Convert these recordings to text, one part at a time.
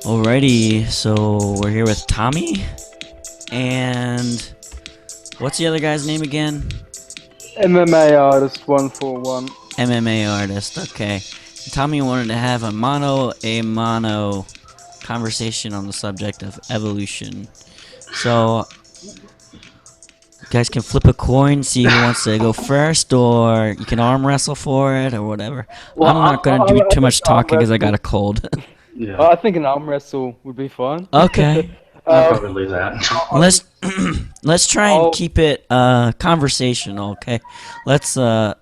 Alrighty, so we're here with Tommy, and what's the other guy's name again? MMA artist 141. MMA artist. Okay, Tommy wanted to have a mano conversation on the subject of evolution. So you guys can flip a coin, see who wants to go first, or you can arm wrestle for it, or whatever. Well, I'm not gonna do I too think much arm talking because I got wrestle. a cold. yeah, I think an arm wrestle would be fun. Okay. I'll um, probably lose that. let's let's try and I'll- keep it conversational, okay? Let's not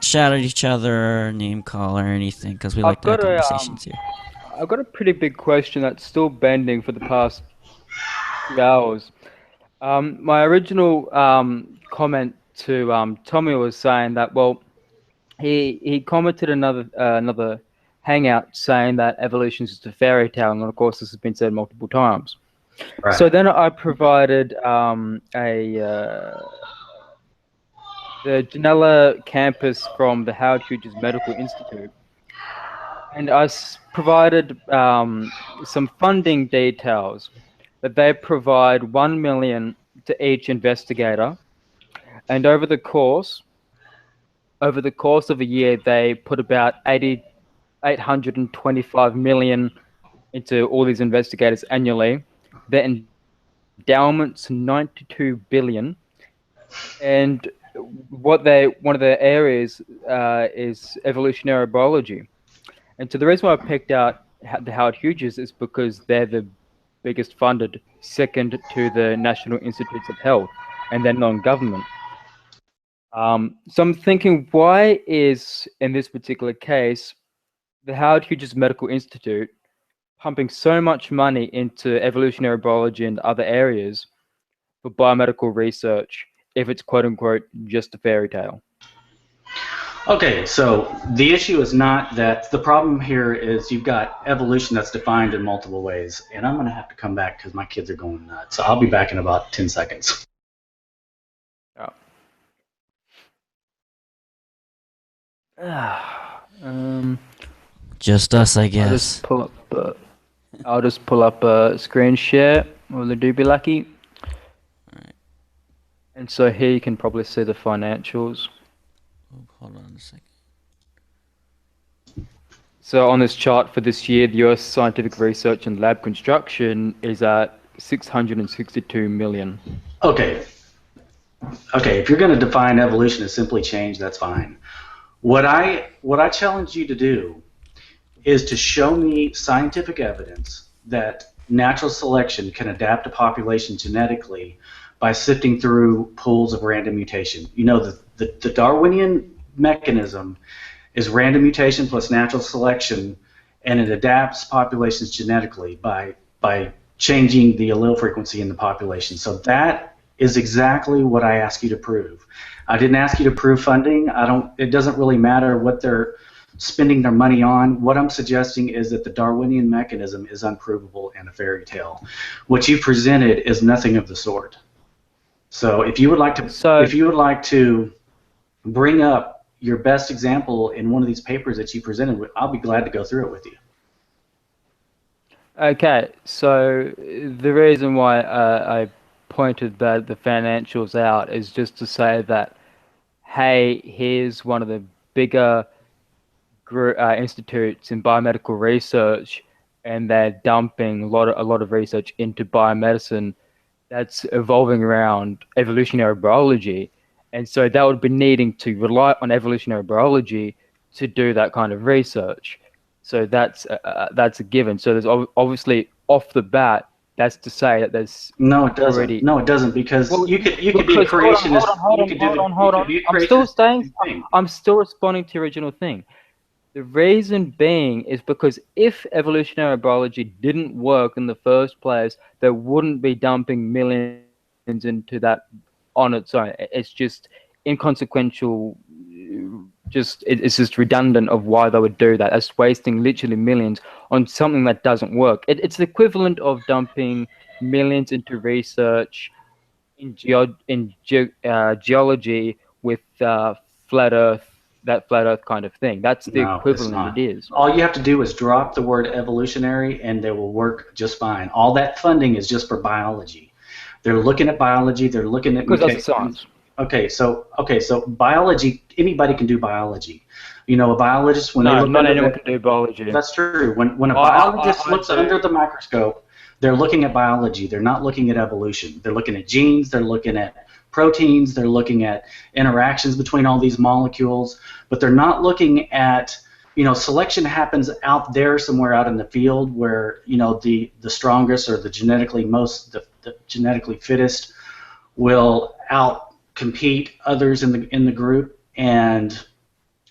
shout at each other, name call or anything, because we like I've to have got a conversations here. I've got a pretty big question that's still bending for the past few hours. My original comment to Tommy was saying that, well, he commented another hangout saying that evolution is just a fairy tale, and of course this has been said multiple times. Right. So then I provided the Janella campus from the Howard Hughes Medical Institute, and provided some funding details that they provide 1 million to each investigator, and over the course of a year, they put about 825 million into all these investigators annually. Their endowment's 92 billion, and one of their areas is evolutionary biology. And so the reason why I picked out the Howard Hughes is because they're the biggest funded, second to the National Institutes of Health, and they're non-government. So I'm thinking, why is, in this particular case, the Howard Hughes Medical Institute pumping so much money into evolutionary biology and other areas for biomedical research if it's quote unquote just a fairy tale? Okay, so the issue is not that. The problem here is you've got evolution that's defined in multiple ways, and I'm going to have to come back because my kids are going nuts. So I'll be back in about 10 seconds. Yeah. Just us, I I'll guess. just pull up a screen share. Will it do be lucky? Alright. And so here you can probably see the financials. Oh, hold on a second. So on this chart for this year, the US scientific research and lab construction is at 662 million. Okay. Okay, if you're going to define evolution as simply change, that's fine. What I challenge you to do is to show me scientific evidence that natural selection can adapt a population genetically by sifting through pools of random mutation. You know, the Darwinian mechanism is random mutation plus natural selection, and it adapts populations genetically by changing the allele frequency in the population. So that is exactly what I ask you to prove. I didn't ask you to prove funding. It doesn't really matter what they're spending their money on. What I'm suggesting is that the Darwinian mechanism is unprovable and a fairy tale. What you presented is nothing of the sort. So if you would like to bring up your best example in one of these papers that you presented, I'll be glad to go through it with you. Okay, so the reason why I pointed the financials out is just to say that, hey, here's one of the bigger institutes in biomedical research, and they're dumping a lot of research into biomedicine that's evolving around evolutionary biology, and so that would be needing to rely on evolutionary biology to do that kind of research. So that's a given. So there's obviously off the bat, that's to say that there's No, it doesn't. already. No, it doesn't, because Well, you could be a creationist. You could do hold you on. could be a I'm still creationist saying, thing. I'm still responding to the original thing. The reason being is because if evolutionary biology didn't work in the first place, they wouldn't be dumping millions into that on its own. It's just inconsequential. It's just redundant of why they would do that. It's wasting literally millions on something that doesn't work. It's the equivalent of dumping millions into research in geology with flat Earth that flat Earth kind of thing. That's the No, it's equivalent. not. It is. All you have to do is drop the word evolutionary, and they will work just fine. All that funding is just for biology. They're looking at biology. They're looking at Because that's mutations. science. Okay, so biology. Anybody can do biology. You know, a biologist when they No, look not under anyone the, can do biology. that's true. When a I biologist looks do. under the microscope, they're looking at biology. They're not looking at evolution. They're looking at genes. They're looking at proteins. They're looking at interactions between all these molecules. But they're not looking at, selection happens out there somewhere out in the field where, the strongest or the genetically fittest will out compete others in the group, and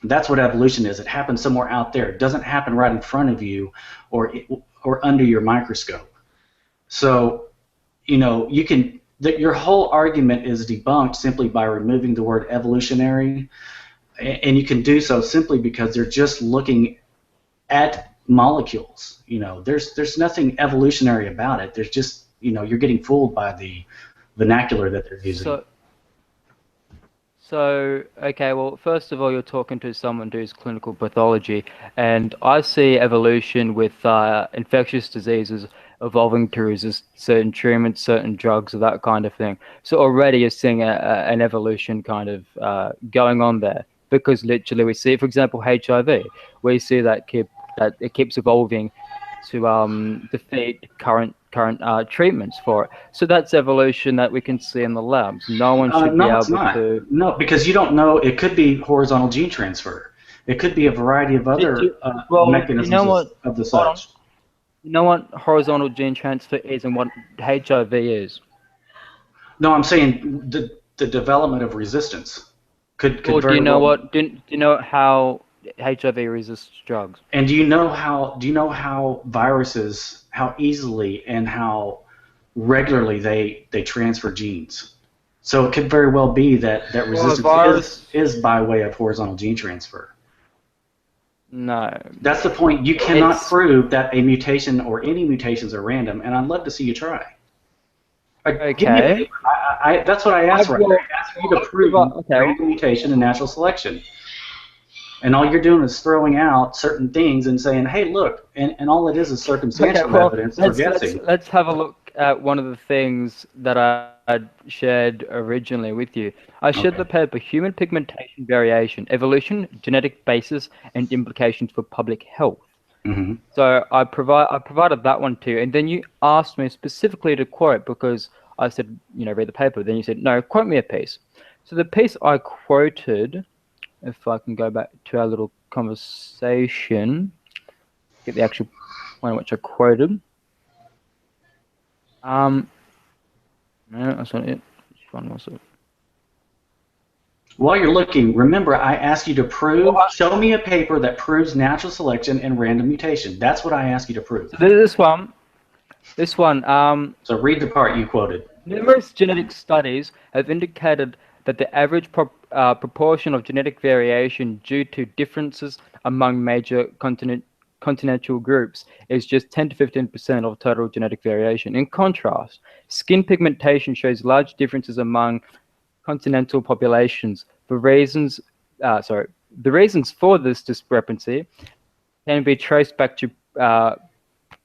that's what evolution is. It happens somewhere out there. It doesn't happen right in front of you or under your microscope. So, your whole argument is debunked simply by removing the word evolutionary, and you can do so simply because they're just looking at molecules. There's nothing evolutionary about it. There's just, you're getting fooled by the vernacular that they're using. So, okay, well, first of all, you're talking to someone who's clinical pathology, and I see evolution with infectious diseases evolving to resist certain treatments, certain drugs, or that kind of thing. So already you're seeing an evolution kind of going on there, because literally we see, for example, HIV, we see that it keeps evolving to defeat current treatments for it. So that's evolution that we can see in the labs. No one should be No, it's able not. to. No, because you don't know. It could be horizontal gene transfer. It could be a variety of other Well, mechanisms you know what? of the Hold on. such. You know what horizontal gene transfer is and what HIV is? No, I'm saying the development of resistance could Or do very you know well. what? Do you know how HIV resists drugs? And do you know how viruses, how easily and how regularly they transfer genes? So it could very well be that Well, a resistance virus. is by way of horizontal gene transfer. No. That's the point. You cannot It's prove that a mutation or any mutations are random, and I'd love to see you try. Give me a okay. paper. That's what I asked for. I asked you to prove Okay. random mutation and natural selection. And all you're doing is throwing out certain things and saying, hey, look, and all it is circumstantial Okay, well, evidence for guessing. let's have a look at one of the things that I shared originally with you. I shared the paper Human Pigmentation Variation, Evolution, Genetic Basis, and Implications for Public Health. Mm-hmm. So I provided that one to you, and then you asked me specifically to quote, because I said, read the paper. Then you said, no, quote me a piece. So the piece I quoted, if I can go back to our little conversation, get the actual point which I quoted. No, that's not it. Which one was it? While you're looking, remember I asked you to prove, show me a paper that proves natural selection and random mutation. That's what I asked you to prove. So this one. So read the part you quoted. Numerous genetic studies have indicated that the average proportion of genetic variation due to differences among major continental groups is just 10 to 15% of total genetic variation. In contrast, skin pigmentation shows large differences among continental populations. The reasons for this discrepancy can be traced back to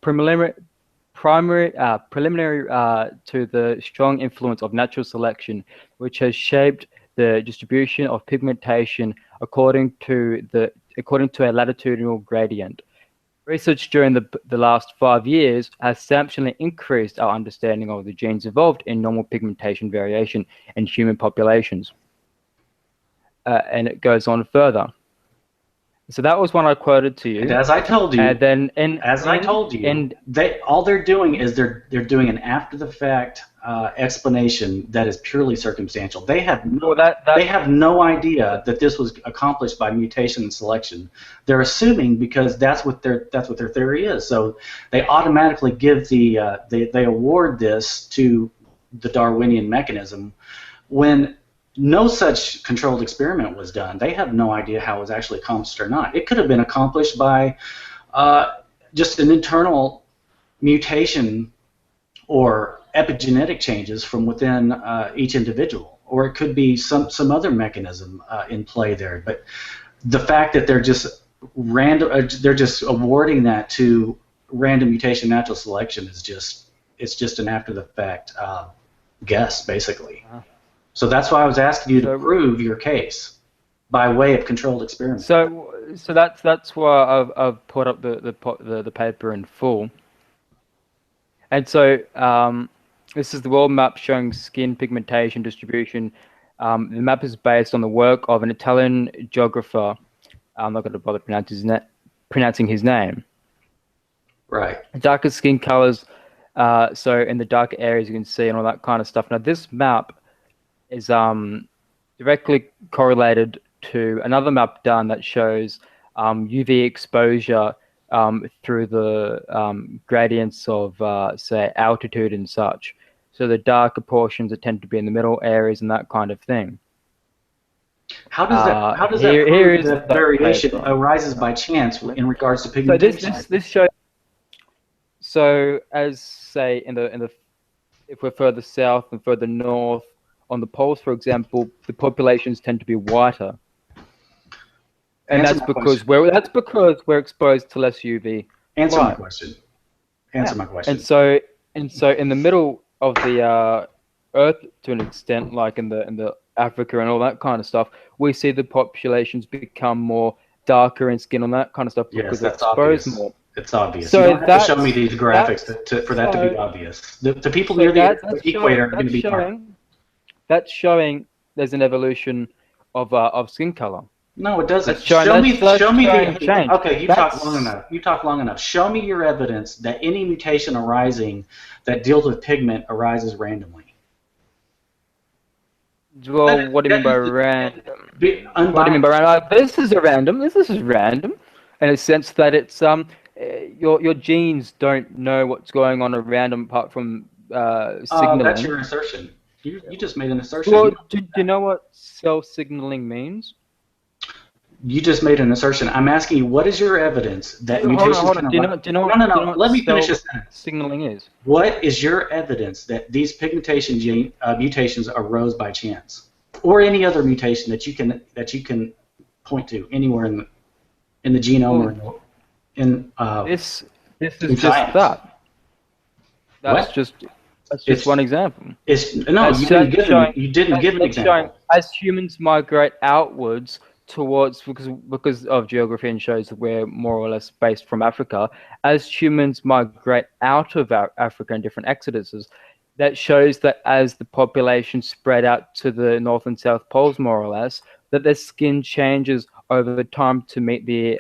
preliminary to the strong influence of natural selection, which has shaped the distribution of pigmentation according to a latitudinal gradient. Research during the last 5 years has substantially increased our understanding of the genes involved in normal pigmentation variation in human populations. And it goes on further. So that was one I quoted to you. And as I told you, all they're doing is they're doing an after the fact explanation that is purely circumstantial. They have no idea that this was accomplished by mutation and selection. They're assuming because that's what their theory is. So they automatically give they award this to the Darwinian mechanism when no such controlled experiment was done. They have no idea how it was actually accomplished or not. It could have been accomplished by just an internal mutation or epigenetic changes from within each individual, or it could be some other mechanism in play there. But the fact that they're just they're just awarding that to random mutation natural selection is just an after the fact guess, basically. So that's why I was asking you to prove your case by way of controlled experiment. So that's why I've put up the paper in full. And so this is the world map showing skin pigmentation distribution. The map is based on the work of an Italian geographer. I'm not going to bother pronouncing his name. Right. Darker skin colors, so in the darker areas you can see and all that kind of stuff. Now this map is directly correlated to another map done that shows UV exposure through the gradients of, say, altitude and such. So the darker portions that tend to be in the middle areas and that kind of thing. How does that prove that variation arises by chance in regards to pigmentation? So this shows. So as say if we're further south and further north on the poles, for example, the populations tend to be whiter. And that's because we're exposed to less UV. Answer my question. Answer my question. And so in the middle of the Earth, to an extent, like in the Africa and all that kind of stuff, we see the populations become more darker in skin and that kind of stuff because they're exposed more. It's obvious. So you don't have to show me these graphics for that to be obvious. The people near the equator are going to be fine. That's showing there's an evolution of skin color. No, it doesn't. Show me the. Okay, you talk long enough. You talk long enough. Show me your evidence that any mutation arising that deals with pigment arises randomly. Well, what do you mean by random? What do you mean by random? This is a random. This is random, in a sense that it's your genes don't know what's going on at random apart from signaling. That's your assertion. You just made an assertion. Well, do you know what cell signaling means? You just made an assertion. I'm asking you, what is your evidence that mutations can arise? Do you know No. Let me finish this sentence. Signaling is. What is your evidence that these pigmentation mutations arose by chance, or any other mutation that you can point to anywhere in the genome or in this is just that. That's just one example. You didn't give an example. As humans migrate outwards towards, because of geography and shows that we're more or less based from Africa, as humans migrate out of Africa in different exoduses, that shows that as the population spread out to the north and south poles, more or less, that their skin changes over the time to meet the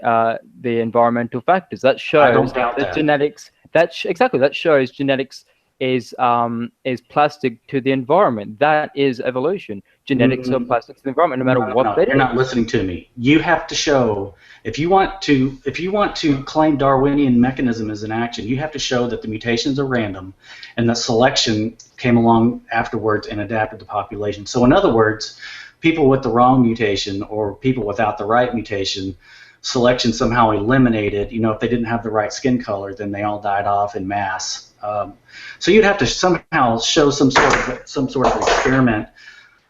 environmental factors. That shows that genetics. That shows genetics is plastic to the environment. That is evolution. Genetics are plastic to the environment, no matter what they do. You're not listening to me. You have to show, if you want to claim Darwinian mechanism as an action, you have to show that the mutations are random and that selection came along afterwards and adapted the population. So in other words, people with the wrong mutation or people without the right mutation, selection somehow eliminated. If they didn't have the right skin color, then they all died off in mass. So you'd have to somehow show some sort of experiment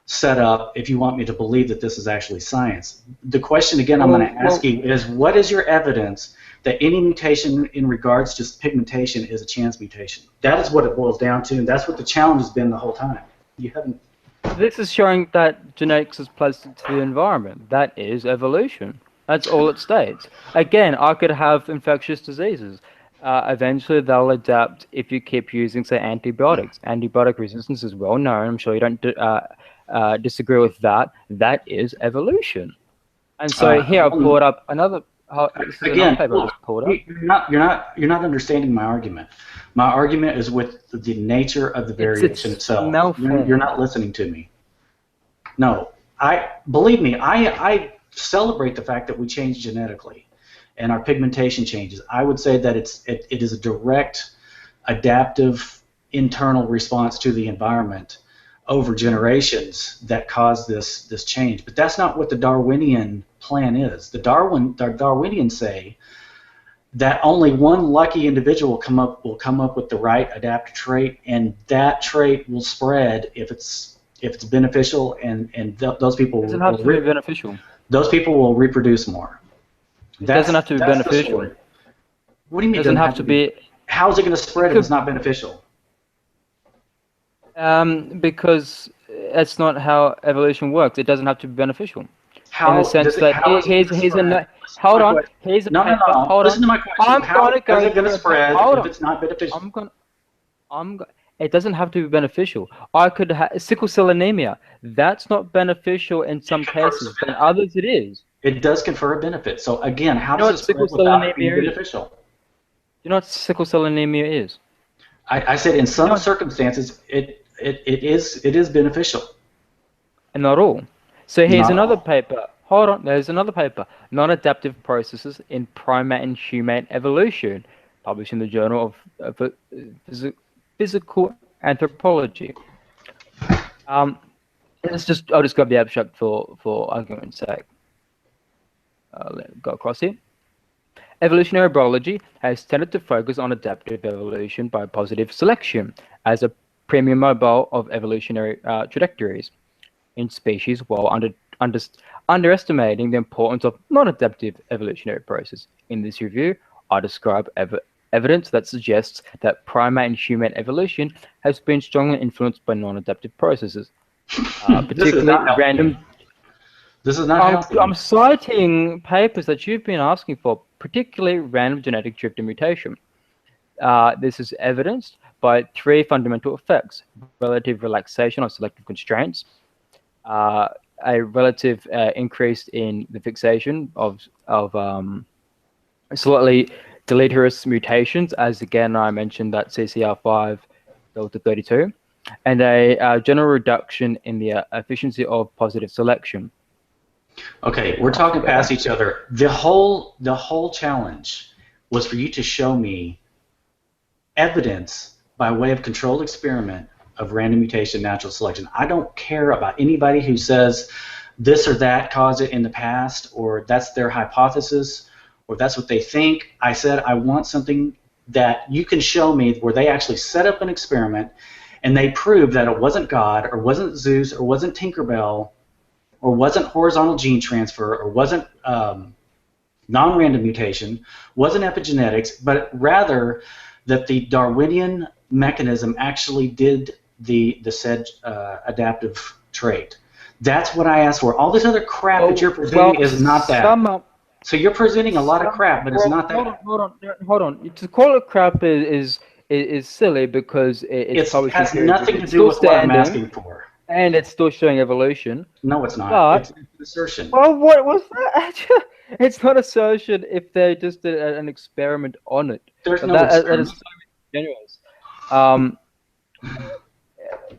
set up if you want me to believe that this is actually science. The question again I'm going to ask you is, what is your evidence that any mutation in regards to pigmentation is a chance mutation? That is what it boils down to, and that's what the challenge has been the whole time. You haven't. This is showing that genetics is plastic to the environment. That is evolution. That's all it states. Again, I could have infectious diseases. Eventually, they'll adapt if you keep using, say, antibiotics. Antibiotic resistance is well known. I'm sure you don't disagree with that. That is evolution. And so here I pulled up another. Again, you're not understanding my argument. My argument is with the nature of the variation itself. You're not listening to me. No, believe me. I celebrate the fact that we change genetically and our pigmentation changes. I would say that it is a direct adaptive internal response to the environment over generations that cause this change. But that's not what the Darwinian plan is. The Darwinians say that only one lucky individual will come up with the right adaptive trait, and that trait will spread if it's beneficial, and those people doesn't have to be beneficial. those people will reproduce more. It doesn't have to be That's the beneficial. story. What do you mean? It doesn't have to be. How is it going to spread if it's not beneficial? Because that's not how evolution works. It doesn't have to be beneficial. How In the sense does it, that how is it gonna here's a spread? hold on. Question. Here's a No, paper. no, no. Hold Listen on. to my question. I'm How gonna go is it going to through spread hold if on. it's not beneficial? It doesn't have to be beneficial. I could have sickle cell anemia. That's not beneficial in some cases, but in others it is. It does confer a benefit. So again, how You know does what it spread sickle cell without it being anemia is? beneficial? You know what sickle cell anemia is? I said in some No. circumstances it is beneficial. And not all. So here's Not another all. paper. Hold on, there's another paper. Non-adaptive processes in primate and humane evolution, published in the Journal of Physical Anthropology. I'll just grab the abstract for argument's sake. Let go across here. Evolutionary biology has tended to focus on adaptive evolution by positive selection as a premium mobile of evolutionary trajectories in species, while underestimating the importance of non-adaptive evolutionary process. In this review, I describe evidence that suggests that primate and human evolution has been strongly influenced by non-adaptive processes, particularly random. This is not helping. I'm citing papers that you've been asking for, particularly random genetic drift and mutation. This is evidenced by three fundamental effects: relative relaxation of selective constraints, a relative increase in the fixation of slightly deleterious mutations, as again I mentioned that CCR5 delta 32, and a general reduction in the efficiency of positive selection. Okay, we're talking past each other. The whole challenge was for you to show me evidence by way of controlled experiment of random mutation, natural selection. I don't care about anybody who says this or that caused it in the past, or that's their hypothesis, or that's what they think. I said I want something that you can show me where they actually set up an experiment and they proved that it wasn't God, or wasn't Zeus, or wasn't Tinkerbell, or wasn't horizontal gene transfer, or wasn't non-random mutation, wasn't epigenetics, but rather that the Darwinian mechanism actually did the said adaptive trait. That's what I asked for. All this other crap that you're presenting is not that. So you're presenting a lot of crap, but it's not that. Hold on. To call it crap is silly because it has nothing to do with what I'm asking for. And it's still showing evolution. No, it's not. But, it's an assertion. Well, what was that? It's not assertion if they just did an experiment on it. There's no experiment. That is so generous.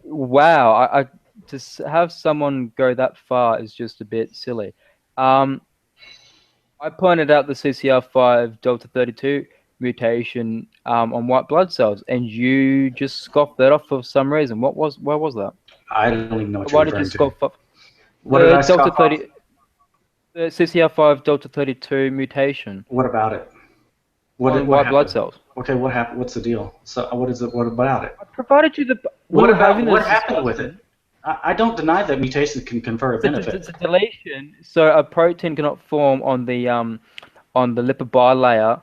Wow, to have someone go that far is just a bit silly. I pointed out the CCR5 delta 32 mutation on white blood cells, and you just scoffed that off for some reason. Where was that? I don't even know what you're referring to. What did I scoff off? The CCR5 delta 32 mutation. What about it? What white blood cells. Okay, what happened? What's the deal? So what is it? What about it? I provided you the. What happened with it? I don't deny that mutations can confer a benefit. It's a deletion, so a protein cannot form on the lipid bilayer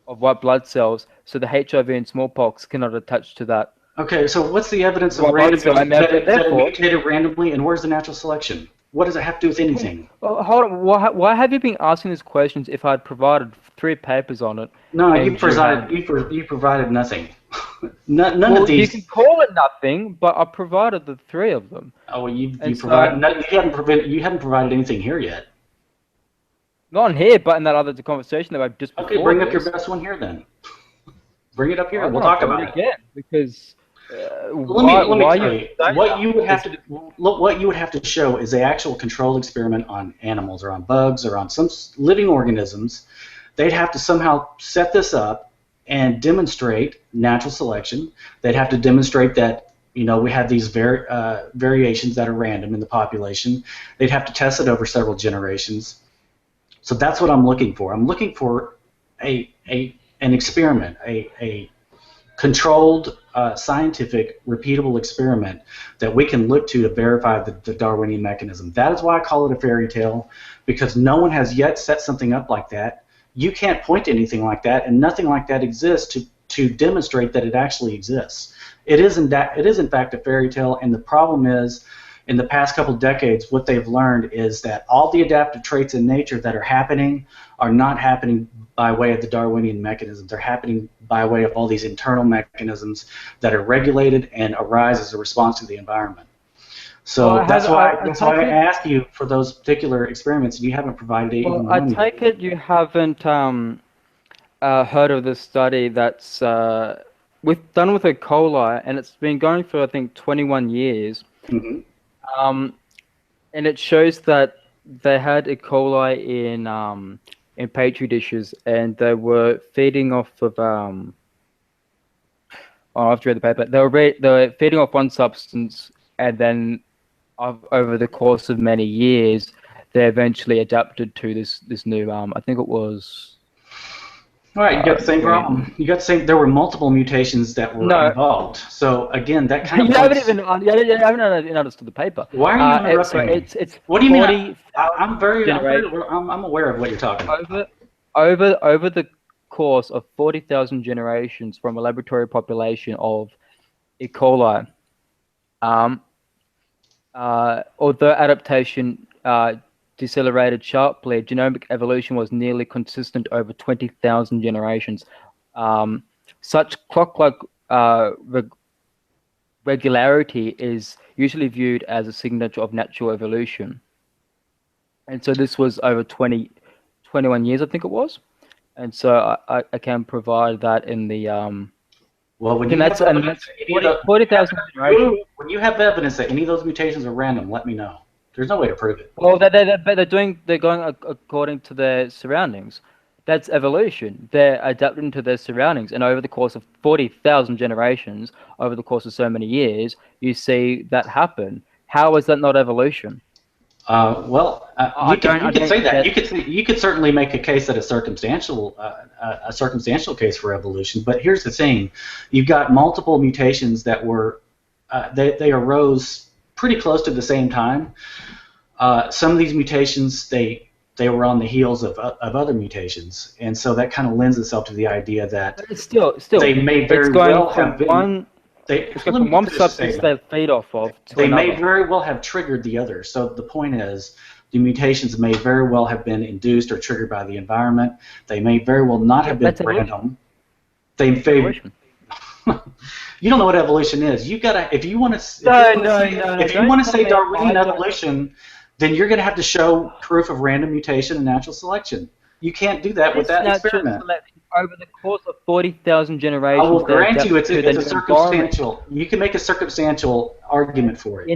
of white blood cells, so the HIV and smallpox cannot attach to that. Okay, so what's the evidence of that it mutated randomly, and where's the natural selection? What does it have to do with anything? Well, hold on. Why have you been asking these questions if I had provided 3 papers on it? No, you provided nothing. None of these. You can call it nothing, but I provided the 3 of them. Oh, well, you haven't provided anything here yet. Not in here, but in that other conversation that I just. Okay, bring up your best one here then. Bring it up here. We'll talk about it again because. Let me tell you what you would have to show is the actual controlled experiment on animals or on bugs or on some living organisms. They'd have to somehow set this up and demonstrate natural selection. They'd have to demonstrate that we have these variations that are random in the population. They'd have to test it over several generations. So that's what I'm looking for. I'm looking for an experiment, a controlled, scientific, repeatable experiment that we can look to verify the Darwinian mechanism. That is why I call it a fairy tale, because no one has yet set something up like that. You can't point to anything like that, and nothing like that exists to demonstrate that it actually exists. It is in fact a fairy tale, and the problem is, in the past couple decades, what they've learned is that all the adaptive traits in nature that are not happening by way of the Darwinian mechanisms. They're happening by way of all these internal mechanisms that are regulated and arise as a response to the environment. So Well, that's why I it. asked you for those particular experiments, and you haven't provided even Well, I one. take it you haven't heard of this study that's done with E. coli, and it's been going for I think 21 years. Mm-hmm. And it shows that they had E. coli in petri dishes, and they were feeding off of oh, I've read the paper. They were feeding off one substance, and then over the course of many years, they eventually adapted to this new I think it was. All right, you got the same problem. You got the same. There were multiple mutations that were involved. So again, that kind of you haven't understood the paper. Why are you interrupting me? It's what do you 40, mean? I'm aware of what you're talking about. Over the course of 40,000 generations from a laboratory population of E. coli, although adaptation decelerated sharply, genomic evolution was nearly consistent over 20,000 generations. Such clock-like regularity is usually viewed as a signature of natural evolution. And so this was over 21 years, I think it was. And so I can provide that in the... well, when you that's have 40,000 generations. When you have evidence that any of those mutations are random, let me know. There's no way to prove it. Well, they're going according to their surroundings. That's evolution. They're adapting to their surroundings, and over the course of 40,000 generations, over the course of so many years, you see that happen. How is that not evolution? You can say that. You could certainly make a case that a circumstantial case for evolution. But here's the thing: you've got multiple mutations that were they arose pretty close to the same time. Some of these mutations they were on the heels of other mutations, and so that kind of lends itself to the idea that but it's still they may very well have been. It's going from one substance they feed off of to another. They may very well have triggered the other. So the point is, the mutations may very well have been induced or triggered by the environment. They may very well not have been random. You don't know what evolution is. You gotta, if you want to say Darwinian evolution, then you're going to have to show proof of random mutation and natural selection. You can't do that with that experiment. Over the course of 40,000 generations, I will grant you it's a circumstantial. You can make a circumstantial argument for it,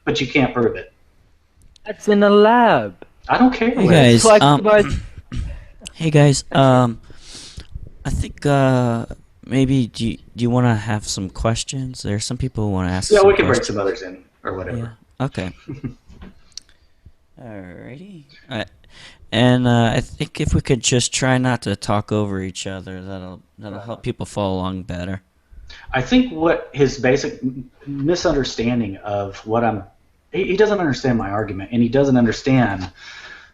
but you can't prove it. That's in a lab. I don't care. Hey guys, hey guys. I think maybe do you want to have some questions? There's some people who want to ask. Yeah, some we can questions. break some others in or whatever. Yeah. Okay. Alrighty. All right. And I think if we could just try not to talk over each other, that'll help people follow along better. I think what his basic misunderstanding of what he doesn't understand my argument, and he doesn't understand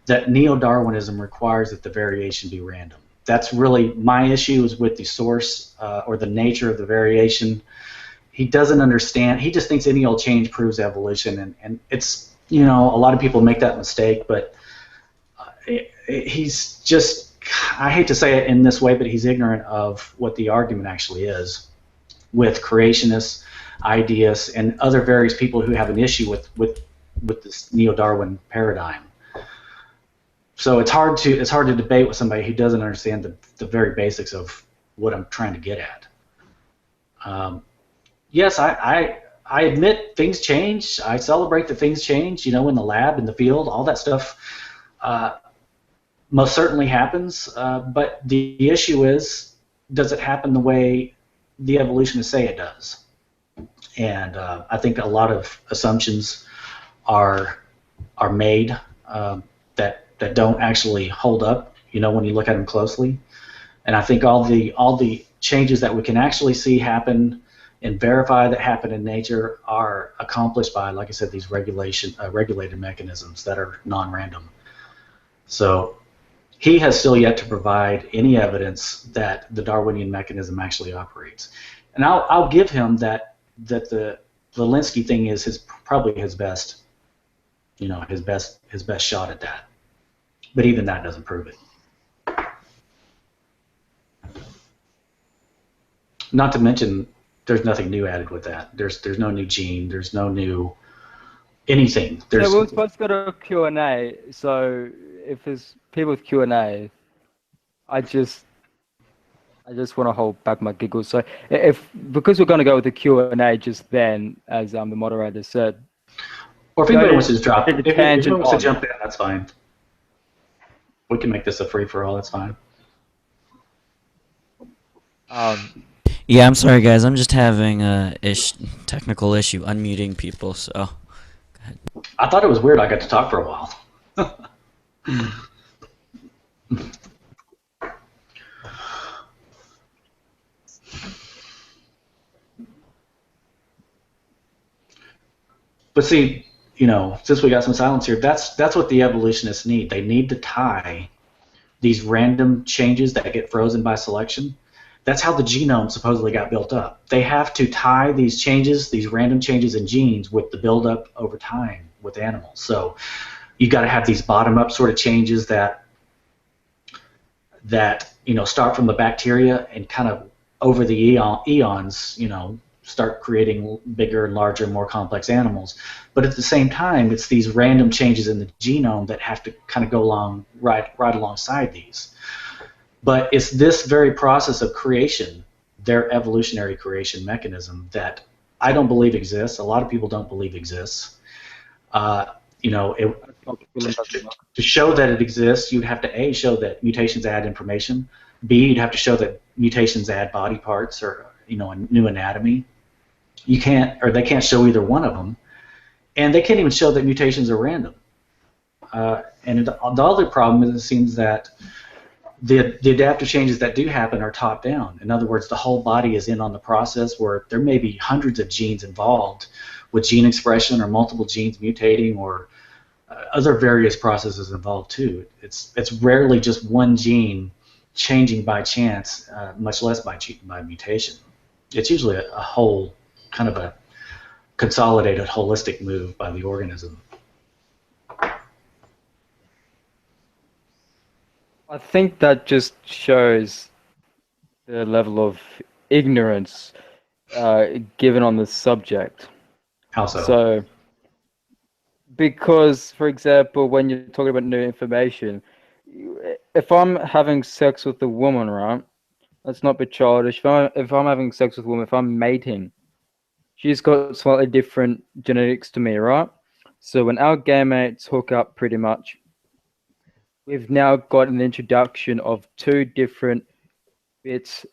that neo-Darwinism requires that the variation be random. That's really my issue, is with the source or the nature of the variation. He doesn't understand. He just thinks any old change proves evolution, and it's, a lot of people make that mistake, but he's just, I hate to say it in this way, but he's ignorant of what the argument actually is with creationists, ideas, and other various people who have an issue with this neo-Darwin paradigm. So it's hard to debate with somebody who doesn't understand the very basics of what I'm trying to get at. Yes, I admit things change. I celebrate that things change, in the lab, in the field, all that stuff most certainly happens. But the issue is, does it happen the way the evolutionists say it does? And I think a lot of assumptions are made that don't actually hold up, when you look at them closely. And I think all the changes that we can actually see happen and verify that happen in nature are accomplished by, like I said, these regulated mechanisms that are non-random. So he has still yet to provide any evidence that the Darwinian mechanism actually operates. And I'll give him that the Linsky thing is probably his best, his best shot at that. But even that doesn't prove it. Not to mention, there's nothing new added with that. There's no new gene. There's no new anything. So we're supposed to go to Q&A. So if there's people with Q&A, I just want to hold back my giggles. So because we're going to go with the Q&A just then, as the moderator said. Or if anybody wants to drop, if anybody wants to jump in, that's fine. We can make this a free for all. That's fine. Yeah, I'm sorry, guys. I'm just having a technical issue unmuting people. So, go ahead. I thought it was weird. I got to talk for a while. But see, since we got some silence here, that's what the evolutionists need. They need to tie these random changes that get frozen by selection. That's how the genome supposedly got built up. They have to tie these changes, these random changes in genes, with the buildup over time with animals. So you've got to have these bottom-up sort of changes that start from the bacteria and kind of over the eons, start creating bigger, larger, more complex animals. But at the same time, it's these random changes in the genome that have to kind of go along right alongside these. But it's this very process of creation, their evolutionary creation mechanism, that I don't believe exists. A lot of people don't believe exists. To show that it exists, you'd have to A, show that mutations add information. B, you'd have to show that mutations add body parts or a new anatomy. They can't show either one of them, and they can't even show that mutations are random. And the other problem is it seems that the adaptive changes that do happen are top down. In other words, the whole body is in on the process where there may be hundreds of genes involved with gene expression or multiple genes mutating or other various processes involved too. It's rarely just one gene changing by chance, much less by mutation. It's usually a whole kind of a consolidated, holistic move by the organism. I think that just shows the level of ignorance given on the subject. How so? So, because, for example, when you're talking about new information, if I'm having sex with a woman, right? Let's not be childish. If I'm having sex with a woman, if I'm mating, she's got slightly different genetics to me, right? So when our gametes hook up, pretty much, we've now got an introduction of two different bits,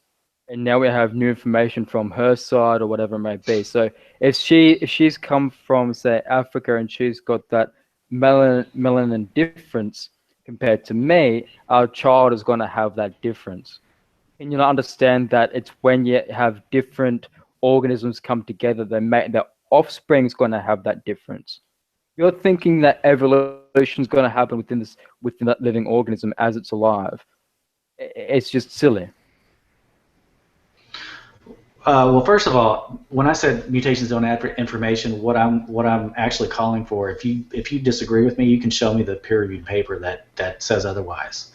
and now we have new information from her side or whatever it may be. So if she's come from, say, Africa and she's got that melanin difference compared to me, our child is going to have that difference. And you'll understand that it's when you have different organisms come together, the offspring's going to have that difference. You're thinking that evolution is going to happen within that living organism as it's alive. It's just silly. Well, first of all, when I said mutations don't add information, what I'm actually calling for, if you disagree with me, you can show me the peer-reviewed paper that says otherwise.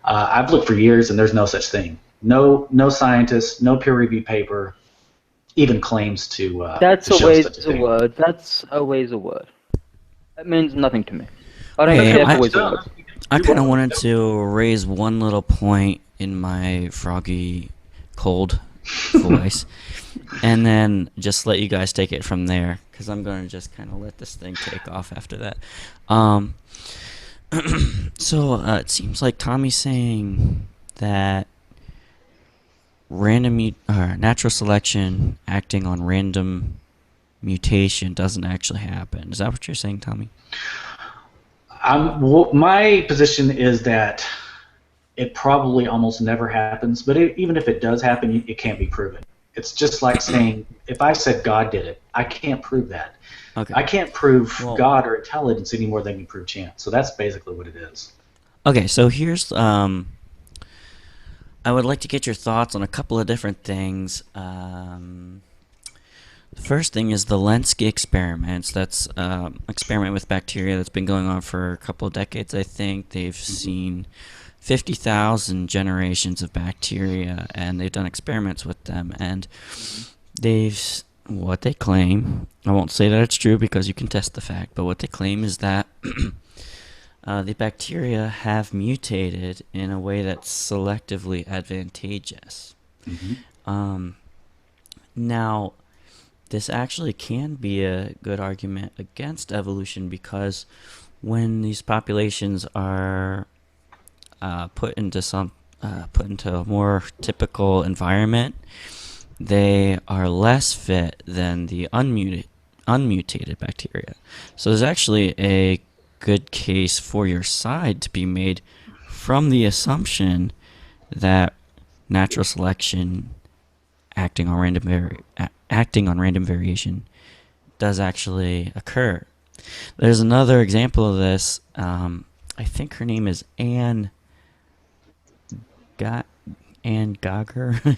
I've looked for years, and there's no such thing. No scientist, no peer-reviewed paper even claims to. That's always a word. That's always a word. That means nothing to me. I don't Hey, think that's always a word. I kind of wanted to raise one little point in my froggy, cold voice, and then just let you guys take it from there, because I'm going to just kind of let this thing take off after that. So it seems like Tommy's saying that natural selection acting on random mutation doesn't actually happen. Is that what you're saying, Tommy? My position is that it probably almost never happens. But even if it does happen, it can't be proven. It's just like saying, if I said God did it, I can't prove that. Okay. I can't prove Well, God or intelligence any more than you prove chance. So that's basically what it is. okay, so here's I would like to get your thoughts on a couple of different things. The first thing is the Lenski experiments. That's experiment with bacteria that's been going on for a couple of decades. I think they've seen 50,000 generations of bacteria, and they've done experiments with them, and what they claim, I won't say that it's true because you can test the fact, but what they claim is that the bacteria have mutated in a way that's selectively advantageous. Now, this actually can be a good argument against evolution, because when these populations are put into a more typical environment, they are less fit than the unmutated bacteria. So there's actually a good case for your side to be made from the assumption that natural selection acting on random variation does actually occur. There's another example of this. I think her name is Anne Geiger.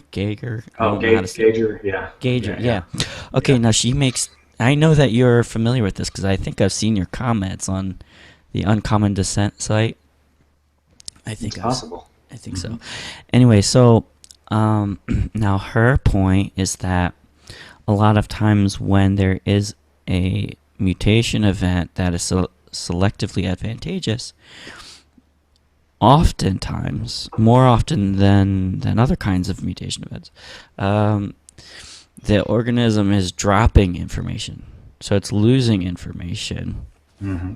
Gager. I don't know how to say it. Gager, yeah. Gager, yeah. Yeah. Okay, Yeah. now she makes. I know that you're familiar with this because I think I've seen your comments on the Uncommon Descent site. I think It's possible. I think so. Anyway, so now her point is that a lot of times when there is a mutation event that is selectively advantageous, oftentimes, more often than other kinds of mutation events, the organism is dropping information. So it's losing information. Mm-hmm.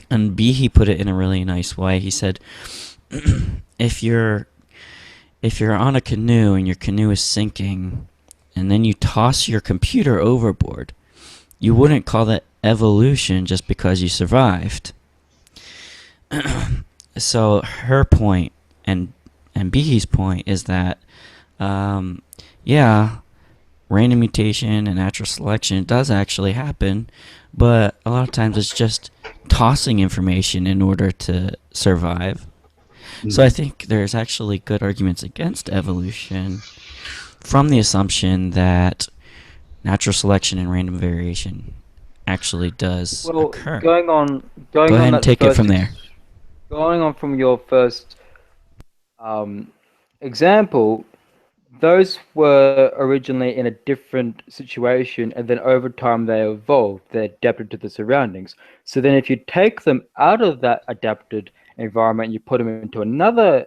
And Behe put it in a really nice way. He said, if you're on a canoe and your canoe is sinking, and then you toss your computer overboard, you wouldn't call that evolution just because you survived. So her point and Behe's point is that, yeah, random mutation and natural selection does actually happen, but a lot of times it's just tossing information in order to survive. So I think there's actually good arguments against evolution from the assumption that natural selection and random variation actually does occur. Going on Go ahead and that take it from there. Going on from your first example, those were originally in a different situation, and then over time they evolved. They adapted to the surroundings. So then if you take them out of that adapted environment, you put them into another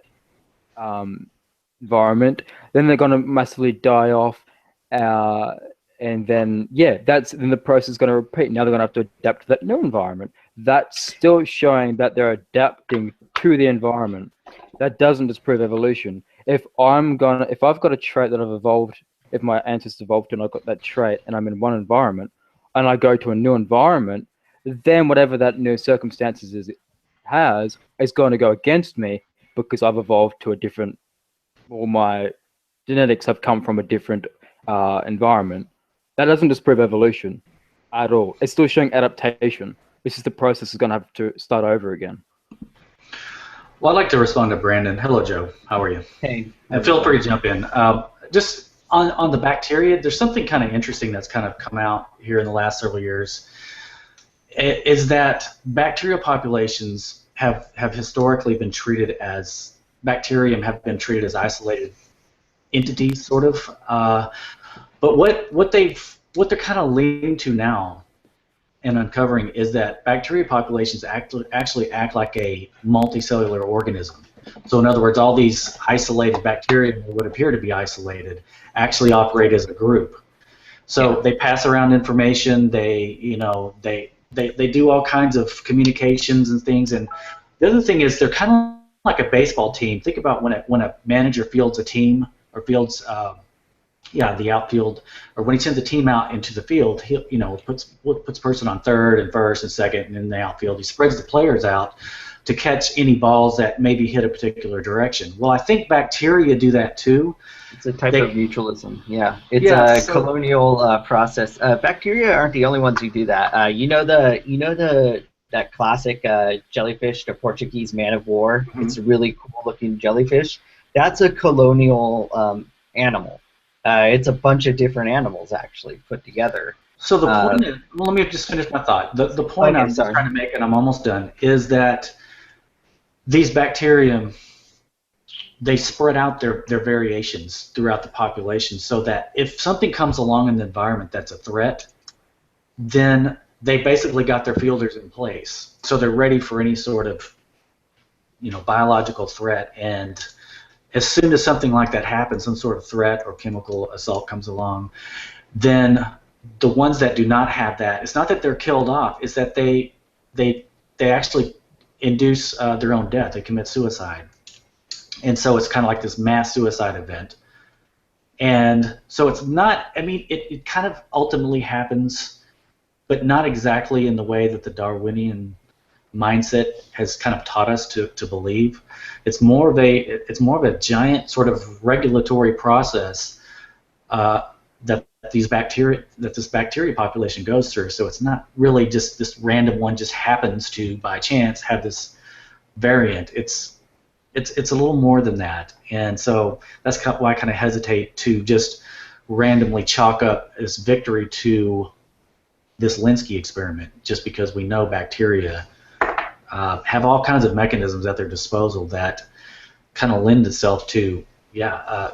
environment, then they're going to massively die off. And then, yeah, then the process is going to repeat. Now they're going to have to adapt to that new environment. That's still showing that they're adapting to the environment. That doesn't disprove evolution. If I've got a trait that I've evolved, if my ancestors evolved and I've got that trait and I'm in one environment and I go to a new environment, then whatever that new circumstances is going to go against me because I've evolved to a different, or my genetics have come from a different environment. That doesn't disprove evolution at all. It's still showing adaptation. This is the process is going to have to start over again. Well, I'd like to respond to Brandon. Hello, Joe. How are you? Hey. And feel free to jump in. Just on the bacteria, there's something kind of interesting that's kind of come out here in the last several years. Is that bacterial populations have historically been treated as bacterium have been treated as isolated entities, sort of. But what they're kind of leaning to now and uncovering is that bacteria populations actually act like a multicellular organism. So in other words, all these isolated bacteria that would appear to be isolated actually operate as a group. So they pass around information. They do all kinds of communications and things. And the other thing is they're kind of like a baseball team. Think about when a manager fields a team or fields the outfield, or when he sends a team out into the field, he puts person on third and first and second, and in the outfield he spreads the players out to catch any balls that maybe hit a particular direction. Well, I think bacteria do that too. It's a type of mutualism. Yeah, it's Yeah, a colonial process. Bacteria aren't the only ones who do that. That classic jellyfish, the Portuguese man of war. Mhm. It's a really cool looking jellyfish. That's a colonial animal. It's a bunch of different animals actually put together. So the point is, well, let me just finish my thought. The point Okay, I'm just trying to make, and I'm almost done, is that these bacteria, they spread out their variations throughout the population, so that if something comes along in the environment that's a threat, then they basically got their fielders in place, so they're ready for any sort of biological threat. And as soon as something like that happens, some sort of threat or chemical assault comes along, then the ones that do not have that, it's not that they're killed off, it's that they actually induce their own death. They commit suicide. And so it's kind of like this mass suicide event. And so it's not, I mean, it kind of ultimately happens, but not exactly in the way that the Darwinian mindset has kind of taught us to believe. It's more of a giant sort of regulatory process that this bacteria population goes through. So it's not really just this random one just happens to by chance have this variant. It's a little more than that, and so that's why I kind of hesitate to just randomly chalk up this victory to this Linsky experiment, just because we know bacteria have all kinds of mechanisms at their disposal that kind of lend itself to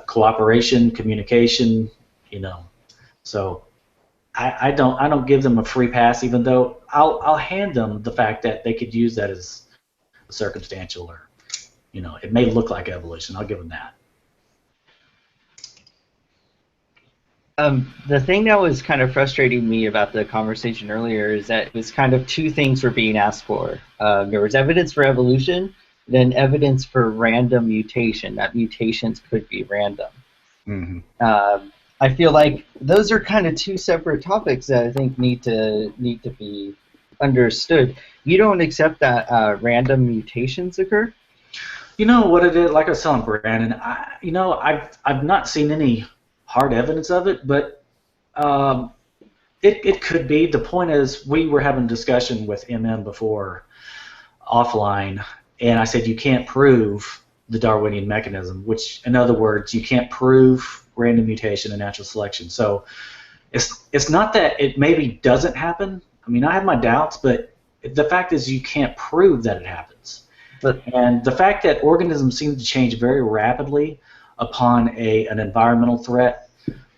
cooperation, communication, So I don't give them a free pass, even though I'll hand them the fact that they could use that as circumstantial, or it may look like evolution. I'll give them that. The thing that was kind of frustrating me about the conversation earlier is that it was kind of two things were being asked for. There was evidence for evolution, then evidence for random mutation, that mutations could be random. Mm-hmm. I feel like those are kind of two separate topics that I think need to be understood. You don't accept that random mutations occur? You know what it is? Like I was telling Brandon, I've not seen any hard evidence of it, but it could be. The point is, we were having a discussion with MM before offline, and I said you can't prove the Darwinian mechanism, which, in other words, you can't prove random mutation and natural selection. So it's not that it maybe doesn't happen. I mean, I have my doubts, but the fact is you can't prove that it happens. And the fact that organisms seem to change very rapidly upon an environmental threat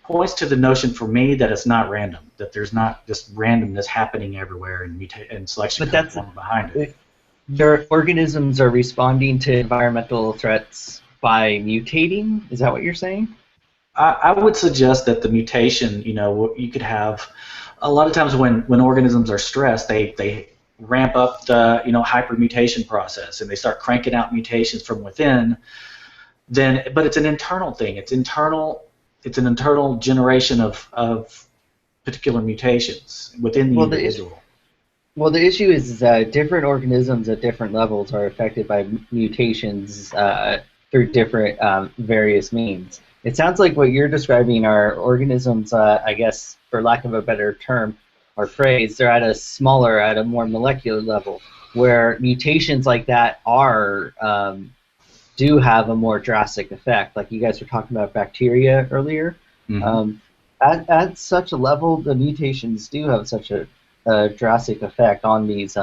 points to the notion for me that it's not random, that there's not just randomness happening everywhere and selection comes along behind it. Your organisms are responding to environmental threats by mutating? Is that what you're saying? I would suggest that the mutation, you could have a lot of times when organisms are stressed, they ramp up the hypermutation process, and they start cranking out mutations from within. But it's an internal thing. It's an internal generation of particular mutations within the individual. The issue is different organisms at different levels are affected by mutations through different various means. It sounds like what you're describing are organisms, I guess, for lack of a better term or phrase, they're at a more molecular level, where mutations like that do have a more drastic effect. Like you guys were talking about bacteria earlier. Mm-hmm. At such a level, the mutations do have such a drastic effect on these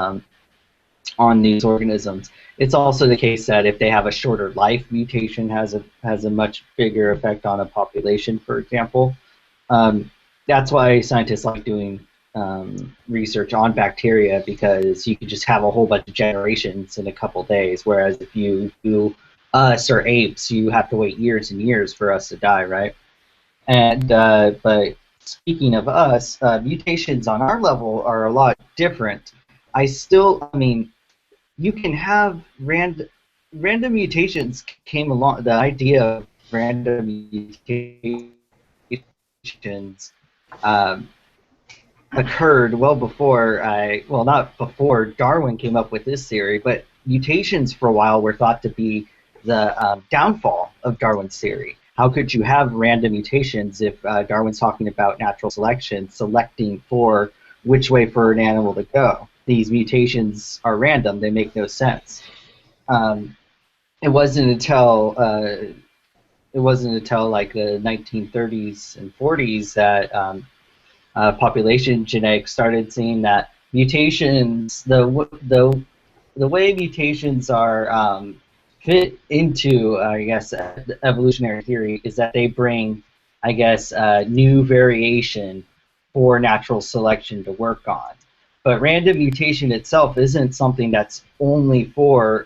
organisms. It's also the case that if they have a shorter life, mutation has a much bigger effect on a population, for example. That's why scientists like doing research on bacteria, because you could just have a whole bunch of generations in a couple days, whereas if you do us or apes, you have to wait years and years for us to die, right? And but speaking of us, mutations on our level are a lot different. You can have random mutations came along. The idea of random mutations mutations occurred well before well, not before Darwin came up with this theory, but mutations for a while were thought to be the downfall of Darwin's theory. How could you have random mutations if Darwin's talking about natural selection, selecting for which way for an animal to go? These mutations are random; they make no sense. It wasn't until like the 1930s and 40s that population genetics started seeing that mutations, the way mutations are fit into, I guess, evolutionary theory is that they bring, I guess, new variation for natural selection to work on. But random mutation itself isn't something that's only for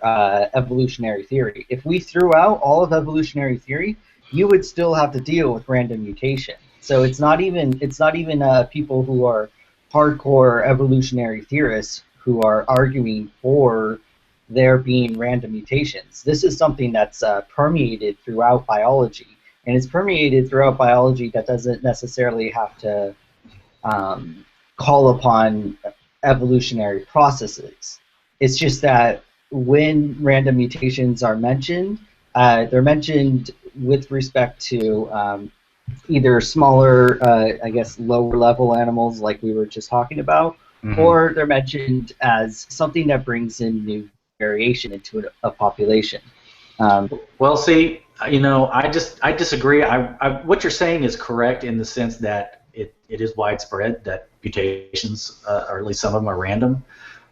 evolutionary theory. If we threw out all of evolutionary theory, you would still have to deal with random mutation. So it's not even people who are hardcore evolutionary theorists who are arguing for there being random mutations. This is something that's permeated throughout biology, and it's permeated throughout biology that doesn't necessarily have to call upon evolutionary processes. It's just that when random mutations are mentioned, they're mentioned with respect to either smaller, I guess, lower level animals like we were just talking about, or they're mentioned as something that brings in new variation into a population. Well, see, I disagree. What you're saying is correct in the sense that it is widespread that mutations, or at least some of them, are random.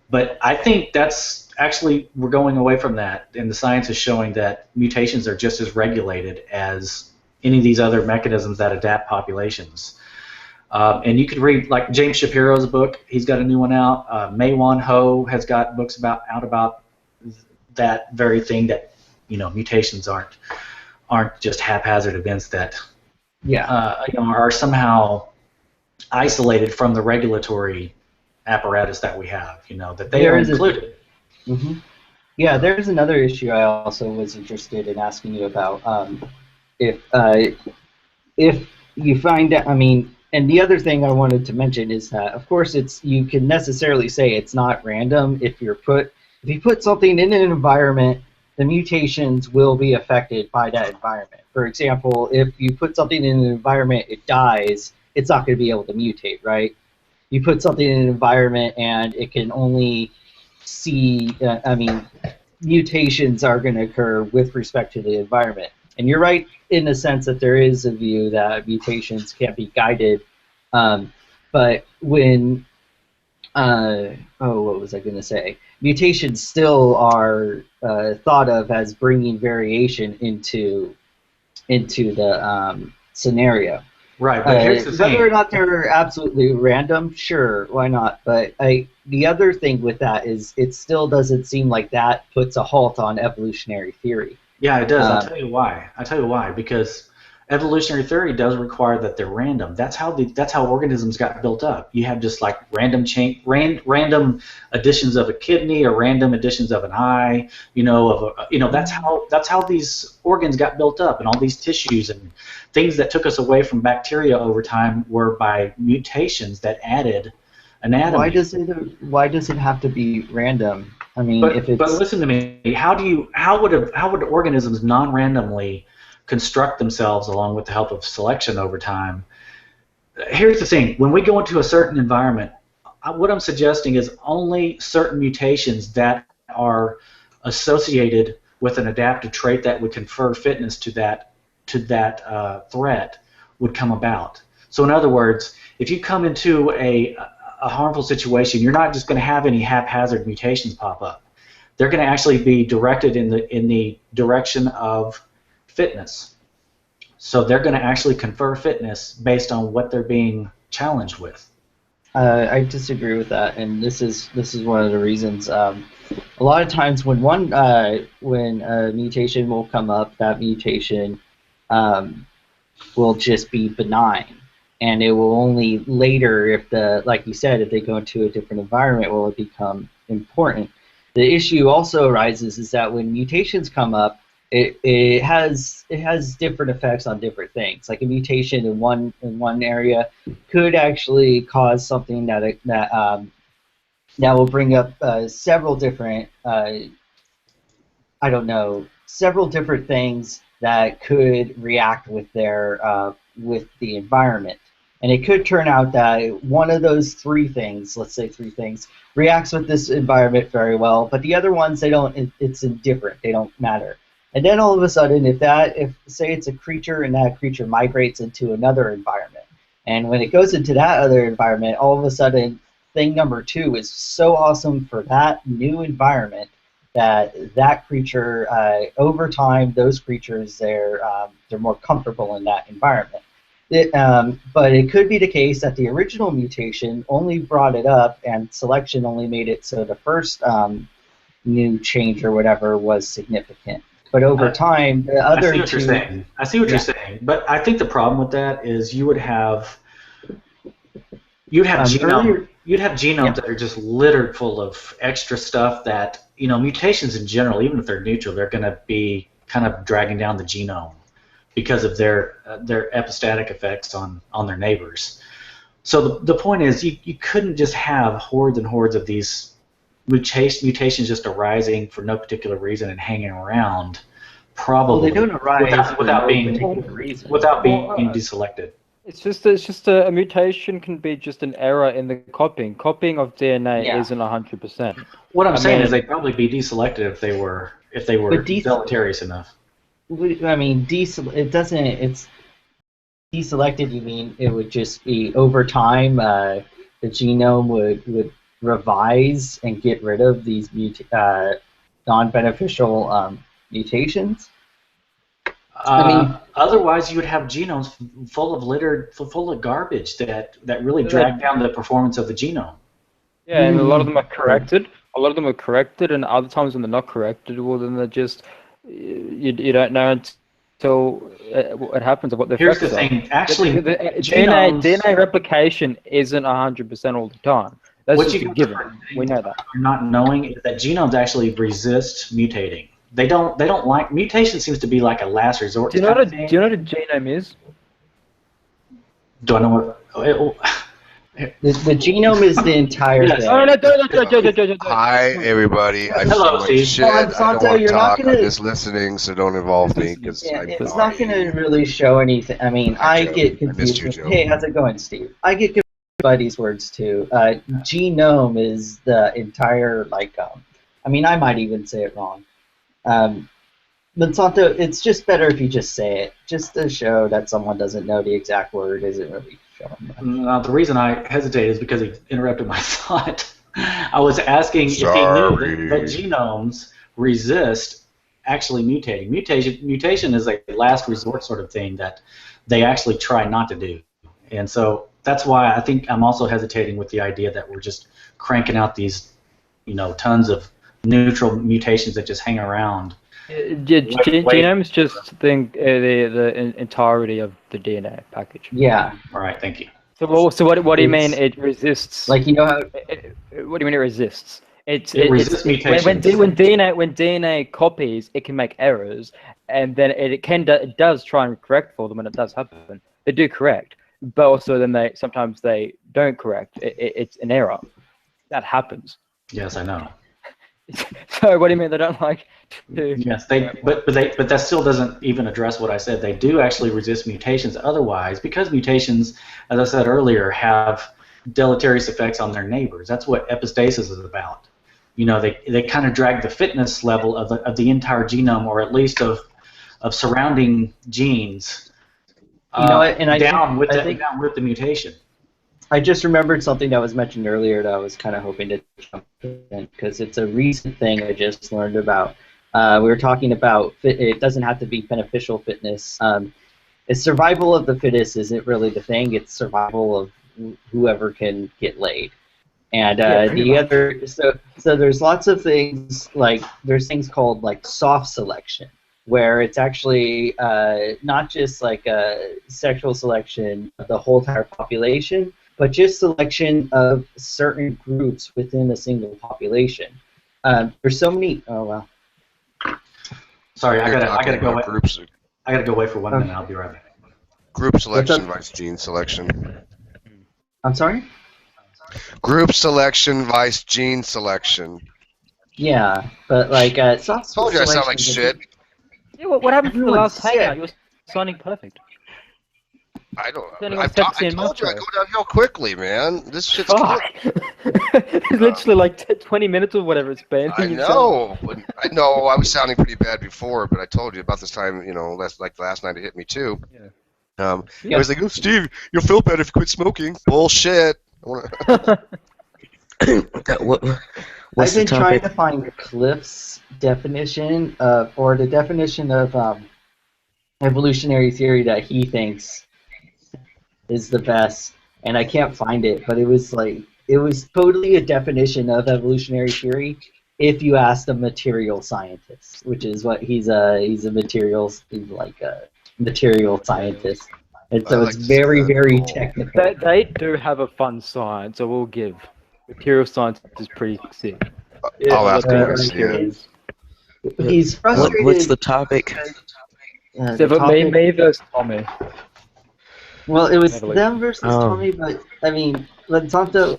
But I think that's actually, we're going away from that, and the science is showing that mutations are just as regulated as any of these other mechanisms that adapt populations. And you could read, like, James Shapiro's book. He's got a new one out. Mei-Wan Ho has got books out about that very thing, that mutations aren't just haphazard events that are somehow isolated from the regulatory apparatus that we have. That they are included. Yeah, there's another issue I also was interested in asking you about. If you find out, I mean, and the other thing I wanted to mention is that, of course, you can necessarily say it's not random if you put something in an environment, the mutations will be affected by that environment. For example, if you put something in an environment, it dies, it's not going to be able to mutate, right? You put something in an environment and it can only see, mutations are going to occur with respect to the environment. And you're right in the sense that there is a view that mutations can't be guided. But when, what was I going to say? Mutations still are thought of as bringing variation into the scenario. Right, but here's the thing. Whether or not they're absolutely random, sure, why not? But the other thing with that is it still doesn't seem like that puts a halt on evolutionary theory. Yeah, it does. I'll tell you why. Because evolutionary theory does require that they're random. That's how organisms got built up. You have just like random additions of a kidney or random additions of an eye. That's how these organs got built up, and all these tissues and things that took us away from bacteria over time were by mutations that added anatomy. Why does it have to be random? I mean, but listen to me. How would organisms non-randomly construct themselves along with the help of selection over time? Here's the thing. When we go into a certain environment, what I'm suggesting is only certain mutations that are associated with an adaptive trait that would confer fitness to that threat would come about. So in other words, if you come into a harmful situation, you're not just going to have any haphazard mutations pop up. They're going to actually be directed in the direction of fitness. So they're going to actually confer fitness based on what they're being challenged with. I disagree with that, and this is one of the reasons. A lot of times when a mutation will come up, that mutation will just be benign, and it will only later, like you said, if they go into a different environment, will it become important. The issue also arises is that when mutations come up, it has different effects on different things. Like a mutation in one area could actually cause something that will bring up several different I don't know, several different things that could react with with the environment. And it could turn out that one of those three things, let's say three things, reacts with this environment very well, but the other ones they don't. It's indifferent. They don't matter. And then all of a sudden, if say it's a creature and that creature migrates into another environment, and when it goes into that other environment, all of a sudden, thing number two is so awesome for that new environment that creature over time, those creatures they're more comfortable in that environment. But it could be the case that the original mutation only brought it up, and selection only made it so the first new change or whatever was significant. But over time, the other I see what two. you're saying. I see what you're saying. But I think the problem with that is you'd have genomes that are just littered full of extra stuff that, mutations in general, even if they're neutral, they're going to be kind of dragging down the genome because of their epistatic effects on their neighbors. So the point is, you couldn't just have hordes and hordes of these mutations just arising for no particular reason and hanging around, probably Well, they don't arise without being deselected. It's just a mutation can be just an error in the copying. Copying of DNA isn't 100%. What I'm saying is they'd probably be deselected if they were deleterious enough. I mean, it doesn't. It's deselected. You mean it would just be over time? The genome would revise and get rid of these non-beneficial mutations. Otherwise, you would have genomes full of garbage that really drag down the performance of the genome. Yeah, and a lot of them are corrected. And other times when they're not corrected, well, then they're just you don't know until it happens of what the Here's effects the thing. are. Actually, DNA replication isn't 100% all the time. That's what just a given. We know that. Not knowing is that genomes actually resist mutating. They don't like mutation. Seems to be like a last resort. Do you know what a genome is? Do I know what? The genome is the entire thing. Hi, everybody. I Hello, feel Steve. like shit. I don't want to talk. I'm just listening, so don't involve me. It's not going to really show anything. I mean, I get confused. Hey, how's it going, Steve? I get confused by these words, too. Genome is the entire, I mean, I might even say it wrong. Monsanto, it's just better if you just say it, just to show that someone doesn't know the exact word isn't really showing much. The reason I hesitate is because he interrupted my thought. I was asking if he knew that genomes resist actually mutating. Mutation is a last resort sort of thing that they actually try not to do. And so that's why I think I'm also hesitating with the idea that we're just cranking out these, tons of neutral mutations that just hang around. Genome is just the entirety of the DNA package. Yeah. All right, thank you. So what do you mean it resists? Like, you know how... What do you mean it resists? It resists mutations. When DNA copies, it can make errors, and then it does try and correct for them, and it does happen. They do correct, but also then sometimes they don't correct. It's an error that happens. Yes, I know. So what do you mean they don't like to? Yes, but that still doesn't even address what I said. They do actually resist mutations otherwise, because mutations, as I said earlier, have deleterious effects on their neighbors. That's what epistasis is about. They kind of drag the fitness level of the entire genome, or at least of surrounding genes, down with the mutation. I just remembered something that was mentioned earlier that I was kind of hoping to jump in, because it's a recent thing I just learned about. We were talking about it doesn't have to be beneficial fitness. Survival of the fittest isn't really the thing. It's survival of whoever can get laid. And so there's lots of things, like there's things called like soft selection, where it's actually not just like a sexual selection of the whole entire population, but just selection of certain groups within a single population. There's so many. Oh wow. Sorry, I You're gotta talking go. about groups. I gotta go away for 1 minute. I'll be right back. Group selection up? vice gene selection. I'm sorry? Group selection vice gene selection. Yeah, but like soft Told you I sound like selection is a shit. Yeah, what happened to the Everyone's last hangout? sick. You were sounding perfect. I don't. Turning on I Pepsi and told you I Macro. go downhill quickly, man. This shit's Fuck! killing. It's literally like 20 minutes or whatever it's been. I and you know. I know. I was sounding pretty bad before, but I told you about this time. Last night it hit me too. Yeah. I was like, "Oh, Steve, you'll feel better if you quit smoking." Bullshit. What's I've been the trying topic? to find Cliff's definition or the definition of evolutionary theory that he thinks is the best, and I can't find it. But it was totally a definition of evolutionary theory if you asked a material scientist, which is what he's a material scientist, and so I it's like to see very that. very Cool. technical. They do have a fun science, I will give. Material science is pretty sick. I'll I have love to the go see it. He's frustrated. What's the topic? The Except for topic- me versus Tommy. Well, it was Evolution. them versus Oh. Tommy, but I mean, the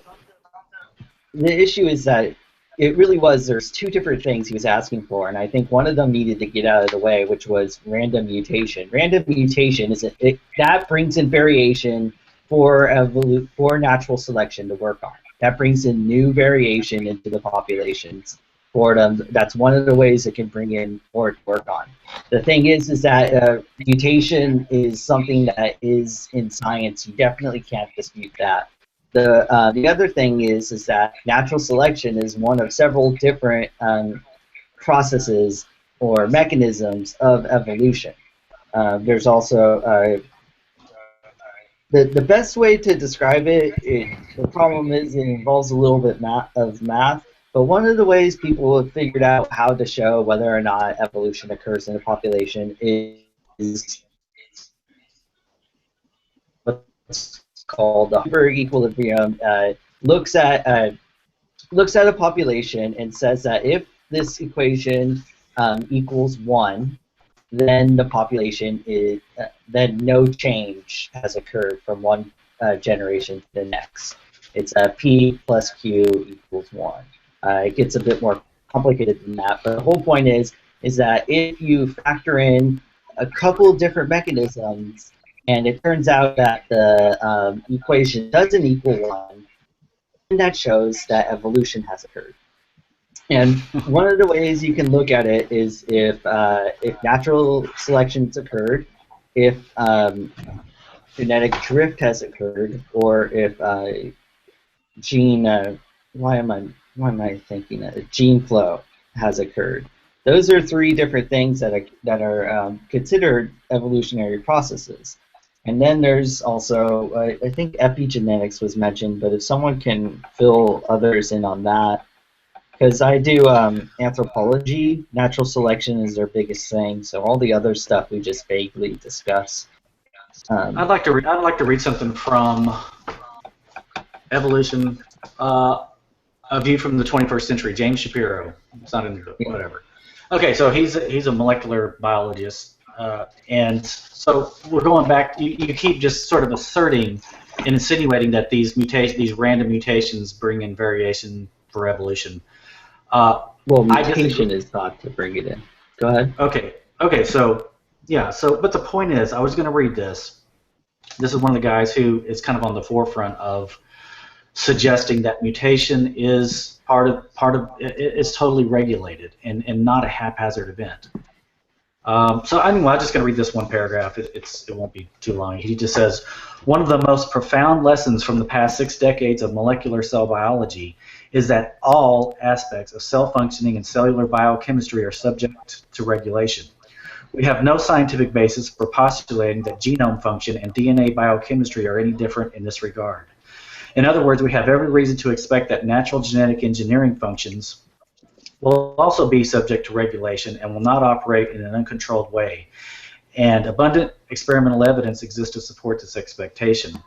issue is that it really was. There's two different things he was asking for, and I think one of them needed to get out of the way, which was random mutation. Random mutation that brings in variation for natural selection to work on. That brings in new variation into the populations. That's one of the ways it can bring in more to work on. The thing is that mutation is something that is in science. You definitely can't dispute that. The other thing is that natural selection is one of several different processes or mechanisms of evolution. There's also the best way to describe the problem is it involves a little bit of math, but one of the ways people have figured out how to show whether or not evolution occurs in a population is what's called the Hoover equilibrium. Looks at a population and says that if this equation equals 1, then the population is then no change has occurred from one generation to the next. It's P plus Q equals 1. It gets a bit more complicated than that, but the whole point is that if you factor in a couple of different mechanisms, and it turns out that the equation doesn't equal 1, then that shows that evolution has occurred. And one of the ways you can look at it is if natural selection's occurred, if genetic drift has occurred, or if gene gene flow has occurred. Those are 3 different things that are considered evolutionary processes. And then there's also I think epigenetics was mentioned, but if someone can fill others in on that. Because I do anthropology, natural selection is their biggest thing. So all the other stuff we just vaguely discuss. I'd like to read something from Evolution, A View from the 21st Century. James Shapiro. It's not in the book. Whatever. Okay, so he's a molecular biologist, and so we're going back. You keep just sort of asserting and insinuating that these random mutations bring in variation for evolution. Mutation is thought to bring it in. Go ahead. Okay. So yeah. But the point is, I was going to read this. This is one of the guys who is kind of on the forefront of suggesting that mutation is part of it's totally regulated and not a haphazard event. So anyway, I'm just going to read this one paragraph. It won't be too long. He just says, one of the most profound lessons from the past 6 decades of molecular cell biology is that all aspects of cell functioning and cellular biochemistry are subject to regulation. We have no scientific basis for postulating that genome function and DNA biochemistry are any different in this regard. In other words, we have every reason to expect that natural genetic engineering functions will also be subject to regulation and will not operate in an uncontrolled way. And abundant experimental evidence exists to support this expectation.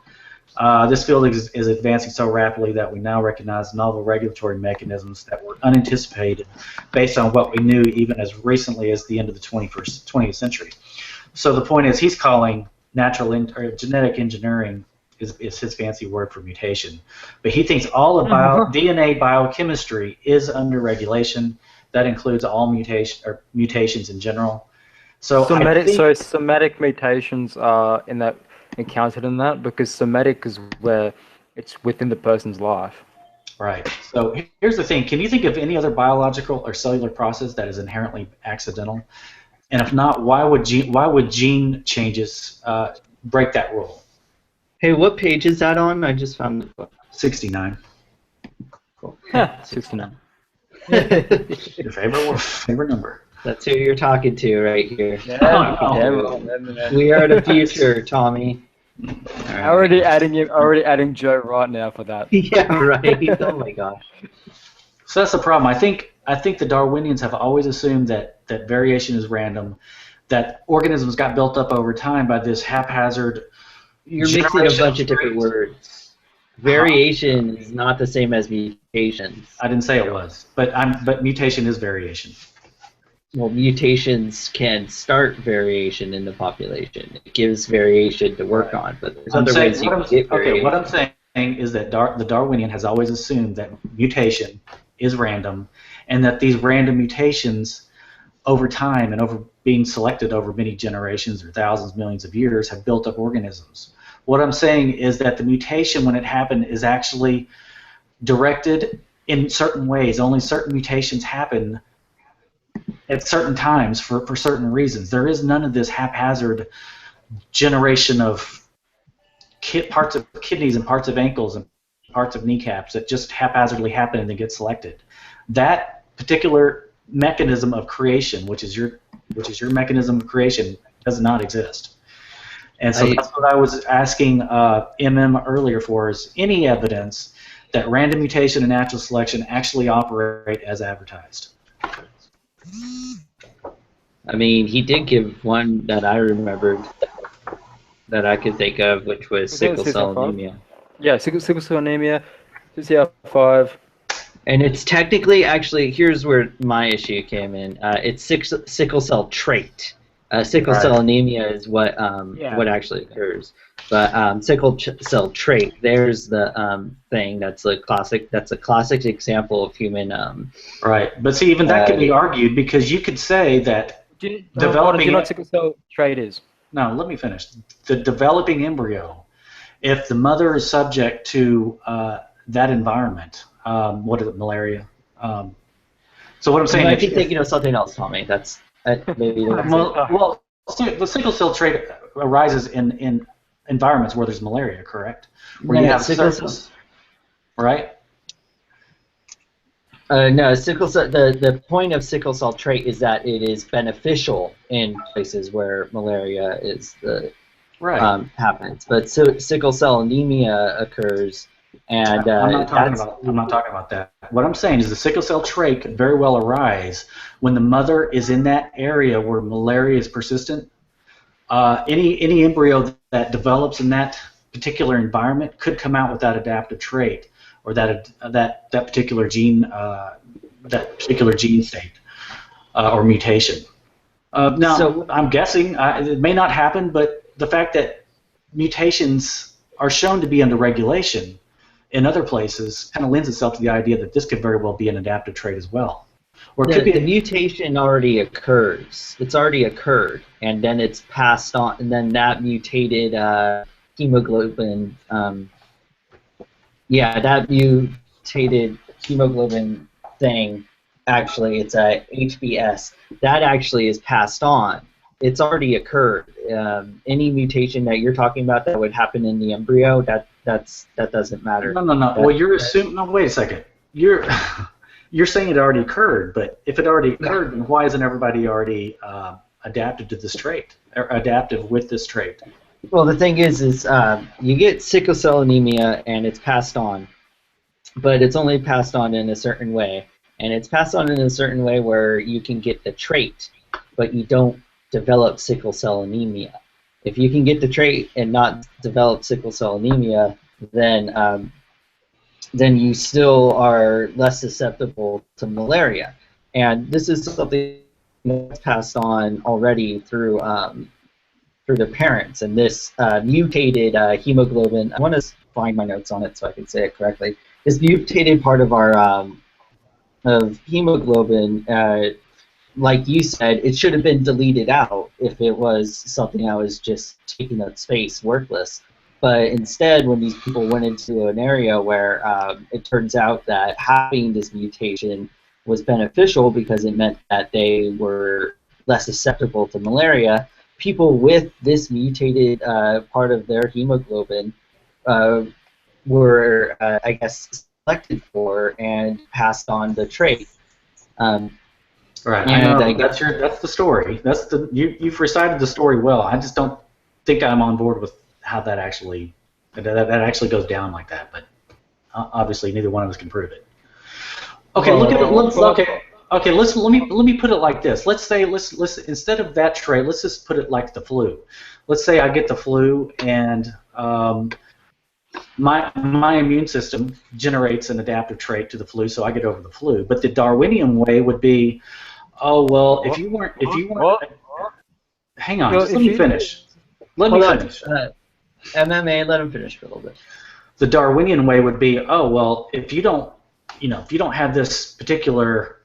This field is advancing so rapidly that we now recognize novel regulatory mechanisms that were unanticipated based on what we knew even as recently as the end of the 20th century. So the point is, he's calling or genetic engineering is his fancy word for mutation. But he thinks all of DNA biochemistry is under regulation. That includes all mutations in general. So somatic mutations are encountered in that, because somatic is where it's within the person's life. Right. So here's the thing. Can you think of any other biological or cellular process that is inherently accidental? And if not, why would gene changes break that rule? Hey, what page is that on? I just found the book. 69. Cool. 69. Your favorite number. That's who you're talking to right here. Yeah, We are the future, Tommy. Right. Already adding Joe right now for that. Yeah, right. Oh my gosh. So that's the problem. I think the Darwinians have always assumed that variation is random, that organisms got built up over time by this haphazard. You're mixing a bunch of different words. Variation is not the same as mutations. I didn't say it was, but mutation is variation. Well, mutations can start variation in the population. It gives variation to work on, but there's other ways you can get variation. Okay, what I'm saying is that the Darwinian has always assumed that mutation is random, and that these random mutations over time and over being selected over many generations or thousands, millions of years have built up organisms. What I'm saying is that the mutation, when it happened, is actually directed in certain ways. Only certain mutations happen at certain times for certain reasons. There is none of this haphazard generation of parts of kidneys and parts of ankles and parts of kneecaps that just haphazardly happen and then get selected. That particular mechanism of creation, which is your mechanism of creation, does not exist. And so that's what I was asking MM earlier for, is any evidence that random mutation and natural selection actually operate as advertised. I mean, he did give one that I remembered that I could think of, which was sickle cell anemia. Yeah, sickle cell anemia, CCR5. And it's technically, actually, here's where my issue came in. It's sickle cell trait. Sickle cell anemia is what actually occurs. But sickle cell trait, there's the thing that's a classic example of human. Right, but see, even that can be argued, because you could say that developing. Do you know what sickle cell trait is? No, let me finish. The developing embryo, if the mother is subject to that environment, what is it, malaria? So what I'm saying, I keep thinking of something else, Tommy. That's maybe. Well, the sickle cell trait arises in environments where there's malaria, correct? Where you have sickle cells, right? No, sickle cell. The point of sickle cell trait is that it is beneficial in places where malaria is happens. But sickle cell anemia occurs, and I'm not talking about that. What I'm saying is the sickle cell trait could very well arise when the mother is in that area where malaria is persistent. Any embryo that develops in that particular environment could come out with that adaptive trait, or that particular gene state or mutation. Now, I'm guessing it may not happen, but the fact that mutations are shown to be under regulation in other places kind of lends itself to the idea that this could very well be an adaptive trait as well. Or it could be the mutation already occurs. It's already occurred, and then it's passed on, and then that mutated hemoglobin. That mutated hemoglobin thing, actually, it's a HBS. That actually is passed on. It's already occurred. Any mutation that you're talking about that would happen in the embryo, that doesn't matter. No. Well, you're assuming. No, wait a second. You're saying it already occurred, but if it already occurred, then why isn't everybody already adapted to this trait, or adaptive with this trait? Well, the thing is you get sickle cell anemia and it's passed on, but it's only passed on in a certain way, and it's passed on in a certain way where you can get the trait, but you don't develop sickle cell anemia. If you can get the trait and not develop sickle cell anemia, then you still are less susceptible to malaria. And this is something that's passed on already through the parents. And this mutated hemoglobin, I want to find my notes on it so I can say it correctly. This mutated part of our of hemoglobin, like you said, it should have been deleted out if it was something that was just taking up space, worthless. But instead, when these people went into an area where it turns out that having this mutation was beneficial because it meant that they were less susceptible to malaria, people with this mutated part of their hemoglobin were, I guess, selected for and passed on the trait. Right. And I know that's the story. You've recited the story well. I just don't think I'm on board with how that actually goes down like that. But obviously, neither one of us can prove it. Okay, look at it. Okay. Let me put it like this. Let's instead of that trait, let's just put it like the flu. Let's say I get the flu and my immune system generates an adaptive trait to the flu, so I get over the flu. But the Darwinian way would be, oh well, if you weren't, hang on, just let me finish. Let me finish. MMA, let him finish for a little bit. The Darwinian way would be, oh well, if you don't have this particular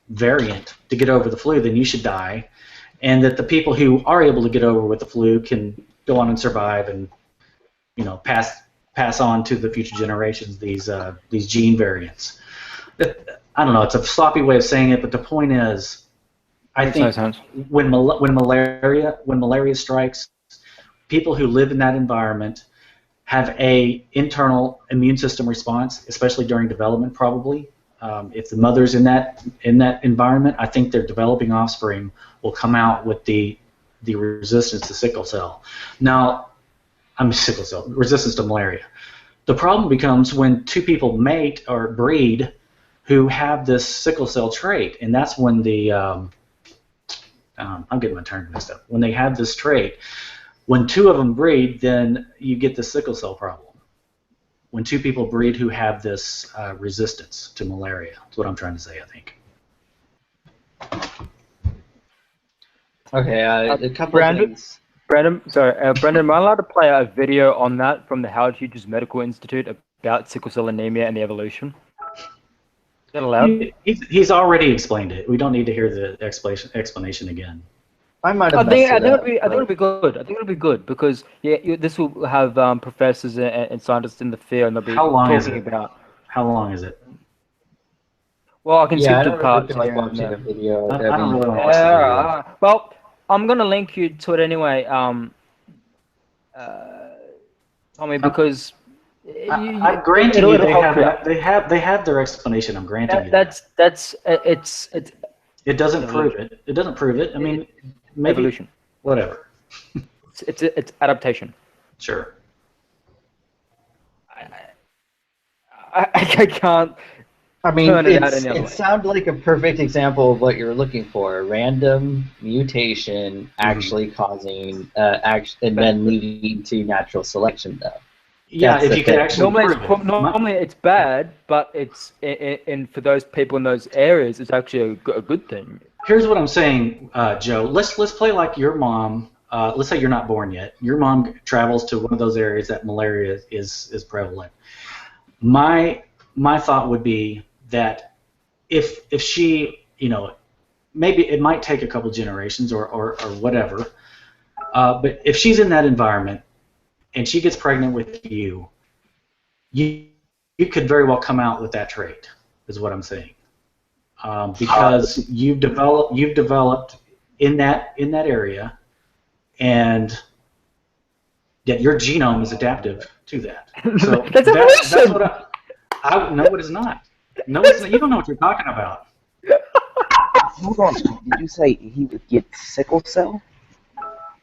variant to get over the flu, then you should die, and that the people who are able to get over with the flu can go on and survive and pass on to the future generations these gene variants. I don't know. It's a sloppy way of saying it, but the point is, I think when malaria strikes, people who live in that environment have a internal immune system response, especially during development. Probably, if the mother's in that environment, I think their developing offspring will come out with the resistance to sickle cell. Now, resistance to malaria. The problem becomes when two people mate or breed who have this sickle cell trait, and that's when I'm getting my terms mixed up. When they have this trait, when two of them breed, then you get the sickle cell problem. When two people breed who have this resistance to malaria, that's what I'm trying to say, I think. Okay, a couple of things. Brandon, am I allowed to play a video on that from the Howard Hughes Medical Institute about sickle cell anemia and the evolution? Is that allowed? He's already explained it. We don't need to hear the explanation again. I might have I think it'll be good. I think it'll be good because this will have professors and scientists in the field, and they'll be talking about. How long is it? Well, I can skip the parts. Like watching a video. I don't really want to watch the video. Well, I'm gonna link you to it anyway, Tommy, because I'm granting you they have their explanation. I'm granting you. It doesn't prove it. It doesn't prove it. I mean, maybe evolution. Whatever. It's adaptation. Sure. I can't. I mean, it sounds like a perfect example of what you're looking for: a random mutation actually causing, and then leading to natural selection, though. Yeah, if you can actually normally it's bad, but it's for those people in those areas, it's actually a good thing. Here's what I'm saying, Joe. Let's play like your mom. Let's say you're not born yet. Your mom travels to one of those areas that malaria is prevalent. My thought would be that if she, maybe it might take a couple generations or whatever, but if she's in that environment and she gets pregnant with you, you could very well come out with that trait, is what I'm saying, because you've developed in that area, and that your genome is adaptive to that. So that's what no, it is not. No, it's not. You don't know what you're talking about. Hold on. Did you say he would get sickle cell?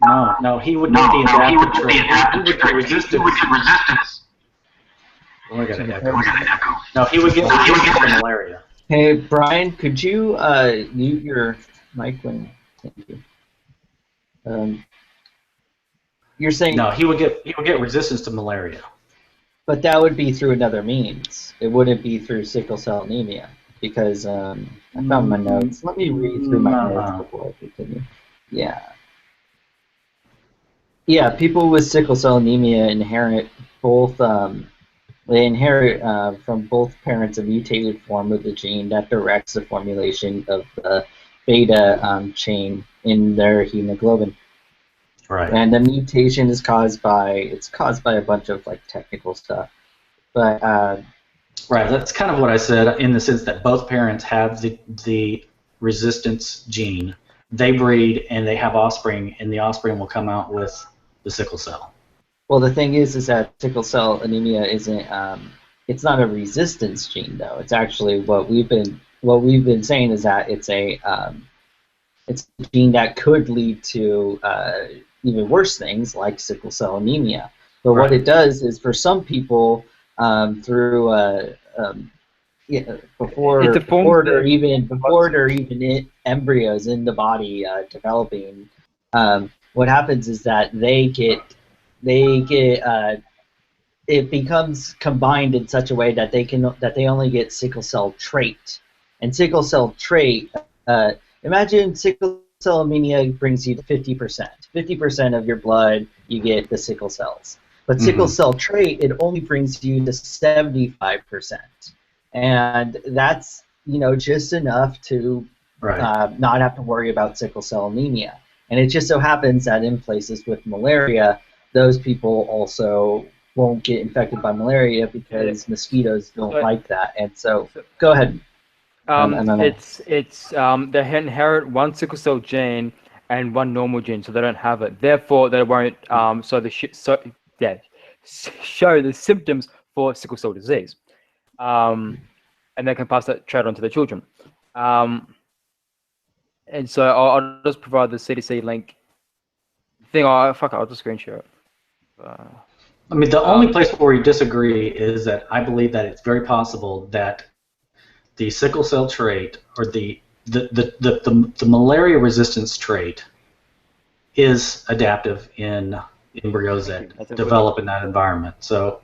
No, he would get the adaptive trait. He would get resistance. Oh, I got an echo. No, he would get malaria. Hey, Brian, could you mute your mic when? Thank you. You're saying, No, he would get resistance to malaria. but that would be through another means. It wouldn't be through sickle cell anemia because I found my notes. Let me read through my notes before I continue. Yeah. Yeah, people with sickle cell anemia inherit both. They inherit from both parents a mutated form of the gene that directs the formulation of the beta chain in their hemoglobin. Right. And the mutation is caused by a bunch of like technical stuff, but Right. That's kind of what I said in the sense that both parents have the resistance gene. They breed and they have offspring, and the offspring will come out with the sickle cell. well, the thing is that sickle cell anemia isn't. It's not a resistance gene though. It's actually what we've been saying is that it's a gene that could lead to even worse things like sickle cell anemia. But what it does is for some people through before they're even embryos in the body developing, what happens is that it becomes combined in such a way that they only get sickle cell trait, and sickle cell trait. Imagine sickle cell anemia brings you to 50%. 50% of your blood you get the sickle cells, but sickle cell trait it only brings you to 75%, and that's just enough to not have to worry about sickle cell anemia. And it just so happens that in places with malaria, those people also won't get infected by malaria because mosquitoes don't like that. And so, go ahead. They inherit one sickle cell gene and one normal gene, so they don't have it. Therefore, they won't show the symptoms for sickle cell disease, and they can pass that trait on to their children. And so I'll just provide the CDC link thing. I'll just screen share it. I mean, the only place where we disagree is that I believe that it's very possible that the sickle cell trait or the malaria resistance trait is adaptive in embryos that develop in that environment. So,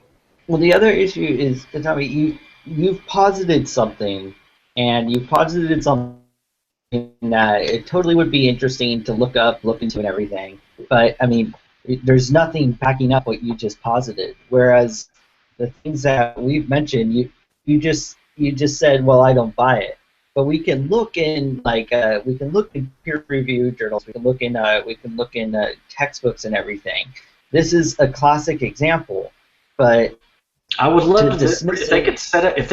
well, the other issue is, Tommy, you've posited something, and you've posited something that it totally would be interesting to look into, and everything. But I mean, there's nothing backing up what you just posited. Whereas the things that we've mentioned, you just said, well, I don't buy it. But we can look in peer-reviewed journals. We can look in textbooks and everything. This is a classic example. But I would love to if they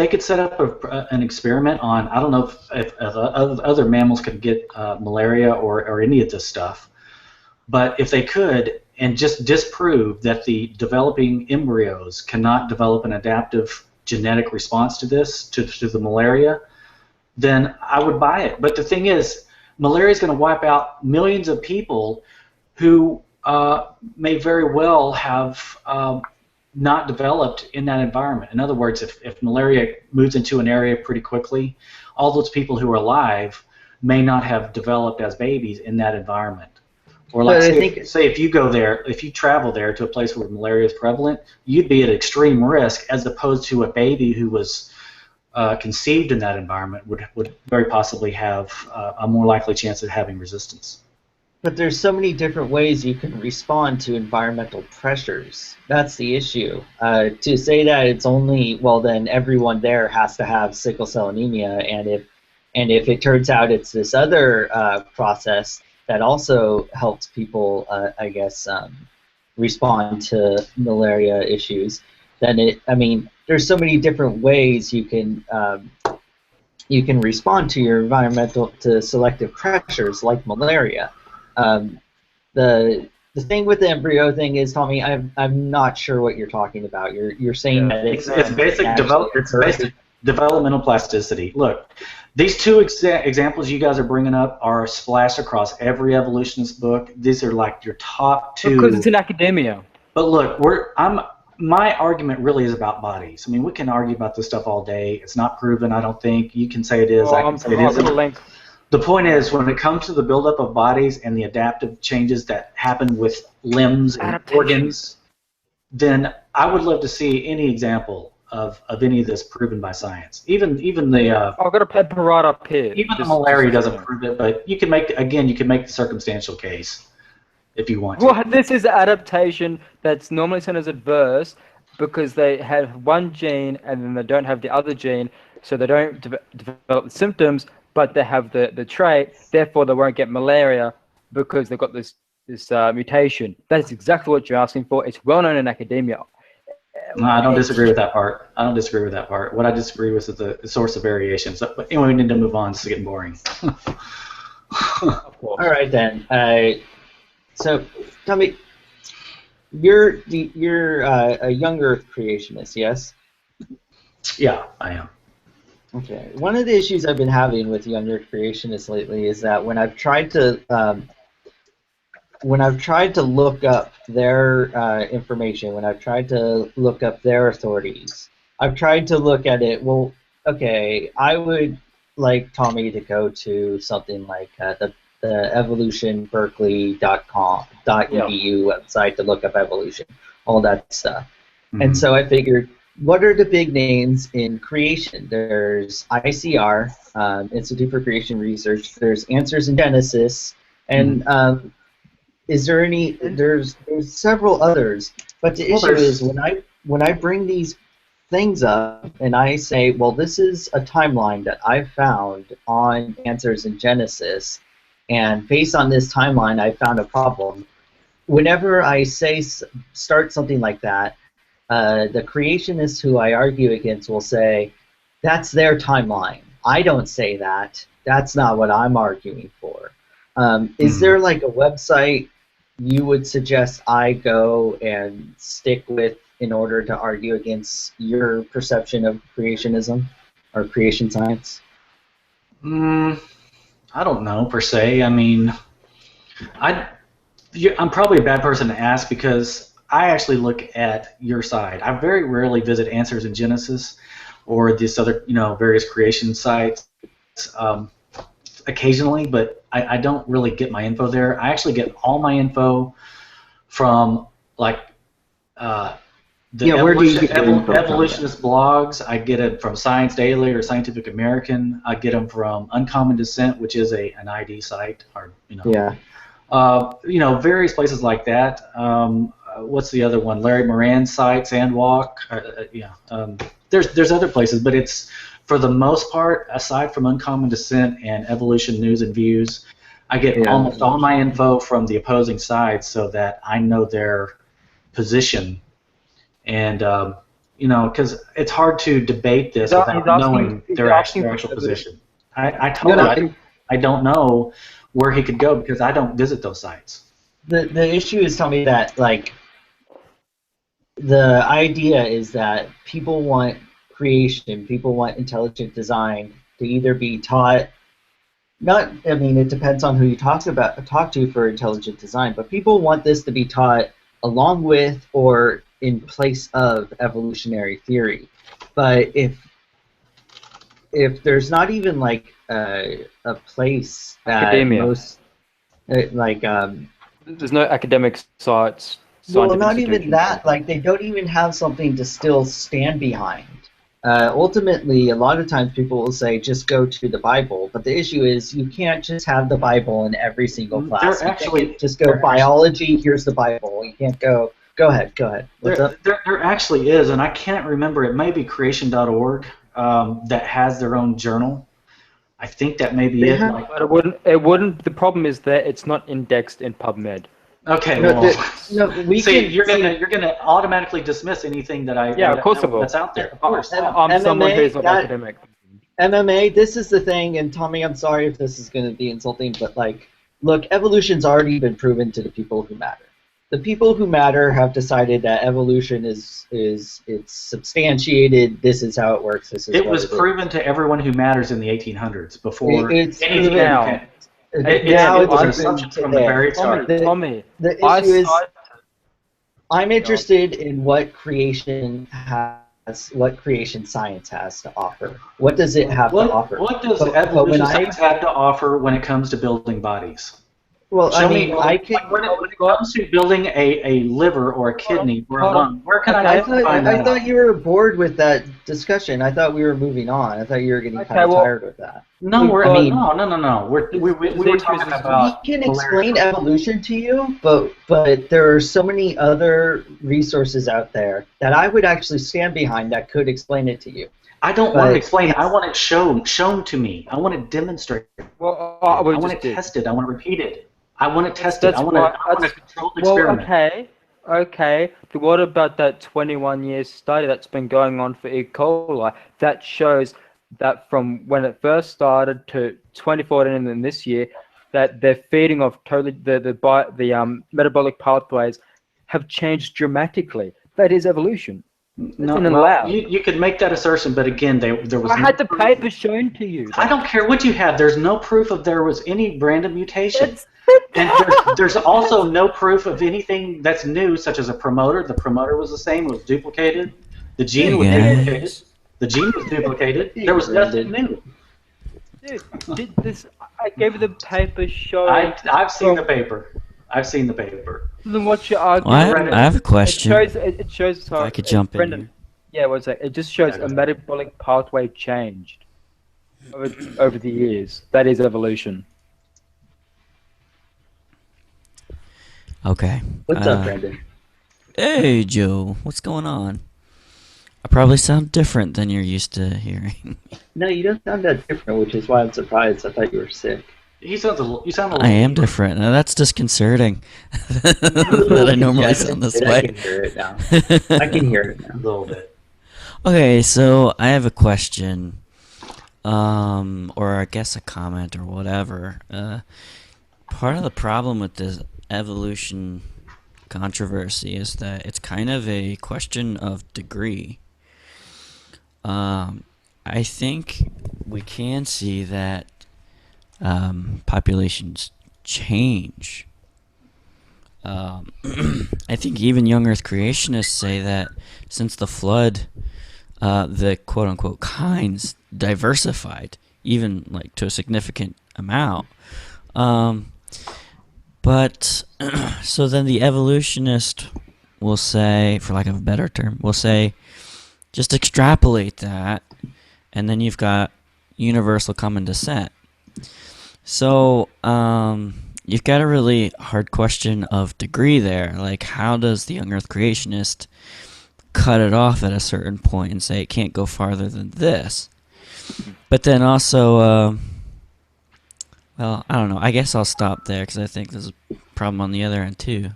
could set up an experiment on. I don't know if other mammals could get malaria or any of this stuff, but if they could and just disprove that the developing embryos cannot develop an adaptive genetic response to the malaria, then I would buy it. But the thing is, malaria is going to wipe out millions of people who may very well have not developed in that environment. In other words, if malaria moves into an area pretty quickly, all those people who are alive may not have developed as babies in that environment. Or like say if you go there, if you travel there to a place where malaria is prevalent, you'd be at extreme risk as opposed to a baby who was conceived in that environment would very possibly have a more likely chance of having resistance. But there's so many different ways you can respond to environmental pressures. That's the issue. To say that it's only, well, then everyone there has to have sickle cell anemia, and if it turns out it's this other process that also helps people, respond to malaria issues, then there's so many different ways you can respond to your to selective pressures like malaria. The thing with the embryo thing is, Tommy, I'm not sure what you're talking about. You're saying that it's basic developmental plasticity. Look, these two examples you guys are bringing up are splashed across every evolutionist book. These are like your top two. Because it's in academia. But look, my argument really is about bodies. I mean, we can argue about this stuff all day. It's not proven, I don't think. You can say it is. I can say it isn't. The point is, when it comes to the buildup of bodies and the adaptive changes that happen with limbs and Adaptation. organs, then I would love to see any example of any of this proven by science. Even the I've got a paper right up here. even the malaria doesn't prove it, but you can make the circumstantial case if you want to. Well, this is adaptation that's normally seen as adverse because they have one gene and then they don't have the other gene, so they don't develop the symptoms, but they have the trait. Therefore, they won't get malaria because they've got this mutation. That is exactly what you're asking for. It's well known in academia. No, I don't disagree with that part. What I disagree with is the source of variation. So, but anyway, we need to move on. This is getting boring. Of course. All right then. So tell me, you're a young Earth creationist, yes? Yeah, I am. Okay. One of the issues I've been having with young Earth creationists lately is that when I've tried to look up their information, when I've tried to look up their authorities, I've tried to look at it. Well, okay, I would like Tommy to go to something like the evolutionberkeley.edu website to look up evolution, all that stuff. Mm-hmm. And so I figured, what are the big names in creation? There's ICR, Institute for Creation Research. There's Answers in Genesis, and is there any? There's several others, but the issue is when I bring these things up and I say, well, this is a timeline that I found on Answers in Genesis, and based on this timeline, I found a problem. Whenever I start something like that, the creationists who I argue against will say, that's their timeline. I don't say that. That's not what I'm arguing for. Is there like a website you would suggest I go and stick with in order to argue against your perception of creationism or creation science? I don't know per se. I mean, I'm probably a bad person to ask because I actually look at your side. I very rarely visit Answers in Genesis or this other, various creation sites. Occasionally, but I don't really get my info there. I actually get all my info from the where do you get your info from? evolutionist blogs. I get it from Science Daily or Scientific American. I get them from Uncommon Descent, which is an ID site, or various places like that. What's the other one? Larry Moran's site, Sandwalk. There's other places, but it's, for the most part, aside from Uncommon Descent and Evolution News and Views, I get almost all my info from the opposing sides so that I know their position. And, because it's hard to debate this without knowing their actual position. I told him I don't know where he could go because I don't visit those sites. The issue is, tell me that, the idea is that people want creation, people want intelligent design to either be taught, it depends on who you talk to for intelligent design, but people want this to be taught along with or in place of evolutionary theory. But if there's not even a place that academia. most there's no academic sites. Well, not even that. They don't even have something to still stand behind. Ultimately, a lot of times people will say, just go to the Bible. But the issue is, you can't just have the Bible in every single class. You can't just go biology, here's the Bible. You can't go. Go ahead. What's up? There actually is, and I can't remember. It may be creation.org that has their own journal. I think that may be it. But it wouldn't. The problem is that it's not indexed in PubMed. Okay, you're gonna automatically dismiss anything that of course I will. That's out there. Of course. I'm someone who's not academic. MMA, this is the thing, and Tommy, I'm sorry if this is going to be insulting, but look, evolution's already been proven to the people who matter. The people who matter have decided that evolution is it's substantiated. This is how it works. It was proven to everyone who matters in the 1800s before it's anything now. It was an assumption from the very start. Tommy, the issue is, I'm interested in what creation science has to offer. What does it have to offer? What does evolution science have to offer when it comes to building bodies? Well, I Show mean, me I can. when it comes to building a liver or a kidney or a lung. Where can Okay. I I find that thought out? you were bored with that discussion. I thought we were moving on. I thought you were getting Okay, kind of well- tired of that. No, We've we're got- no. We were talking This- We about can malaria. explain evolution to you, but there are so many other resources out there that I would actually stand behind that could explain it to you. I don't want But to explain it. I want it shown to me. I want it demonstrated. Well, I we want just it did. tested. I want to repeat it. I want it tested. That's I want a controlled Well, experiment. okay. But what about that 21-year study that's been going on for E. coli that shows that from when it first started to 2014 and then this year, that their feeding of totally the metabolic pathways have changed dramatically. That is evolution. No, Isn't well, allowed. you could make that assertion, but again, there was. I had the no proof. paper shown to you. I don't care what you have. There's no proof of there was any random mutation. That's And there's also no proof of anything that's new, such as a promoter. The promoter was the same, was duplicated. The gene was Hey, duplicated. guys. The gene was duplicated. There was nothing new. Dude, this I gave you the paper showing. I've seen the paper. I've seen the paper. Then what's your Well, argument? I have a question. It shows. If I could jump in Brendan, here. yeah, what's that? It just shows Yeah, go a ahead. metabolic pathway changed over the years. That is evolution. Okay. what's up, Brandon? Hey, Joe. What's going on? I probably sound different than you're used to hearing. No, you don't sound that different, which is why I'm surprised. I thought you were sick. You sound a little. I am different. Now, that's disconcerting. That I normally Yeah, sound this I way. can hear it now. I can hear it A now. little bit. Okay, so I have a question, or I guess a comment or whatever. Part of the problem with this evolution controversy is that it's kind of a question of degree. I think we can see that populations change. I think even young Earth creationists say that since the flood, the quote-unquote kinds diversified, even like to a significant amount. But so then the evolutionist will say, for lack of a better term, will say, just extrapolate that, and then you've got universal common descent. So you've got a really hard question of degree there. Like, how does the young Earth creationist cut it off at a certain point and say it can't go farther than this? But then also, well, I don't know. I guess I'll stop there because I think there's a problem on the other end too.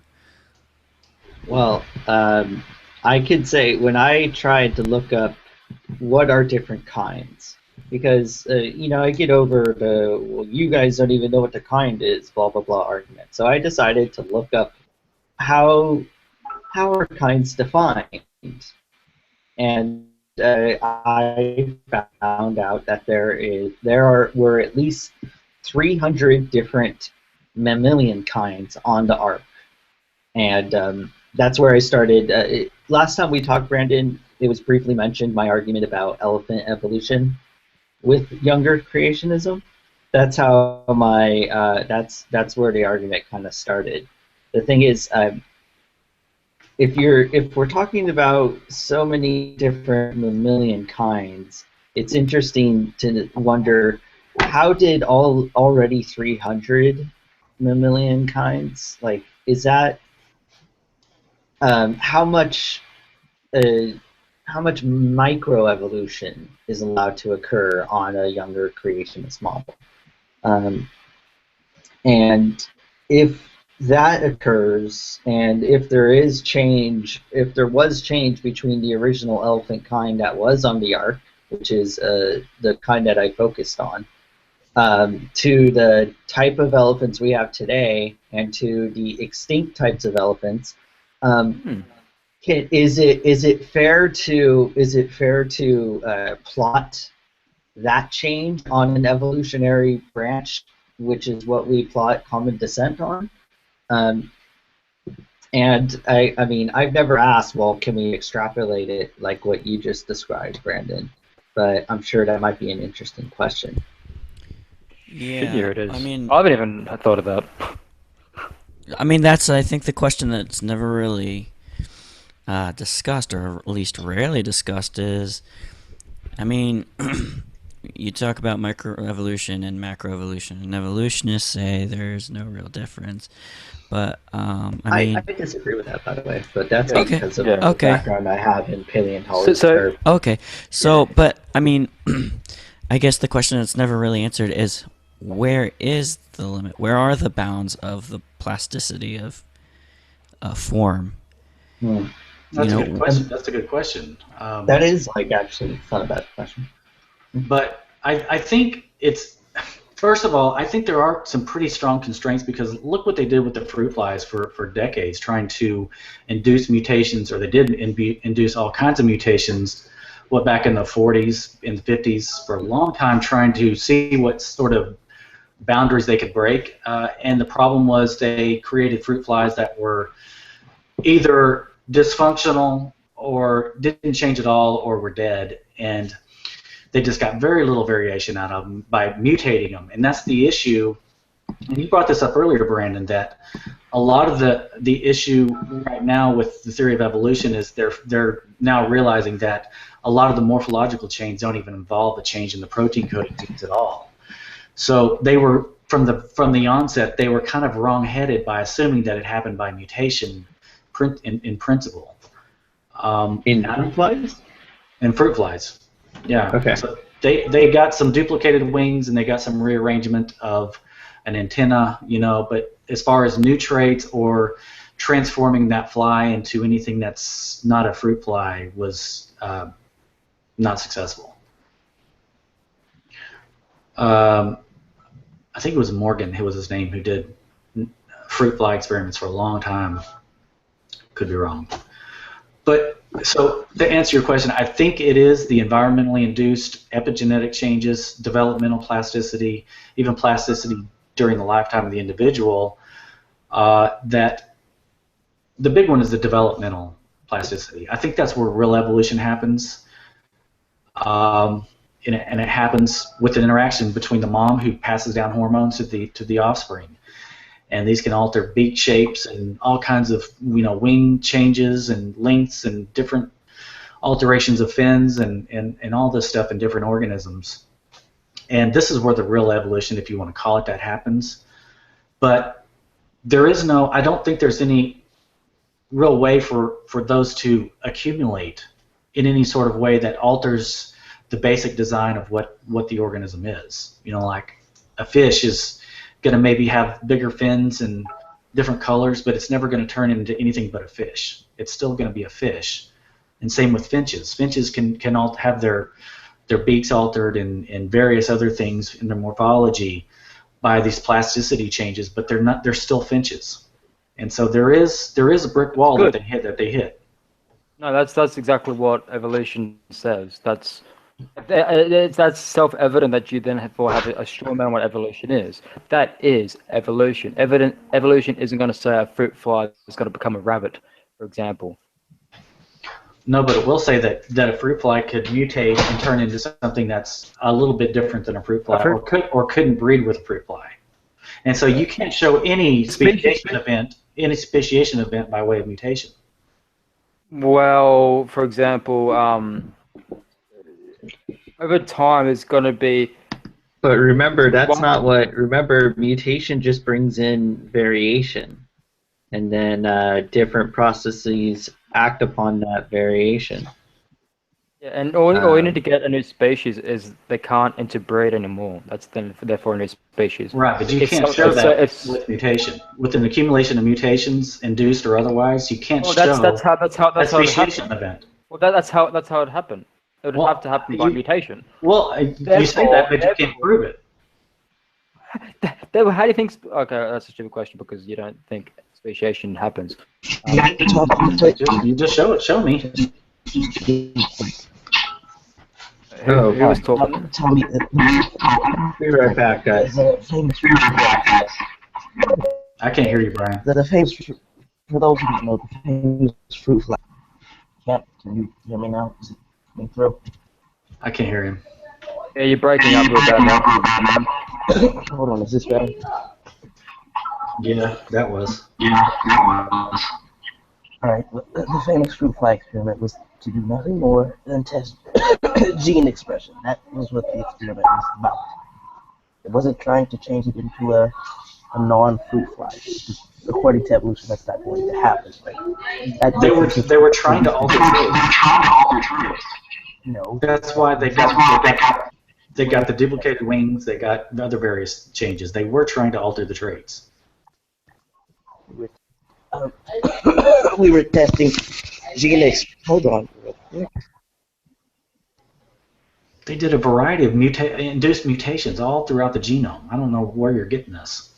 Well, I could say when I tried to look up what are different kinds, because I get over the well, you guys don't even know what the kind is, blah blah blah argument. So I decided to look up how are kinds defined, and I found out that were at least 300 different mammalian kinds on the ark, and that's where I started. Last time we talked, Brandon, it was briefly mentioned my argument about elephant evolution with younger creationism. That's how that's where the argument kind of started. The thing is, if we're talking about so many different mammalian kinds, it's interesting to wonder how did already 300 mammalian kinds, like, is that how much microevolution is allowed to occur on a younger creationist model? And if that occurs, and if there was change between the original elephant kind that was on the ark, which is the kind that I focused on, to the type of elephants we have today, and to the extinct types of elephants, is it fair to plot that change on an evolutionary branch, which is what we plot common descent on? And I mean, I've never asked, well, can we extrapolate it like what you just described, Brandon? But I'm sure that might be an interesting question. Yeah, Here it is. I mean, I haven't even thought of that. I mean, that's, I think, the question that's never really discussed, or at least rarely discussed, is, I mean, you talk about microevolution and macroevolution, and evolutionists say there's no real difference. But I disagree with that, by the way, but that's Yeah. because of Yeah. the Okay. background I have in paleontology. So- Okay, so, but, I mean, I guess the question that's never really answered is, where is the limit? Where are the bounds of the plasticity of form? That's You a know, good question. That's a good question. That is like actually it's not a bad question. But I think it's, first of all, I think there are some pretty strong constraints, because look what they did with the fruit flies for decades, trying to induce mutations, or they did induce all kinds of mutations, back in the 40s, in the 50s, for a long time, trying to see what sort of boundaries they could break. And the problem was they created fruit flies that were either dysfunctional or didn't change at all or were dead. And they just got very little variation out of them by mutating them. And that's the issue. And you brought this up earlier, Brandon, that a lot of the issue right now with the theory of evolution is they're now realizing that a lot of the morphological change don't even involve a change in the protein coding genes at all. So they were, from the onset, they were kind of wrong-headed by assuming that it happened by mutation in principle. In fruit flies? In fruit flies, yeah. Okay. So they got some duplicated wings, and they got some rearrangement of an antenna, but as far as new traits or transforming that fly into anything that's not a fruit fly was not successful. I think it was Morgan, who was his name, who did fruit fly experiments for a long time. Could be wrong. But so to answer your question, I think it is the environmentally induced epigenetic changes, developmental plasticity, even plasticity during the lifetime of the individual, that the big one is the developmental plasticity. I think that's where real evolution happens. And it happens with an interaction between the mom, who passes down hormones to the offspring. And these can alter beak shapes and all kinds of wing changes and lengths and different alterations of fins and all this stuff in different organisms. And this is where the real evolution, if you want to call it that, happens. But I don't think there's any real way for those to accumulate in any sort of way that alters the basic design of what the organism is. Like a fish is going to maybe have bigger fins and different colors, but it's never going to turn into anything but a fish. It's still going to be a fish. And same with finches. Finches can all have their beaks altered and various other things in their morphology by these plasticity changes, but they're still finches. And so there is a brick wall that they hit. No, that's exactly what evolution says. That's self-evident that you then have a straw man on what evolution is. That is evolution. Evolution isn't going to say a fruit fly is going to become a rabbit, for example. No, but it will say that a fruit fly could mutate and turn into something that's a little bit different than a fruit fly, or couldn't breed with a fruit fly. And so you can't show any speciation event by way of mutation. Well, for example, over time it's going to be. But remember, that's not what. Remember, mutation just brings in variation, and then different processes act upon that variation. Yeah, and all you need to get a new species is they can't interbreed anymore. That's therefore a new species. Right, but you can't show that with mutation. With an accumulation of mutations, induced or otherwise, you can't show that's how it speciation event. Well, that's how it happened. It would have to happen by mutation. Well, you say that, but you can't prove it. How do you think? Okay, that's a stupid question because you don't think speciation happens. You just show it. Show me. Who was talking? Tell me. Be right back, guys. I can't hear you, Brian. The famous, for those who don't know, the famous fruit fly. Can you hear me now? Is it coming through? I can't hear him. Yeah, you're breaking up real bad now. Hold on, is this better? Yeah, that was. Alright, the famous fruit fly experiment was to do nothing more than test gene expression. That was what the experiment was about. It wasn't trying to change it into a non-fruit fly. According to evolution, that's not going to happen. Right? That They were difference they were trying to alter traits. no. That's why they got the duplicated wings. They got the other various changes. They were trying to alter the traits. Um, we were testing hold on. They did a variety of induced mutations all throughout the genome. I don't know where you're getting this.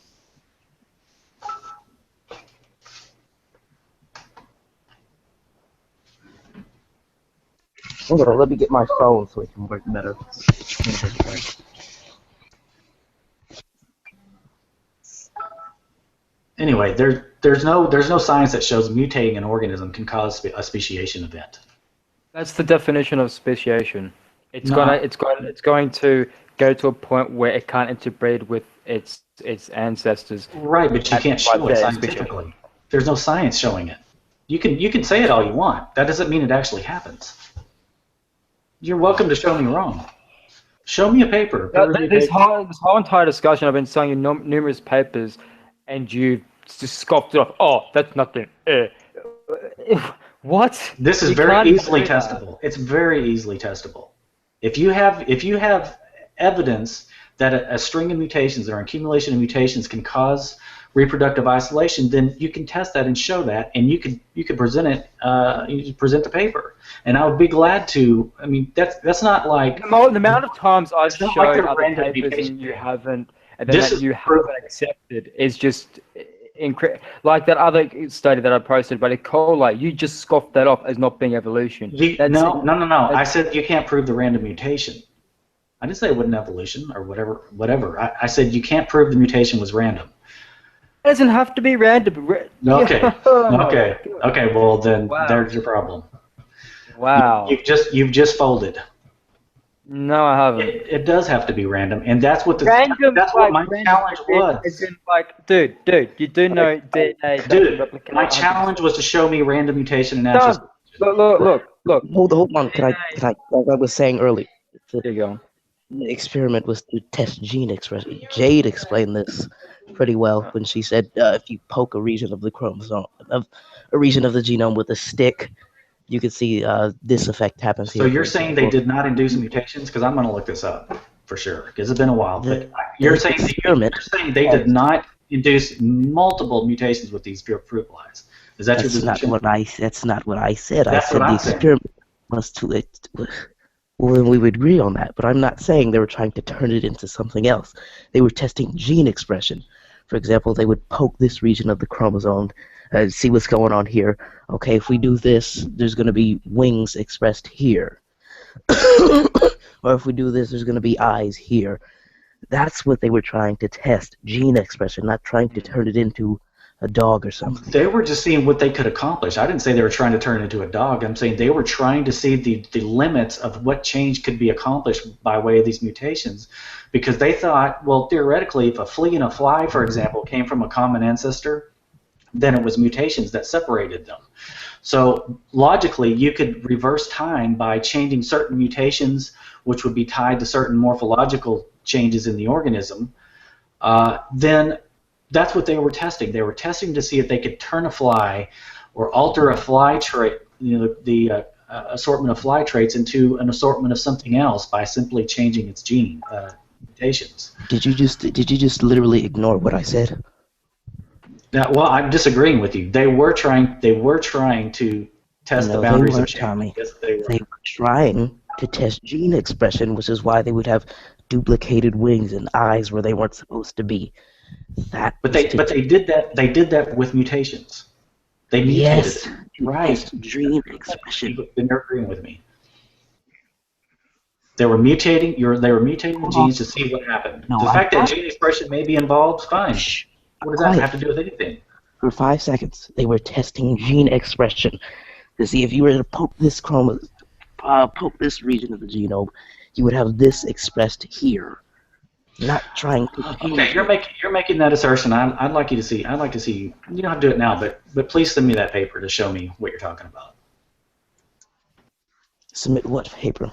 Hold on, let me get my phone so it can work better. Anyway, there's no science that shows mutating an organism can cause a speciation event. That's the definition of speciation. It's No. going to go to a point where it can't interbreed with its ancestors. Right, but you can't show it scientifically. There's no science showing it. You can say it all you want. That doesn't mean it actually happens. You're welcome to show me wrong. Show me a paper. This whole entire discussion, I've been showing you numerous papers, and you just scoffed it off. Oh, that's nothing. What? This is very easily testable. It's very easily testable. If you have evidence that a string of mutations or an accumulation of mutations can cause reproductive isolation, then you can test that and show that, and you could present it. You could present the paper, and I would be glad to. I mean, that's not like the amount of times I've shown like other papers mutation. and you haven't, and then that you haven't accepted is just incredible. Like that other study that I posted about E. coli, you just scoffed that off as not being evolution. No. I said you can't prove the random mutation. I didn't say it wasn't evolution or whatever. I said you can't prove the mutation was random. It doesn't have to be random. Okay. Okay. Well, then there's your problem. Wow. You've just folded. No, I haven't. It does have to be random, and that's what random. That's what my challenge was. It's in like, dude, you do know DNA. Dude, my challenge was to show me random mutation and natural. Look. Hold on. Can I? Like I was saying earlier, There you go. the experiment was to test gene expression. Jade explained this pretty well when she said if you poke a region of the chromosome, of a region of the genome with a stick, you can see this effect happens here. So you're saying they did not induce mutations? Because I'm going to look this up for sure, because it's been a while. But you're saying they did not induce multiple mutations with these fruit flies. Is that your position? That's not what I said. I said the experiment was to well, we would agree on that, but I'm not saying they were trying to turn it into something else. They were testing gene expression. For example, they would poke this region of the chromosome, see what's going on here. Okay, if we do this, there's going to be wings expressed here. Or if we do this, there's going to be eyes here. That's what they were trying to test, gene expression, not trying to turn it into a dog or something. They were just seeing what they could accomplish. I didn't say they were trying to turn it into a dog. I'm saying they were trying to see the limits of what change could be accomplished by way of these mutations, because they thought, well, theoretically, if a flea and a fly, for example, came from a common ancestor, then it was mutations that separated them. So logically, you could reverse time by changing certain mutations, which would be tied to certain morphological changes in the organism. Then that's what they were testing. They were testing to see if they could turn a fly or alter a fly trait, the assortment of fly traits into an assortment of something else by simply changing its gene mutations. Did you just literally ignore what I said? Now, well, I'm disagreeing with you. They were trying to test the boundaries of change. Tommy. Yes, they were. They were trying to test gene expression, which is why they would have duplicated wings and eyes where they weren't supposed to be. But they did that. They did that with mutations. They mutated. Yes, right. Gene expression. Then you're agreeing with me. They were mutating. They were mutating the genes to see what happened. No, the fact that gene expression may be involved, fine. What does that have to do with anything? For 5 seconds, they were testing gene expression to see if you were to poke this poke this region of the genome, you would have this expressed here. not trying to change Okay, it. you're making that assertion. I'd like you to see. I'd like to see. You don't have to do it now, but please send me that paper to show me what you're talking about. Submit what paper?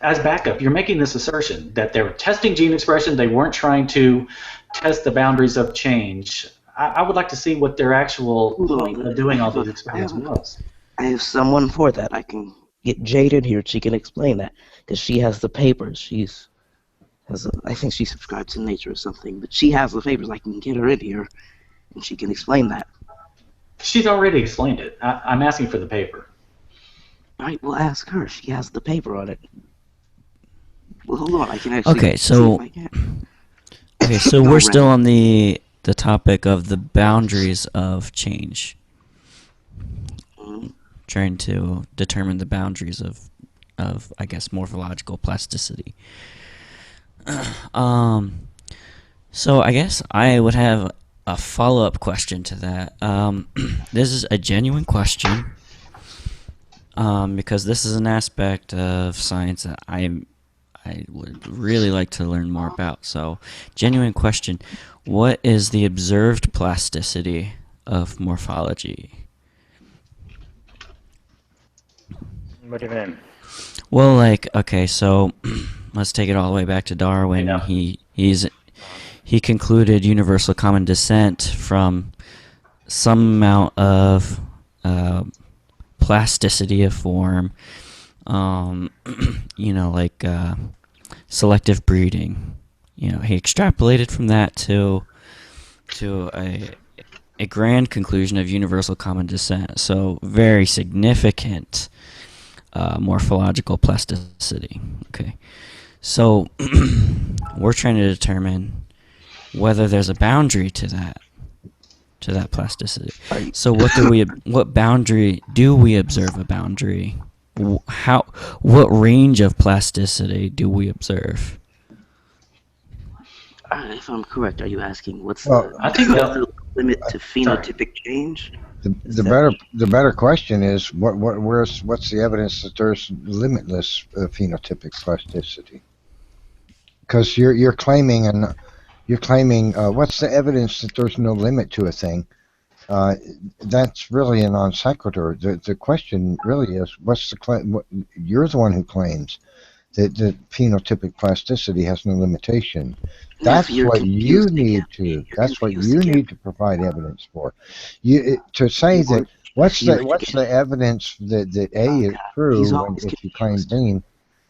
As backup, you're making this assertion that they were testing gene expression. They weren't trying to test the boundaries of change. I would like to see what their actual Hold point on. of doing all these I experiments have, was. I have someone for that. I can get Jade in here. She can explain that because she has the papers. I think she subscribes to Nature or something, but she has the papers. I can get her in here, and she can explain that. She's already explained it. I'm asking for the paper. All right, we'll ask her. She has the paper on it. Well, hold on. I can actually Okay, see so if I can. okay, so Go, we're still Ren. on the topic of the boundaries of change, Mhm. trying to determine the boundaries of I guess morphological plasticity. So I guess I would have a follow-up question to that. This is a genuine question, because this is an aspect of science that I would really like to learn more about. So, genuine question: what is the observed plasticity of morphology? What do you mean? Well, like, okay, so let's take it all the way back to Darwin. Yeah. He concluded universal common descent from some amount of plasticity of form, like selective breeding. He extrapolated from that to a grand conclusion of universal common descent. So very significant morphological plasticity. Okay, so we're trying to determine whether there's a boundary to that plasticity. So what boundary do we observe? A boundary? What range of plasticity do we observe? If I'm correct, are you asking what's Well, I think the limit to phenotypic change? the better question is what's the evidence that there's limitless phenotypic plasticity? Because you're claiming what's the evidence that there's no limit to a thing? That's really a non sequitur. The question really is what's the claim? You're the one who claims that phenotypic plasticity has no limitation. That's what you need to. That's what you need to provide evidence for. To say that what's the evidence that A is true when if you claim B.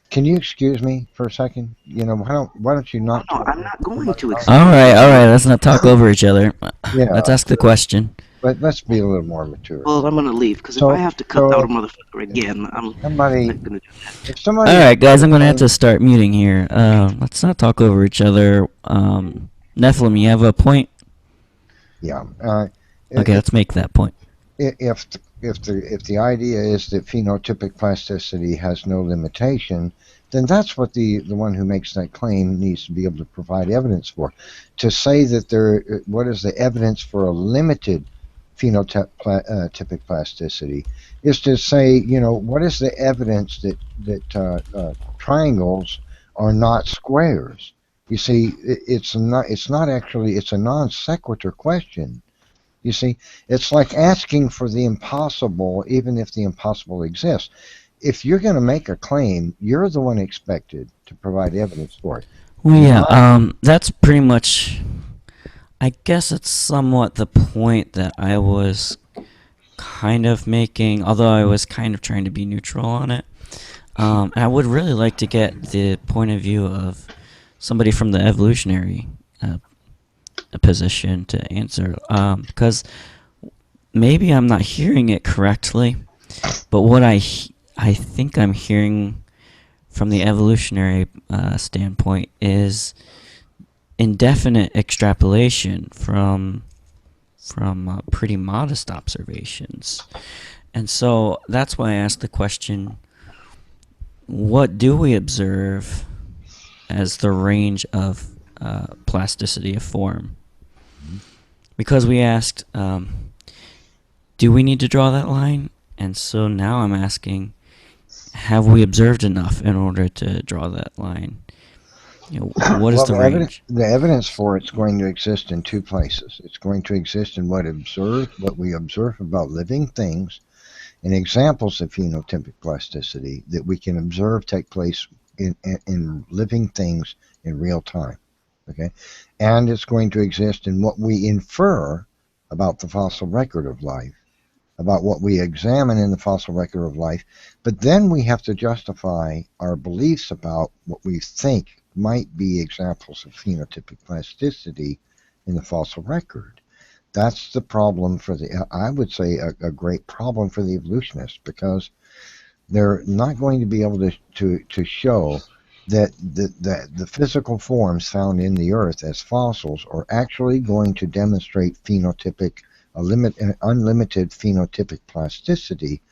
Can you excuse me for a second? Why don't you not? No, I'm not going to. All right. Let's not talk over each other. Yeah. Let's ask the question. But let's be a little more mature. Well, I'm gonna leave because if I have to cut out a motherfucker again, I'm not gonna do that. All right, guys, I'm gonna have to start muting here. Let's not talk over each other. Nephilim, you have a point? Yeah. Okay, let's make that point. If the idea is that phenotypic plasticity has no limitation, then that's what the one who makes that claim needs to be able to provide evidence for. To say that what is the evidence for a limited phenotypic plasticity is to say, what is the evidence that triangles are not squares? You see, it's a non sequitur question. You see, it's like asking for the impossible, even if the impossible exists. If you're going to make a claim, you're the one expected to provide evidence for it. Well, yeah, that's pretty much, I guess it's somewhat the point that I was kind of making, although I was kind of trying to be neutral on it. And I would really like to get the point of view of somebody from the evolutionary position to answer, because maybe I'm not hearing it correctly, but what I think I'm hearing from the evolutionary standpoint is indefinite extrapolation from pretty modest observations. And so that's why I asked the question, what do we observe as the range of plasticity of form? Because we asked, do we need to draw that line? And so now I'm asking, have we observed enough in order to draw that line? You know, what is Well, the range? the evidence for it's going to exist in two places. It's going to exist in what we observe about living things, and examples of phenotypic plasticity that we can observe take place in living things in real time. Okay, and it's going to exist in what we infer about the fossil record of life, about what we examine in the fossil record of life, but then we have to justify our beliefs about what we think might be examples of phenotypic plasticity in the fossil record. That's the problem for I would say, a great problem for the evolutionists, because they're not going to be able to show that the physical forms found in the earth as fossils are actually going to demonstrate unlimited phenotypic plasticity,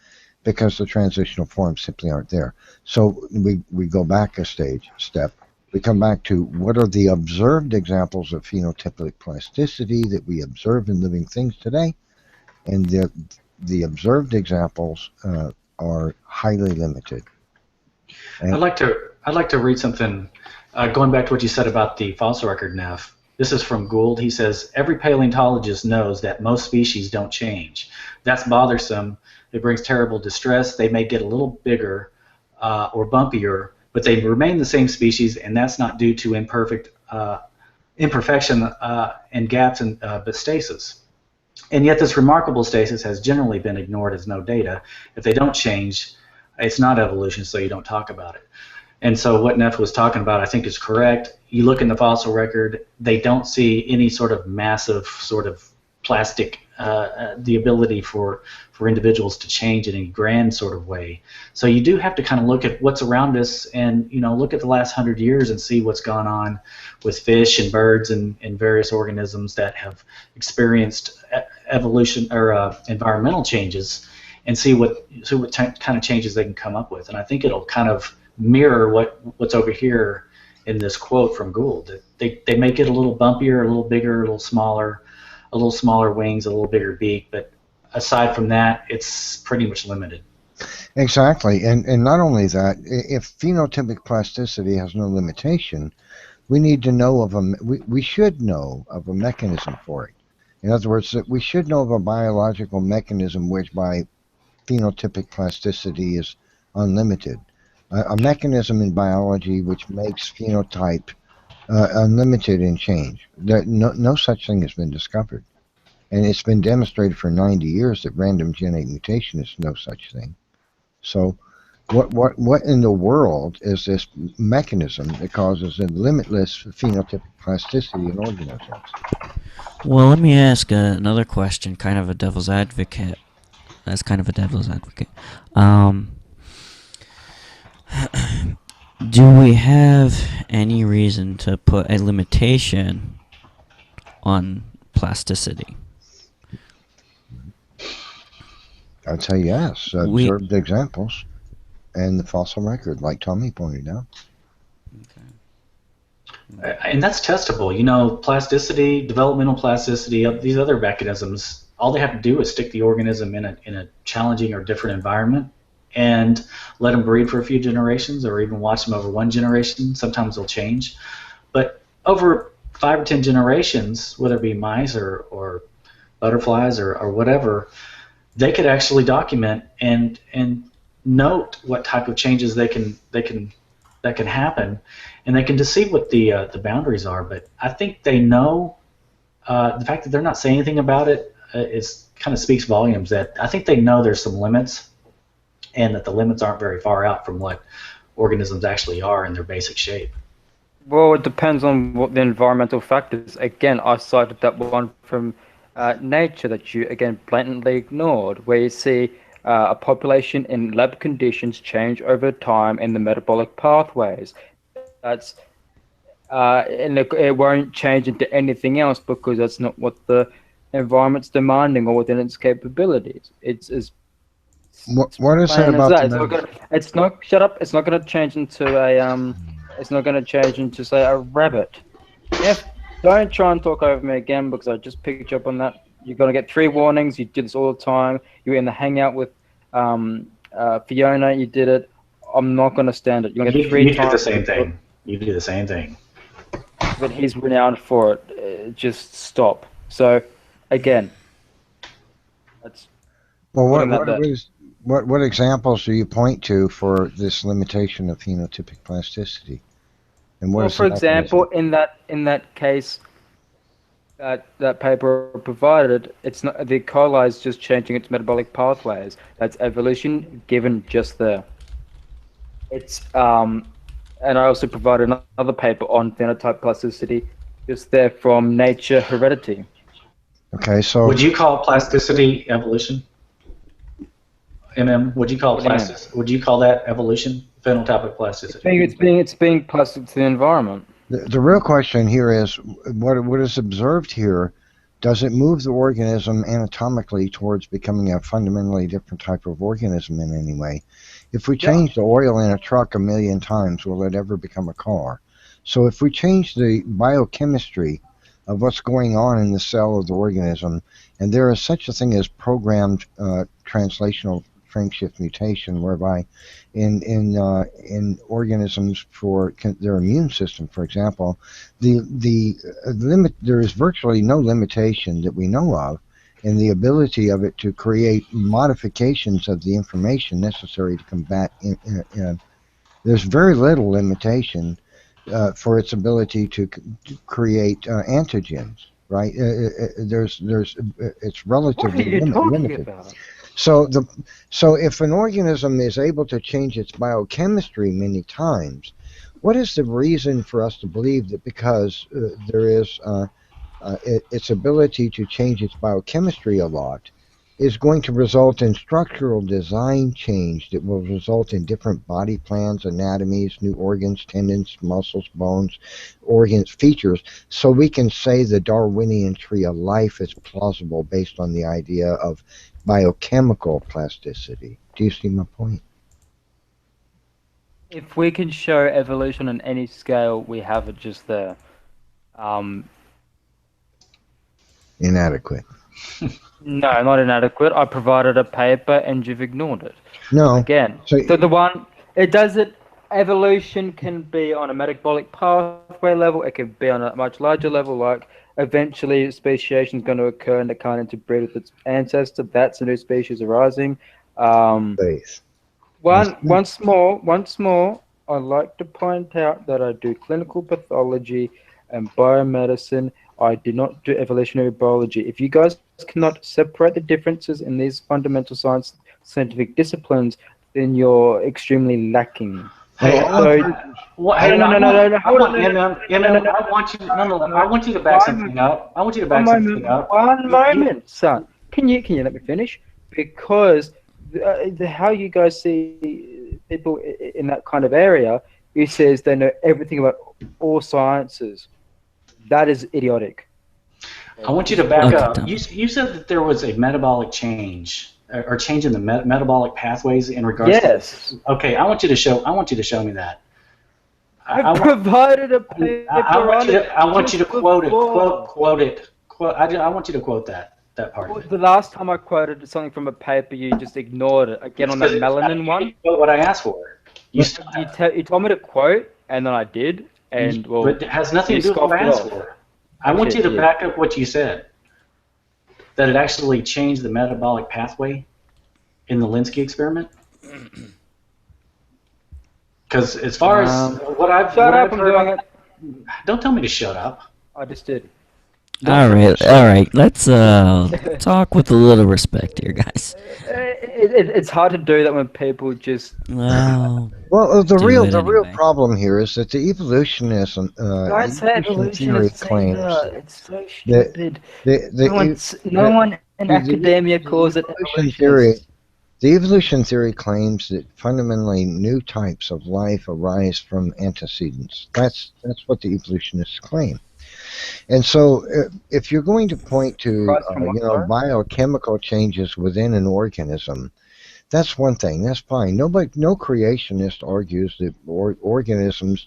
because the transitional forms simply aren't there. So we go back a step. We come back to what are the observed examples of phenotypic plasticity that we observe in living things today, and the observed examples are highly limited. And I'd like to read something, going back to what you said about the fossil record, Neff. This is from Gould. He says, every paleontologist knows that most species don't change. That's bothersome. It brings terrible distress. They may get a little bigger or bumpier, but they remain the same species, and that's not due to imperfection and gaps in but stasis. And yet this remarkable stasis has generally been ignored as no data. If they don't change, it's not evolution, so you don't talk about it. And so what Neff was talking about, I think, is correct. You look in the fossil record, they don't see any sort of massive sort of plastic, the ability for individuals to change in a grand sort of way. So you do have to kind of look at what's around us and, you know, look at the last 100 years and see what's gone on with fish and birds and various organisms that have experienced evolution or environmental changes, and see what kind of changes they can come up with. And I think it'll kind of mirror what's over here in this quote from Gould. They make it a little bumpier, a little bigger, a little smaller wings, a little bigger beak, but aside from that, it's pretty much limited. exactly, and not only that, if phenotypic plasticity has no limitation, we need to know we should know of a mechanism for it. In other words, that we should know of a biological mechanism whereby phenotypic plasticity is unlimited. A mechanism in biology which makes phenotype unlimited in change. No such thing has been discovered. And it's been demonstrated for 90 years that random genetic mutation is no such thing. So what in the world is this mechanism that causes a limitless phenotypic plasticity in organisms? Well, let me ask another question, kind of a devil's advocate. That's kind of a devil's advocate. Do we have any reason to put a limitation on plasticity? I'd say yes. Observed examples and the fossil record, like Tommy pointed out. And that's testable. You know, plasticity, developmental plasticity, these other mechanisms, all they have to do is stick the organism in a challenging or different environment and let them breed for a few generations, or even watch them over one generation. Sometimes they'll change. But over 5 or 10 generations, whether it be mice or butterflies or whatever, they could actually document and note what type of changes that can happen, and they can just see what the boundaries are. But I think they know. The fact that they're not saying anything about it is kind of speaks volumes. That I think they know there's some limits, and that the limits aren't very far out from what organisms actually are in their basic shape. Well, it depends on what the environmental factors. Again, I cited that one from nature that you, again, blatantly ignored, where you see a population in lab conditions change over time in the metabolic pathways. That's and it won't change into anything else because that's not what the environment's demanding or within its capabilities. It's as What is it about that? It's not. Shut up! It's not going to change into a It's not going to change into, say, a rabbit. If don't try and talk over me again because I just picked you up on that. You're going to get 3 warnings. You do this all the time. You're in the hangout with Fiona. You did it. I'm not going to stand it. You're going to get 3 times. You do the same thing. You do the same thing. but he's renowned for it. Just stop. So, again, that's Well, putting that there. what examples do you point to for this limitation of phenotypic plasticity? And what Well, is for the example, mechanism? in that case, that paper provided, it's not the coli is just changing its metabolic pathways. That's evolution given just there. It's and I also provided another paper on phenotype plasticity, just there from Nature Heredity. Okay, so Would you call plasticity evolution? Would you call What do you mean? Would you call that evolution? Phenotypic plasticity. It's being plastic to the environment. the real question here is what is observed here. Does it move the organism anatomically towards becoming a fundamentally different type of organism in any way? If we change the oil in a truck 1,000,000 times, will it ever become a car? So if we change the biochemistry of what's going on in the cell of the organism, and there is such a thing as programmed translational frameshift mutation, whereby in organisms for their immune system, for example, there is virtually no limitation that we know of in the ability of it to create modifications of the information necessary to combat. There's very little limitation for its ability to create antigens. Right? It's relatively limited. About? So if an organism is able to change its biochemistry many times, what is the reason for us to believe that because there is its ability to change its biochemistry a lot is going to result in structural design change that will result in different body plans, anatomies, new organs, tendons, muscles, bones, organs, features, so we can say the Darwinian tree of life is plausible based on the idea of biochemical plasticity. Do you see my point? If we can show evolution on any scale, we have it just there. Inadequate. No, not inadequate. I provided a paper and you've ignored it. No. Again, So the one, it does it, evolution can be on a metabolic pathway level, it can be on a much larger level, like eventually speciation is going to occur and it can't interbreed with its ancestor. That's a new species arising. Base. Once more, I'd like to point out that I do clinical pathology and biomedicine. I do not do evolutionary biology. If you guys cannot separate the differences in these fundamental scientific disciplines, then you're extremely lacking. Hey, I want you to back something up. I want you to back something up. One moment, son. Can you let me finish? Because how you guys see people in that kind of area, who says they know everything about all sciences. That is idiotic. I want you to back up. You said that there was a metabolic change or change in the metabolic pathways in regards to this. Okay, I want you to show me that. I provided a paper. I want you to quote it. Quote it. I want you to quote that part. Well, the last time I quoted something from a paper, you just ignored it. Again, on that melanin one. What I asked for. You told me to quote, and then I did. And well, but it has nothing to do with what I asked for. I want you to back up what you said. That it actually changed the metabolic pathway in the Linsky experiment. Because as far as what I've heard, don't tell me to shut up. I just did. All right. Let's talk with a little respect here, guys. It's hard to do that when people just. Well, the real problem here is that the evolutionism theory claims it's so stupid. No one in academia calls it evolution theory. The evolution theory claims that fundamentally new types of life arise from antecedents. That's what the evolutionists claim. And so, if you're going to point to biochemical changes within an organism, that's one thing. That's fine. No creationist argues that organisms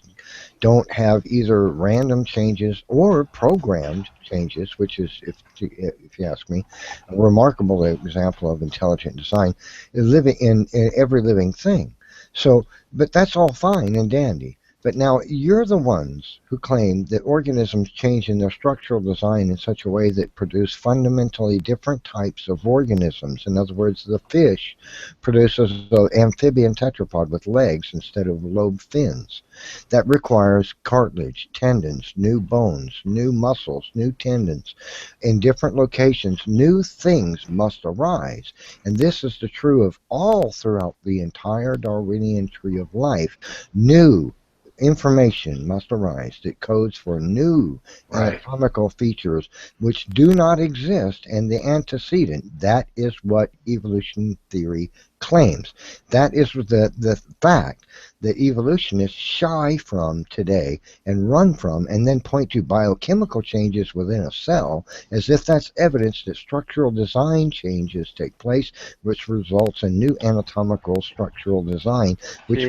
don't have either random changes or programmed changes, which is, if you ask me, a remarkable example of intelligent design, living in every living thing. So, but that's all fine and dandy. But now you're the ones who claim that organisms change in their structural design in such a way that produce fundamentally different types of organisms. In other words, the fish produces an amphibian tetrapod with legs instead of lobe fins. That requires cartilage, tendons, new bones, new muscles, new tendons. In different locations, new things must arise. And this is the true of all throughout the entire Darwinian tree of life. New information must arise that codes for new anatomical features which do not exist in the antecedent. That is what evolution theory claims. That is the fact that evolutionists shy from today and run from, and then point to biochemical changes within a cell as if that's evidence that structural design changes take place, which results in new anatomical structural design, which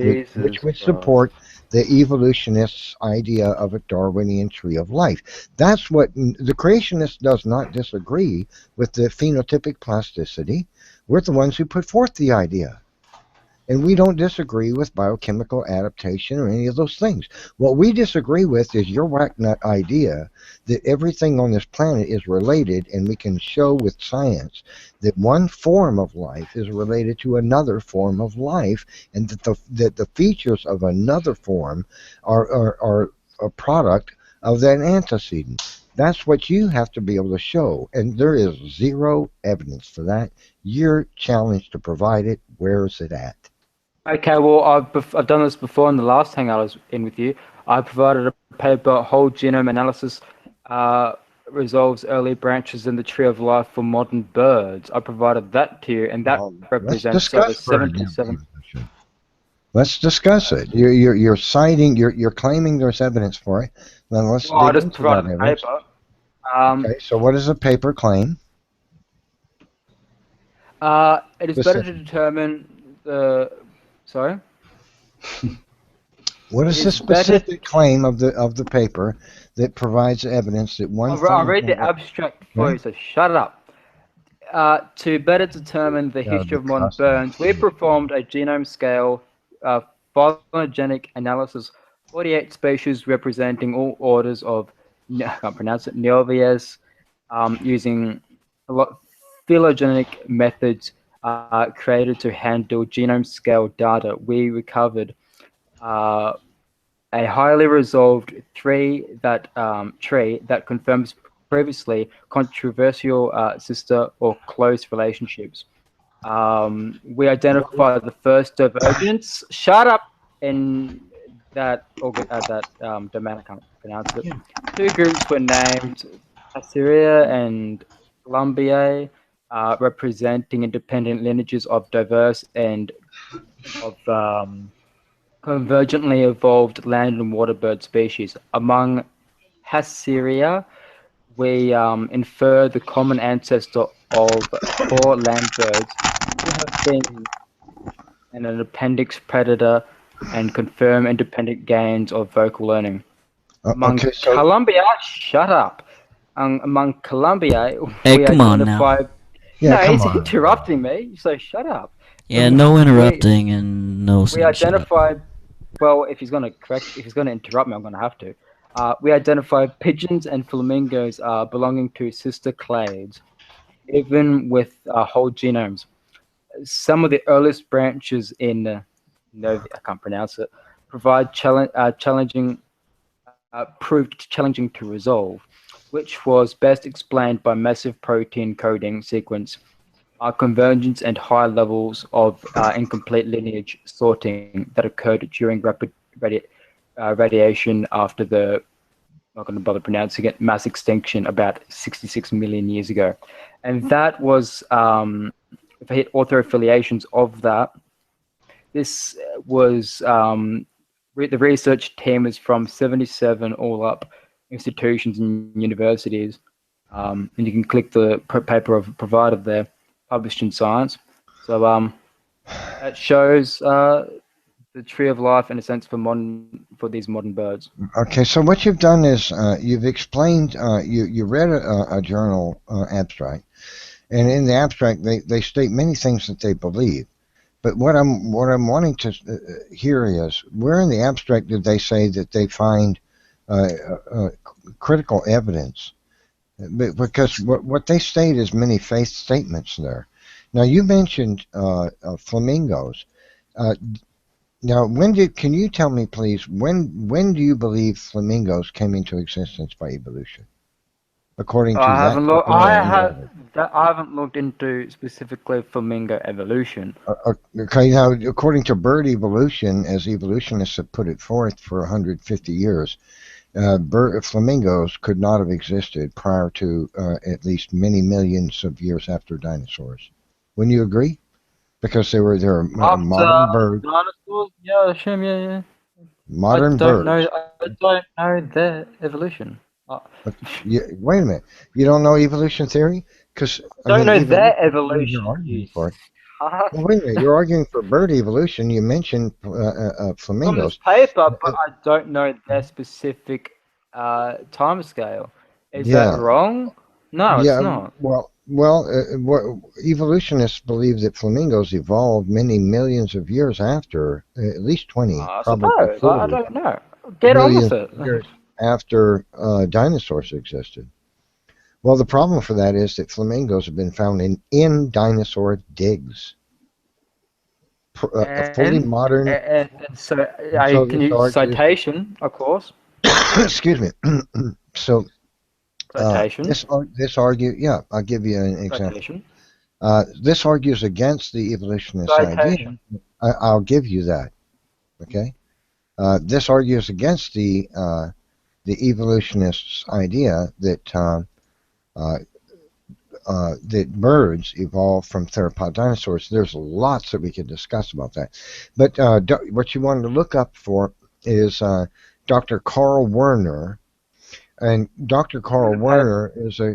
would support the evolutionists' idea of a Darwinian tree of life. That's what the creationist does not disagree with the phenotypic plasticity. We're the ones who put forth the idea. And we don't disagree with biochemical adaptation or any of those things. What we disagree with is your whacknut idea that everything on this planet is related, and we can show with science that one form of life is related to another form of life, and that the features of another form are a product of that antecedent. That's what you have to be able to show, and there is zero evidence for that. You're challenged to provide it. Where is it at? Okay, well, I've done this before in the last hangout I was in with you. I provided a paper, Whole Genome Analysis Resolves Early Branches in the Tree of Life for Modern Birds. I provided that to you, and that represents over 77. Let's discuss it. You're citing, you're claiming there's evidence for it. Then let's Well, I dig just into that provided a evidence. paper. Okay, so what does the paper claim? It is better to determine the. Sorry. What is the specific claim of the paper that provides evidence that one? I'll read the abstract for you, so shut up. To better determine the history of modern birds, we performed a genome scale phylogenetic analysis, 48 species representing all orders of, I can't pronounce it, Neovias, using phylogenetic methods created to handle genome scale data. We recovered a highly resolved tree that confirms previously controversial sister or close relationships. We identified the first divergence. Shut up! In that domain, I can't pronounce it. Two groups were named Assyria and Columbiae, representing independent lineages of diverse and of convergently evolved land and water bird species. Among Hassyria, we infer the common ancestor of four land birds who have been an appendix predator and confirm independent gains of vocal learning. Among Columbia, shut up. Among Columbia, we identify. Yeah, no, he's interrupting me, so shut up. Yeah, no interrupting and no. We identified. Well, if he's going to interrupt me, I'm going to have to. We identified pigeons and flamingos belonging to sister clades, even with whole genomes. Some of the earliest branches in I can't pronounce it, provide proved challenging to resolve, which was best explained by massive protein coding sequence, convergence, and high levels of incomplete lineage sorting that occurred during rapid radiation after the, I'm not going to bother pronouncing it, mass extinction about 66 million years ago. And that was, if I hit author affiliations of that, this was, the research team is from 77 all up institutions and universities. And you can click the paper I've provided there, published in Science. So that shows the tree of life in a sense for these modern birds. Okay, so what you've done is you've explained, you read a journal abstract, and in the abstract they state many things that they believe. But what I'm wanting to hear is, where in the abstract did they say that they find uh, critical evidence? Because what they state is many faith statements there. Now you mentioned flamingos. Uh, Now, can you tell me, please, when do you believe flamingos came into existence by evolution, according to I that haven't looked. company or any other? I haven't looked into specifically flamingo evolution. Okay, now, according to bird evolution, as evolutionists have put it forth for 150 years, flamingos could not have existed prior to at least many millions of years after dinosaurs. Wouldn't you agree? Because they're After modern bird, dinosaurs, yeah, Hashem, yeah. modern birds. I don't know their evolution. I Wait a minute. You don't know evolution theory? Because, I don't mean, know even their you're evolution. arguing You for it. suck. Well, wait a minute. You're arguing for bird evolution. You mentioned From this flamingos. paper, Uh, but I don't know their specific time scale. Is that yeah, wrong? No, it's yeah. not. Evolutionists believe that flamingos evolved many millions of years after, at least 20, I probably suppose. I 40 don't know. Get on with millions it. of years after dinosaurs existed. Well, the problem for that is that flamingos have been found in dinosaur digs. A fully And, modern, and so, and so can this you argues, citation, of course, excuse me. So citation, yeah, I'll give you an example. citation, This argues against the evolutionist idea. citation. I'll give you that. Okay. This argues against the evolutionists' idea that that birds evolved from theropod dinosaurs. There's lots that we could discuss about that. But what you wanted to look up for is Dr. Carl Werner. And Dr. Carl Werner is a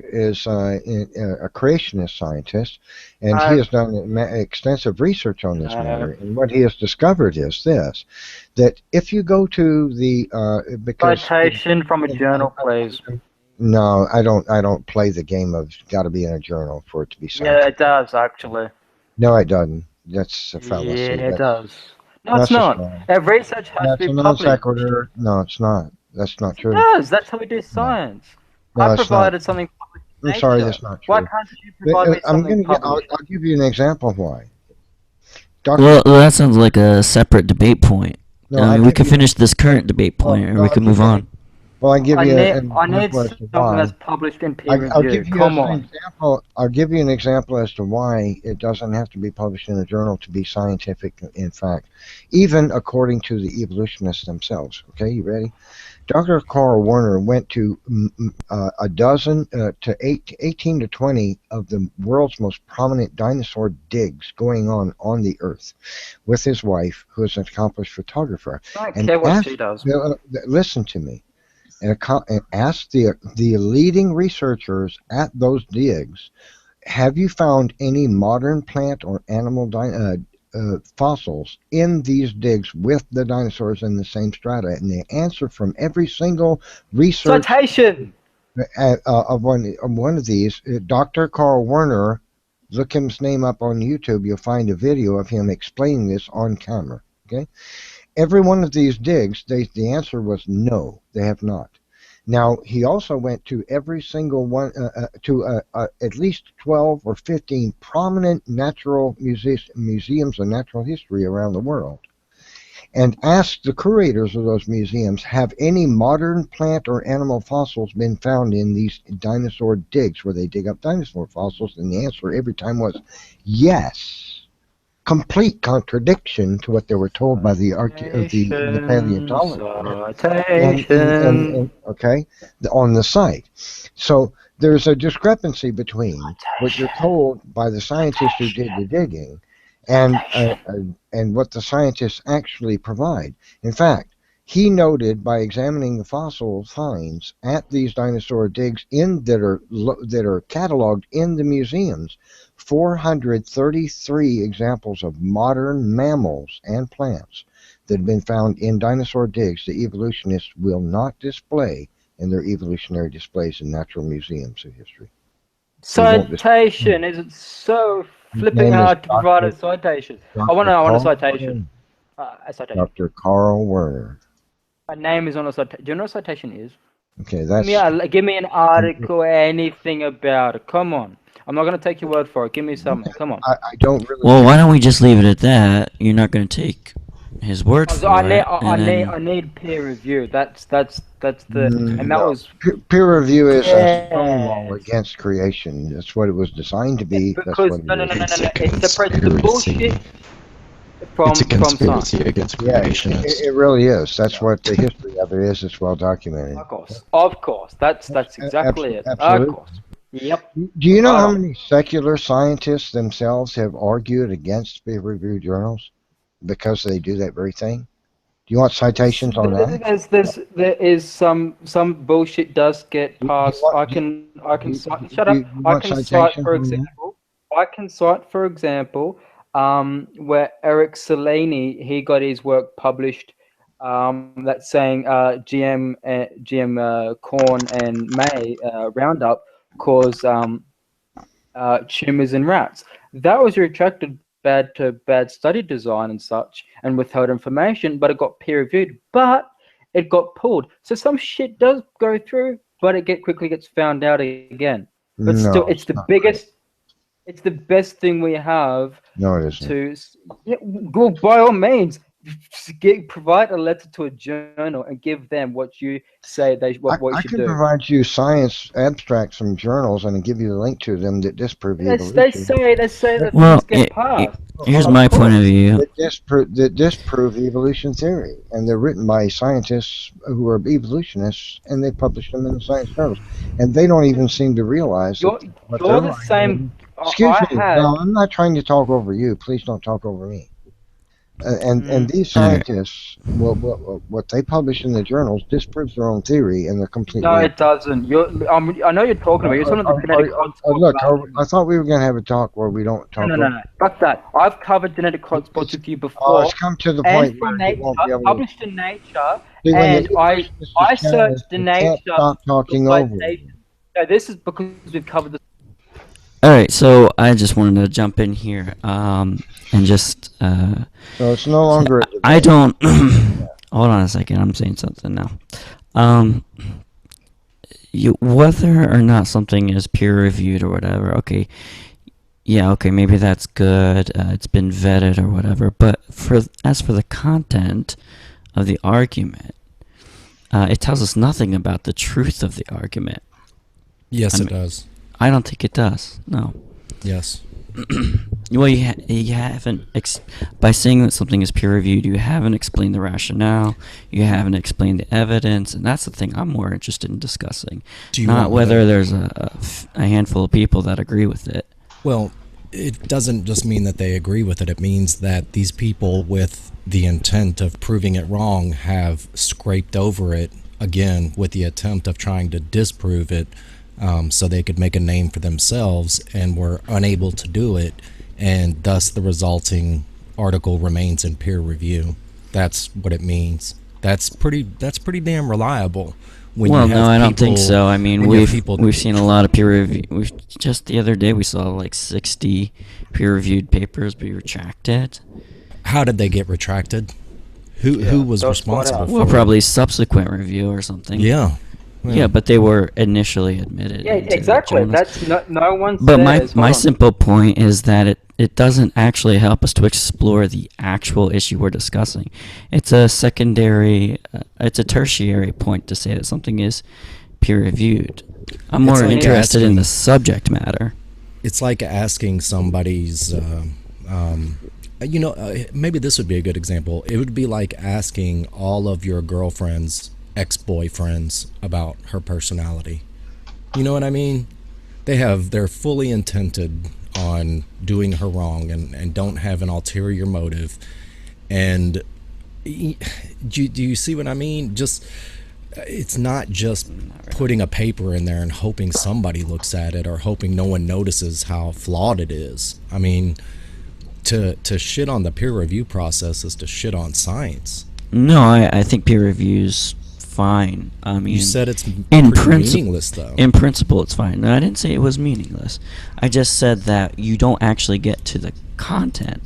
creationist scientist, and he has done extensive research on this matter. And what he has discovered is this: that if you go to the Citation from a journal, please. No, I don't play the game of got to be in a journal for it to be Yeah, scientific. it does actually. No, it doesn't. That's a fallacy. Yeah, it does. No, it's That's a not. lie. Research has That's to a be non published. sequitur. No, it's not. That's not It true. does. That's how we do science. No, I it's provided not. something published in I'm sorry, Nature. that's not Why true. can't you provide me something published? I'll give you an example of why. Well, that sounds like a separate debate point. No, I I'll mean, we give could you- finish this current debate point, and we could move on. Well, I give you an I need example as to something why. that's published in peer I'll review. give you Come an on. example. I'll give you an example as to why it doesn't have to be published in a journal to be scientific. In fact, even according to the evolutionists themselves. Okay, you ready? Dr. Carl Werner went to a dozen to 18 to 20 of the world's most prominent dinosaur digs going on the Earth with his wife, who is an accomplished photographer. I don't And care what she does. listen to me. And asked the leading researchers at those digs, have you found any modern plant or animal fossils in these digs with the dinosaurs in the same strata? And the answer from every single research Citation. of one of these, Dr. Carl Werner, look his name up on YouTube. You'll find a video of him explaining this on camera. Okay. Every one of these digs, the answer was no, they have not. Now, he also went to every single one, to at least 12 or 15 prominent natural museums of natural history around the world, and asked the curators of those museums, have any modern plant or animal fossils been found in these dinosaur digs where they dig up dinosaur fossils? And the answer every time was yes. Complete contradiction to what they were told by the paleontologists. Citation. Okay, on the site. So there's a discrepancy between what you're told by the scientists who did the digging and what the scientists actually provide. In fact, he noted by examining the fossil finds at these dinosaur digs that are cataloged in the museums, 433 examples of modern mammals and plants that have been found in dinosaur digs the evolutionists will not display in their evolutionary displays in natural museums of history. Citation. Is it so flipping name is hard to provide a Dr. citation. I Dr. want a Carl citation. A citation. Dr. Carl Werner. My name is on a citation. Do you know what a citation is? Okay, that's Give me an article, anything about it. Come on. I'm not going to take your word for it. Give me something. Come on. I don't really. Well, why don't we just leave it at that? You're not going to take his word So for it. I need peer review. That's the and that was Peer review is a Yes. stonewall against creation. That's what it was designed to be. That's because what it no. is. It separates the bullshit from It's a from science. conspiracy against Yeah, creationists. it really is. That's what the history of it is. It's well documented. Of course. That's exactly it. Absolutely. Of course. Yep. Do you know Right how on. many secular scientists themselves have argued against peer-reviewed journals because they do that very thing? Do you want citations on that? There is some bullshit does get passed. I can shut up. you I want can cite citations for on that? example. I can cite for example, where Eric Selene he got his work published. That's saying GM corn and May Roundup cause tumors in rats. That was retracted bad study design and such and withheld information, but it got peer reviewed, but it got pulled. So some shit does go through, but it quickly gets found out again. But still, No, it's the not biggest, it's the best thing we have No, it isn't. to, yeah, go by all means, provide a letter to a journal and give them what you say what you I should can do. provide you science abstracts from journals and give you the link to them that disprove They evolution. say that Well, things get passed. here's Of my point of course. view. That disprove evolution theory, and they're written by scientists who are evolutionists, and they publish them in the science journals, and they don't even seem to realize You're, that what you're they're the writing. same. Excuse I me. had. No, I'm not trying to talk over you. Please don't talk over me. And these Alright. scientists, what they publish in the journals disproves their own theory, and they're completely. No, it doesn't. I know you're talking about. You're talking about the genetic hotspots. Look, I thought we were going to have a talk where we don't talk. No. Fuck that. I've covered genetic hotspots with you Oh, before. it's come to the And point from where you Nature, won't be able to. published in Nature, See, when and you I get this channel, searched in you can't Nature. stop talking for over. citation. No, this is because we've covered this. All right, so I just wanted to jump in here, and just So it's no longer. I don't. Hold on a second. I'm saying something now. Whether or not something is peer reviewed or whatever. Okay. Yeah. Okay. Maybe that's good. It's been vetted or whatever. But as for the content of the argument, it tells us nothing about the truth of the argument. Yes, I it does. I don't think it does. No. Yes. Well, you haven't by saying that something is peer reviewed, you haven't explained the rationale, you haven't explained the evidence, and that's the thing I'm more interested in discussing. Do you Not want me whether to- there's a handful of people that agree with it. Well, it doesn't just mean that they agree with it. It means that these people with the intent of proving it wrong have scraped over it again with the attempt of trying to disprove it, so they could make a name for themselves, and were unable to do it, and thus the resulting article remains in peer review. That's what it means. That's pretty damn reliable. When Well, you have no, I don't think people- so. I mean, when you have people- we've seen a lot of peer review. Just the other day we saw like 60 peer-reviewed papers be retracted. How did they get retracted? Who was that's what responsible happened. for Well, it? probably subsequent review or something. Yeah. Yeah, but they were initially admitted. Yeah, into the exactly. journals. That's no one But says. my hold on. simple point is that it doesn't actually help us to explore the actual issue we're discussing. It's a secondary, it's a tertiary point to say that something is peer reviewed. I'm more like interested in asking- the subject matter. It's like asking somebody's, maybe this would be a good example. It would be like asking all of your girlfriend's ex-boyfriends about her personality. You know what I mean? They're fully intended on doing her wrong and don't have an ulterior motive. And do you see what I mean? Just it's not just putting a paper in there and hoping somebody looks at it or hoping no one notices how flawed it is. I mean, to shit on the peer review process is to shit on science. No, I think peer review's fine. I mean, You said it's in pretty principle, meaningless, though. in principle, it's fine. No, I didn't say it was meaningless. I just said that you don't actually get to the content.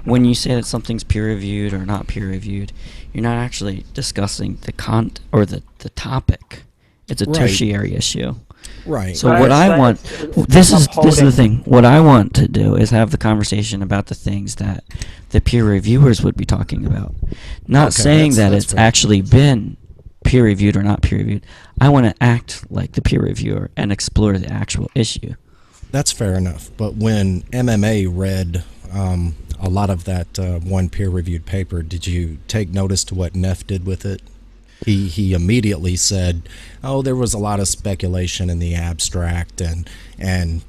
When you say that something's peer-reviewed or not peer-reviewed, you're not actually discussing the or the topic. It's a Right. tertiary issue. Right. So But what it's I like- want, it's this is the upholding- thing. What I want to do is have the conversation about the things that the peer reviewers would be talking about. Not Okay, saying that that's it's fair. actually been peer reviewed or not peer reviewed. I want to act like the peer reviewer and explore the actual issue. That's fair enough. But when MMA read a lot of that one peer-reviewed paper, did you take notice to what Neff did with it? He immediately said, "Oh, there was a lot of speculation in the abstract and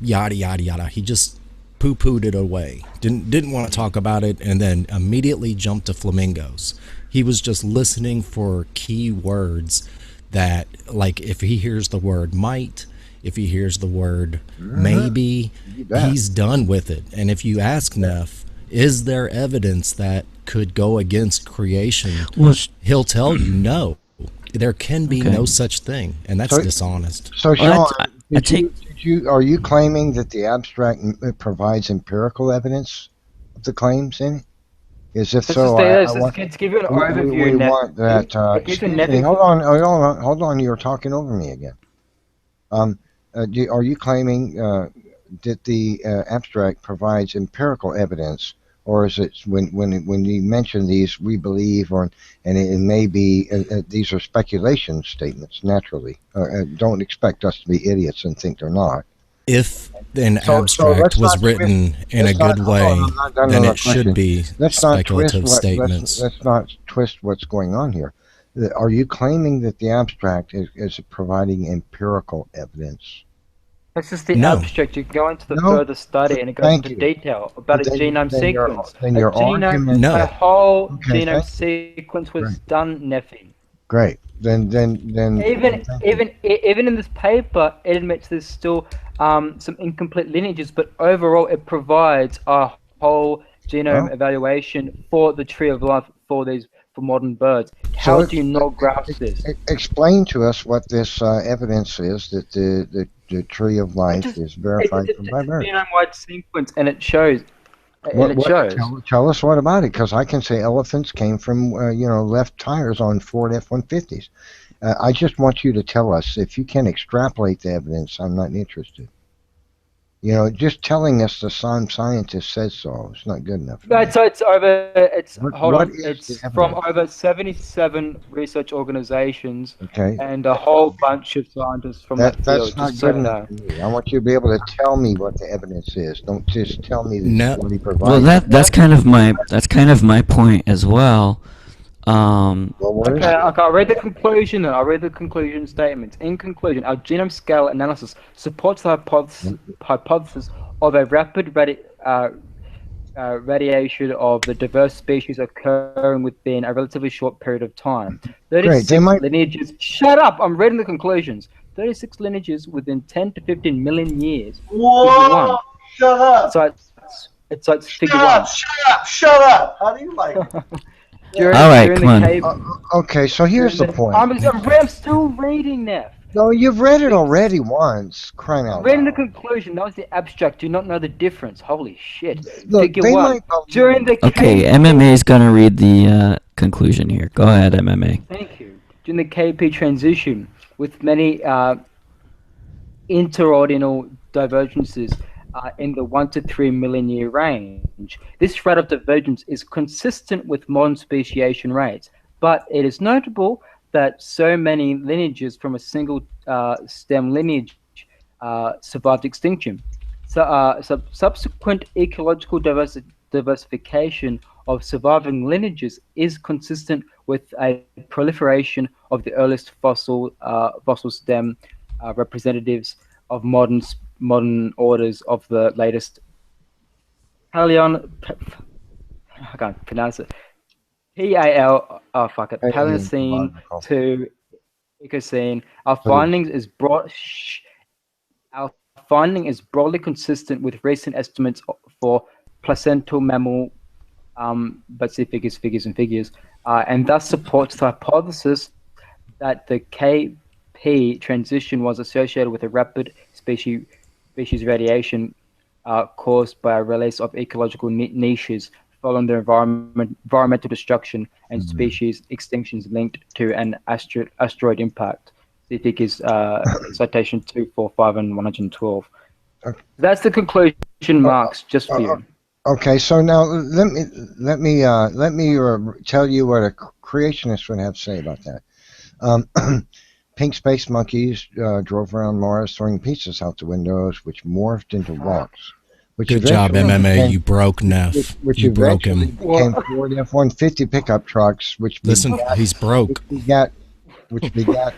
yada yada yada." He just poo-pooed it away. Didn't want to talk about it, and then immediately jumped to flamingos. He was just listening for key words that, like, if he hears the word might, if he hears the word maybe, You bet. he's done with it. And if you ask Neff, is there evidence that could go against creation? Well, He'll tell you no. There can be Okay. no such thing, and that's So- dishonest. So, Well, Sean, I take- are you claiming that the abstract provides empirical evidence of the claims in it? Is if Let's so, let's give you an overview. we Neff. want that. Here's a Excuse me. Neff- Hold on. You're talking over me again. Are you claiming that the abstract provides empirical evidence, or is it when you mention these, we believe, and it may be these are speculation statements? Naturally, don't expect us to be idiots and think they're not. If an So abstract let's was not written in a let's not- good hold way, on, I'm not done then with my it should question. be Let's not twist speculative what, statements. let's not twist what's going on here. Are you claiming that the abstract is providing empirical evidence? This is the No. abstract. You can go into the No. further study, and it goes Thank into you. detail about a Then- genome then your- sequence. then your a genome, argument- No. a whole Okay, genome thank sequence was Right. done, Neffy. Great. Then Even thank you. even in this paper, it admits there's still some incomplete lineages, but overall, it provides a whole genome Well- evaluation for the tree of life for modern birds. How So do you not grasp this? Explain to us what this evidence is that the tree of life just- is verified It's by a birth. genome-wide sequence, and it shows. Tell us what about it, because I can say elephants came from left tires on Ford F-150s. I just want you to tell us if you can extrapolate the evidence. I'm not interested. Just telling us the scientist says so is not good enough. for me. Right, so it's over. It's What- hold what on. is It's the from evidence? over 77 research organizations Okay. and a whole bunch of scientists from that field. That's not just so good you enough know. for me. I want you to be able to tell me what the evidence is. Don't just tell me No. what he provides. Well, that's kind of my point as well. Well, what is Okay, it? I'll read the conclusion then. I'll read the conclusion statements. In conclusion, our genome scale analysis supports the hypothesis of a rapid radiation of the diverse species occurring within a relatively short period of time. 36 they might- lineages. Shut up! I'm reading the conclusions. 36 lineages within 10 to 15 million years. Whoa! Shut up! So it's figure one. Shut up! How do you like it? During, All right, during come the on. cave- Okay, so here's the during point. I'm still reading that. No, you've read it already once. Crying out Reading the loud. conclusion, that was the abstract. Do not know the difference. Holy shit. Look, Figure they one. might believe- During the Okay, KP MMA is gonna read the conclusion here. Go ahead, MMA. Thank you. During the KP transition, with many interordinal divergences in the 1 to 3 million year range, this rate of divergence is consistent with modern speciation rates. But it is notable that so many lineages from a single stem lineage survived extinction. So, subsequent ecological diversification of surviving lineages is consistent with a proliferation of the earliest fossil stem representatives of modern orders of the latest I can't pronounce it. Paleocene to Ecocene. Our finding is broadly consistent with recent estimates for placental mammal, but see figures, and thus supports the hypothesis that the KP transition was associated with a rapid species radiation caused by a release of ecological niches following the environmental destruction and species extinctions linked to an asteroid impact. See figures citation 245 and 112. That's the conclusion, Marx, just for you. Okay, so now let me tell you what a creationist would have to say about that. Pink space monkeys drove around Mars throwing pizzas out the windows, which morphed into rocks. Good job, MMA. You broke Neff. Which you broke him. Became Ford F-150 pickup trucks, which listen, he's broke. Which begat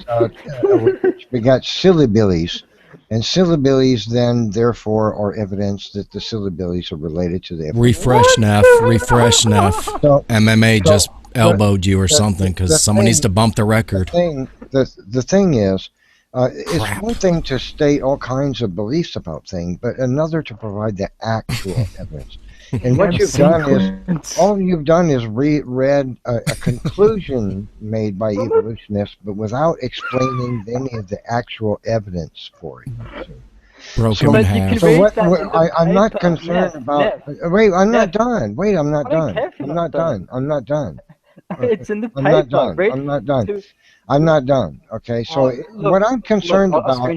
sillybillies. And sillybillies then, therefore, are evidence that the sillybillies are related to the... Refresh, Neff. Refresh, Neff. MMA just elbowed you or something, because someone needs to bump the record. The thing is, it's one thing to state all kinds of beliefs about things, but another to provide the actual evidence. And what you've done is read a conclusion made by evolutionists, but without explaining any of the actual evidence for it. Broken in half. So I'm not concerned about. Wait, I'm not done. Wait, I'm not done. I'm not done. I'm not done. It's in the paper. I'm not done. I'm not done. Okay, so what I'm concerned about.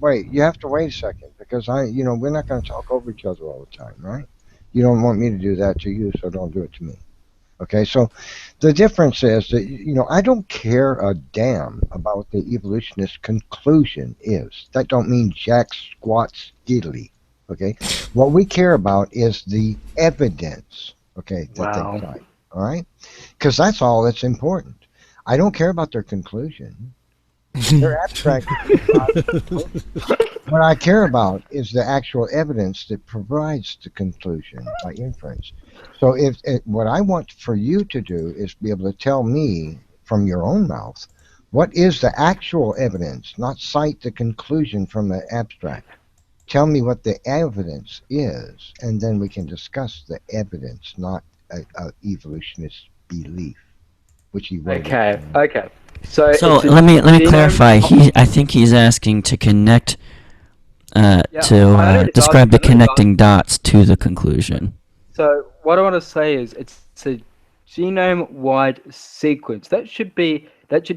Wait. You have to wait a second because we're not going to talk over each other all the time, right? You don't want me to do that to you, so don't do it to me. Okay, so the difference is that I don't care a damn about the evolutionist conclusion is. That don't mean jack squat skiddly. Okay, what we care about is the evidence. Okay, that they cite. All right, because that's all that's important. I don't care about their conclusion. They're abstract. What I care about is the actual evidence that provides the conclusion by inference. So what I want for you to do is be able to tell me from your own mouth what is the actual evidence, not cite the conclusion from the abstract. Tell me what the evidence is, and then we can discuss the evidence, not a evolutionist belief, which he wrote. Okay. So let me clarify. I think he's asking to connect, describe the connecting dots to the conclusion. So what I want to say is it's a genome-wide sequence. That should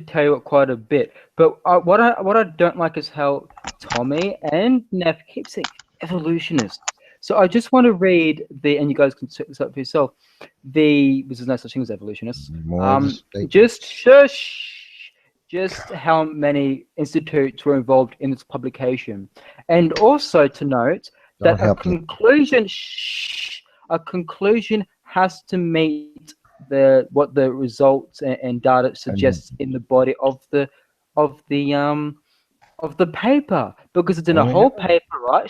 tell you quite a bit. But what I don't like is how Tommy and Neff keep saying evolutionists. So I just want to read and you guys can check this out for yourself. There's no such thing as evolutionists. Just how many institutes were involved in this publication, and also to note that a conclusion has to meet what the results and data suggests in the body of the paper, because it's in a whole paper, right?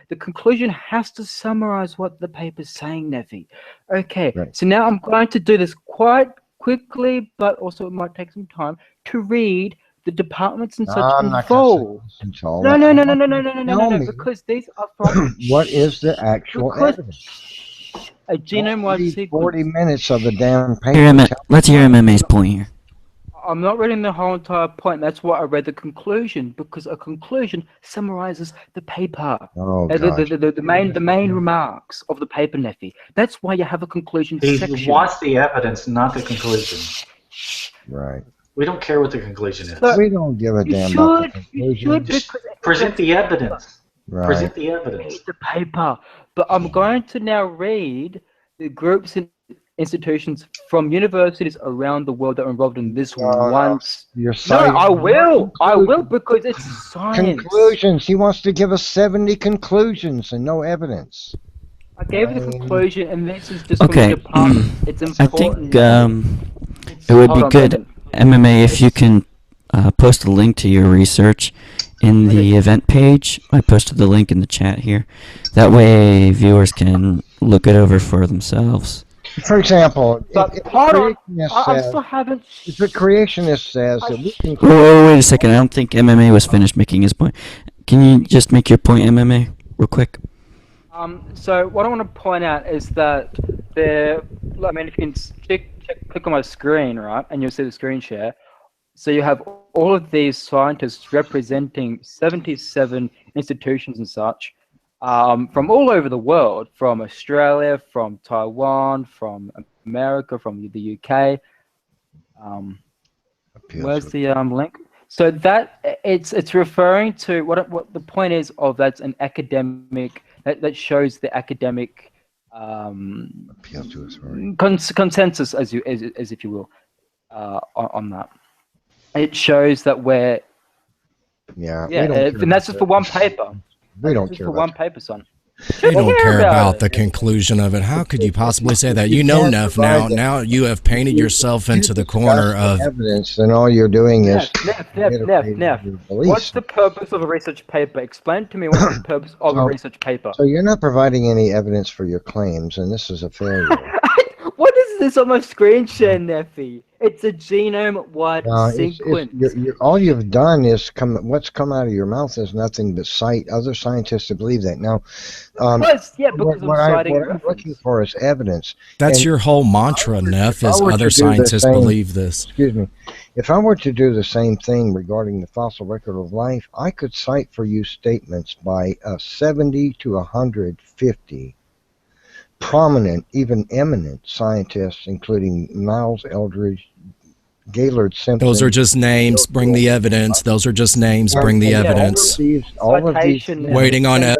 The conclusion has to summarize what the paper's saying, Neffy. Okay, so now I'm going to do this quite quickly, but also it might take some time to read the departments and such in full. No, because these are from... What is the actual evidence? A genome-wide sequence. 40 minutes of the damn paper. Let's hear MMA's point here. I'm not reading the whole entire point. That's why I read the conclusion, because a conclusion summarizes the paper. The main remarks of the paper, Neffy. That's why you have a conclusion section. He wants the evidence, not the conclusion. Right. We don't care what the conclusion is. So we don't give a damn about the conclusion. Just present the evidence. Right. Present the evidence. The paper. But I'm going to now read the groups and institutions from universities around the world that are involved in this once. I will, because it's science. Conclusions. He wants to give us 70 conclusions and no evidence. I gave the conclusion, and this is just from the department. It's important. I think it would be good, MMA, if you can post a link to your research in the event page. I posted the link in the chat here. That way viewers can look it over for themselves. For example, if the creationist says that we can... Wait a second. I don't think MMA was finished making his point. Can you just make your point, MMA, real quick? So what I want to point out is that there. I mean, if you can click on my screen, right, and you'll see the screen share. So you have all of these scientists representing 77 institutions and such, from all over the world, from Australia, from Taiwan, from America, from the UK. Where's the link? So that it's referring to what the point is of that's an academic that shows the academic Appeal to authority. consensus, as if you will, on that. It shows that we're Yeah, and that's just for one paper. We don't care for one paper, son. They don't care about the it. conclusion of it. How could you possibly say that? You know, Neff, now you have painted yourself into the corner of evidence, and all you're doing is Neff. What's the purpose of a research paper? Explain to me what's the purpose of a research paper. So you're not providing any evidence for your claims, and this is a failure. What is this on my screen share, Neffy? It's a genome-wide sequence. All you've done is what's come out of your mouth is nothing but cite other scientists to believe that. Now, because what I'm looking for is evidence. That's your whole mantra, Neff, is other scientists believe this. Excuse me. If I were to do the same thing regarding the fossil record of life, I could cite for you statements by 70 to 150 prominent, even eminent scientists, including Miles Eldridge, Gaylord Simpson. Those are just names. Bring the evidence. Those are just names. Bring the evidence. All of these waiting on a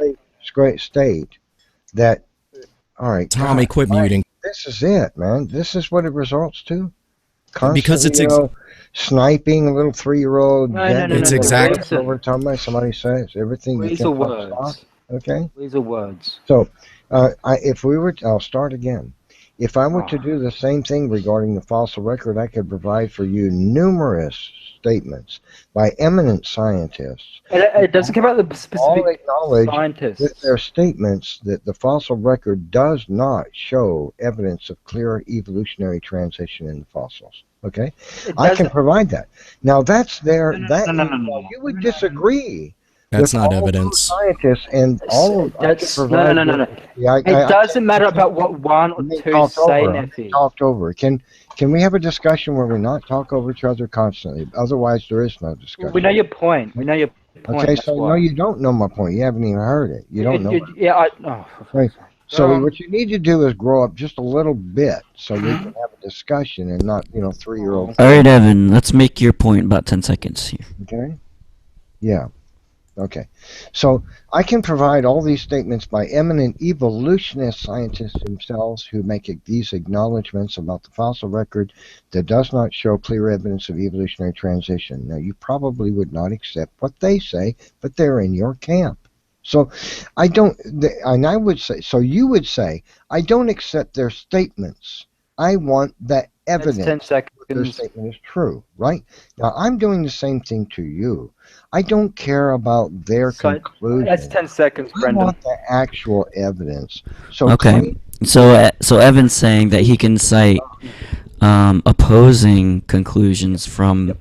great state that. All right, Tommy, quit muting. This is it, man. This is what it results to. Because it's sniping a little 3-year-old. It's exactly. Somebody says everything. These are words. Okay. These are words. So, I'll start again. If I were to do the same thing regarding the fossil record, I could provide for you numerous statements by eminent scientists. It doesn't come out the specific scientists. With their statements that the fossil record does not show evidence of clear evolutionary transition in the fossils. Okay, I can provide that. Now that's there. No. You would disagree. That's not evidence. Scientists and all of that's no. It doesn't matter about what one or two say, Neffy. Talked over. Can we have a discussion where we not talk over each other constantly? Otherwise, there is no discussion. We know your point. Okay, so no, you don't know my point. You haven't even heard it. You don't know. Right. So what you need to do is grow up just a little bit so we can have a discussion and not 3-year-olds. All right, Evan. Let's make your point in about 10 seconds here. Okay. Yeah. Okay, so I can provide all these statements by eminent evolutionist scientists themselves who make these acknowledgments about the fossil record that does not show clear evidence of evolutionary transition. Now, you probably would not accept what they say, but they're in your camp. So I would say, so you would say, I don't accept their statements. I want the evidence. That's 10 seconds. Their statement is true, right? Now, I'm doing the same thing to you. I don't care about their conclusion. That's 10 seconds, Brendan. I want the actual evidence. So okay. So Evan's saying that he can cite opposing conclusions from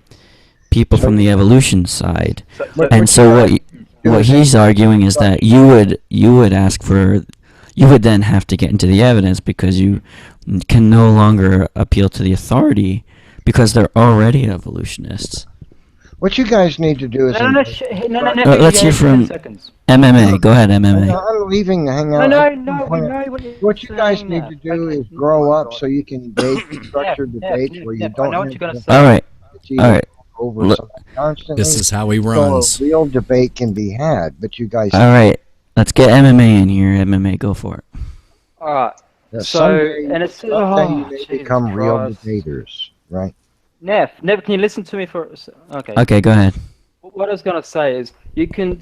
people from the evolution side, and so what he's arguing is that you would ask for. You would then have to get into the evidence because you can no longer appeal to the authority because they're already evolutionists. What you guys need to do is... No. Let's hear from MMA. Go ahead, MMA. I'm leaving the hangout. No. What you guys need to do is grow up so you can engage in structured debates where you don't... I know what you're going to say. All right. Over constantly. This is how he runs. So a real debate can be had, but you guys... All right. Let's get MMA in here. MMA, go for it. All right. Someday you may become real debaters, right? Neff, can you listen to me for? Okay. Okay, go ahead. What I was gonna say is you can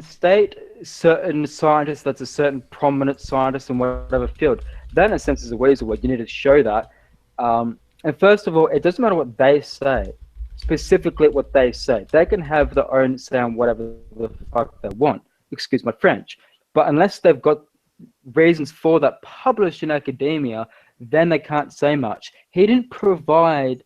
state certain scientists that's a certain prominent scientist in whatever field. That in a sense is a weasel word. You need to show that. And first of all, it doesn't matter what they say, specifically what they say. They can have their own say on whatever the fuck they want. Excuse my French. But unless they've got reasons for that published in academia, then they can't say much. He didn't provide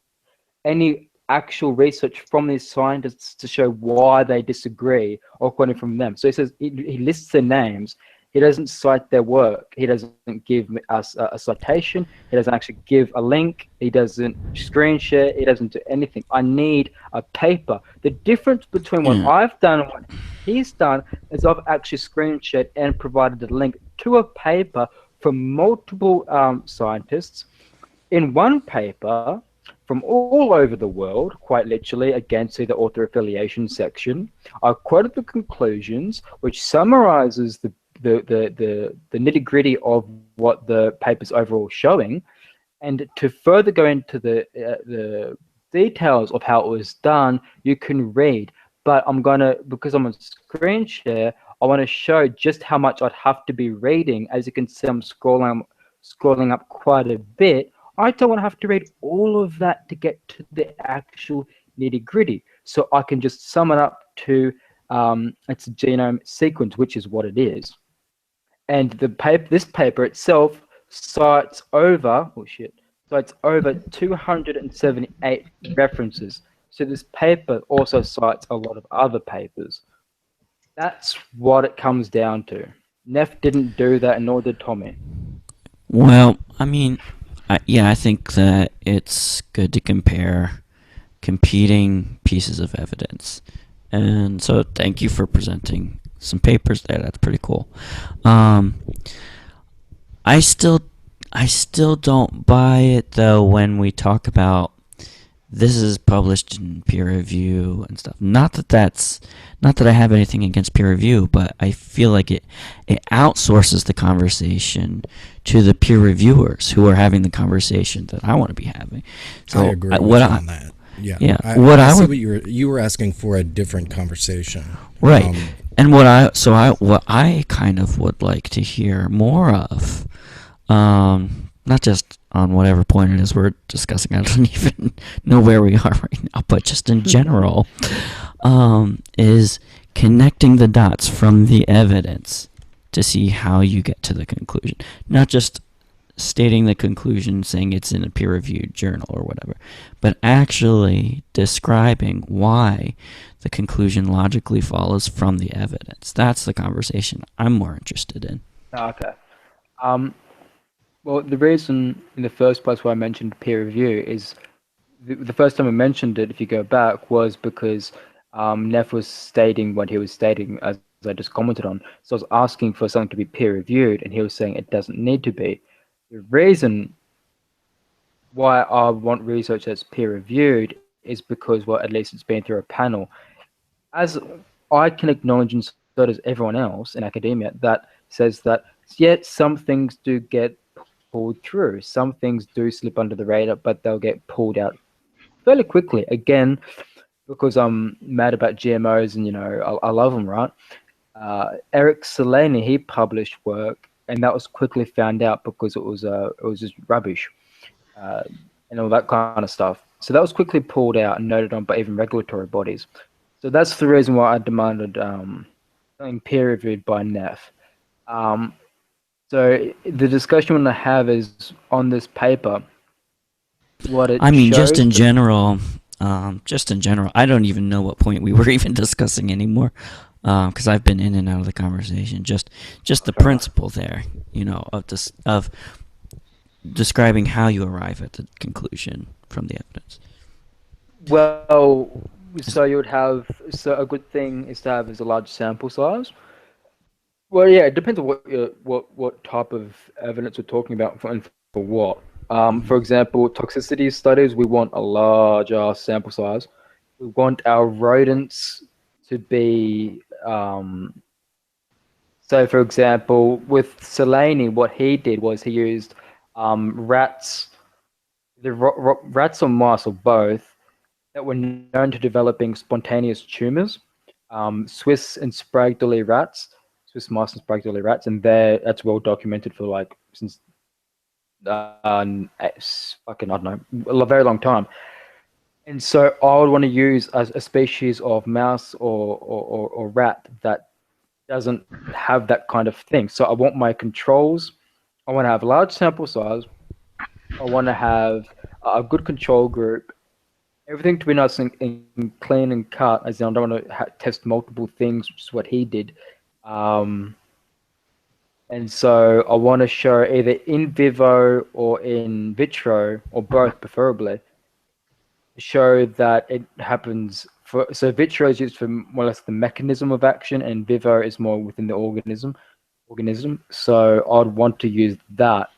any actual research from these scientists to show why they disagree or quoting from them. So he says he lists their names. He doesn't cite their work. He doesn't give us a citation. He doesn't actually give a link. He doesn't screen share. He doesn't do anything. I need a paper. The difference between what Yeah. I've done and what he's done is I've actually screen shared and provided a link to a paper from multiple scientists in one paper from all over the world, quite literally, again, see the author affiliation section. I quoted the conclusions, which summarizes the nitty-gritty of what the paper's overall showing. And to further go into the details of how it was done, you can read. But I'm gonna, because I'm on screen share, I want to show just how much I'd have to be reading. As you can see, I'm scrolling up quite a bit. I don't want to have to read all of that to get to the actual nitty gritty. So I can just sum it up to its genome sequence, which is what it is. And this paper itself cites over, cites over 278 references. So this paper also cites a lot of other papers. That's what it comes down to. Neff didn't do that, and nor did Tommy. Well, I mean, I think that it's good to compare competing pieces of evidence. And so thank you for presenting some papers there. That's pretty cool. I still don't buy it though when we talk about this is published in peer review and stuff. Not that I have anything against peer review, but I feel like it outsources the conversation to the peer reviewers who are having the conversation that I want to be having. So I agree with you on that. Yeah. Yeah. I see what you were asking for a different conversation. Right. And what I kind of would like to hear more of, not just on whatever point it is we're discussing, I don't even know where we are right now, but just in general, is connecting the dots from the evidence to see how you get to the conclusion. Not just stating the conclusion, saying it's in a peer-reviewed journal or whatever, but actually describing why the conclusion logically follows from the evidence. That's the conversation I'm more interested in. Okay. Well, the reason in the first place why I mentioned peer review is the first time I mentioned it, if you go back, was because Neff was stating what he was stating, as I just commented on. So I was asking for something to be peer reviewed, and he was saying it doesn't need to be. The reason why I want research that's peer reviewed is because, well, at least it's been through a panel. As I can acknowledge, and so does everyone else in academia, that says that, yet some things do get pulled through. Some things do slip under the radar, but they'll get pulled out fairly quickly. Again, because I'm mad about GMOs and, I love them, right? Eric Selene, he published work, and that was quickly found out because it was just rubbish and all that kind of stuff. So that was quickly pulled out and noted on by even regulatory bodies. So that's the reason why I demanded something peer reviewed by Neff. So the discussion I want to have is on this paper. What it just in general, I don't even know what point we were even discussing anymore, because I've been in and out of the conversation. Just the principle there, of describing how you arrive at the conclusion from the evidence. Well, so you would have, so a good thing is to have is a large sample size. Well, yeah, it depends on what type of evidence we're talking about and for what. For example, toxicity studies, we want a larger sample size. We want our rodents to be, so for example, with Selene, what he did was he used rats, rats or mice or both, that were known to developing spontaneous tumors, Swiss and Sprague-Dawley rats, Swiss mice and Sprague-Dawley rats, and that's well documented for since fucking, I don't know, a very long time. And so I would want to use a species of mouse or rat that doesn't have that kind of thing. So I want my controls, I want to have a large sample size, I want to have a good control group, everything to be nice and clean and cut, as in I don't want to test multiple things, which is what he did. And so I want to show either in vivo or in vitro, or both preferably, show that it happens for. So vitro is used for more or less the mechanism of action, and vivo is more within the organism. So I'd want to use that,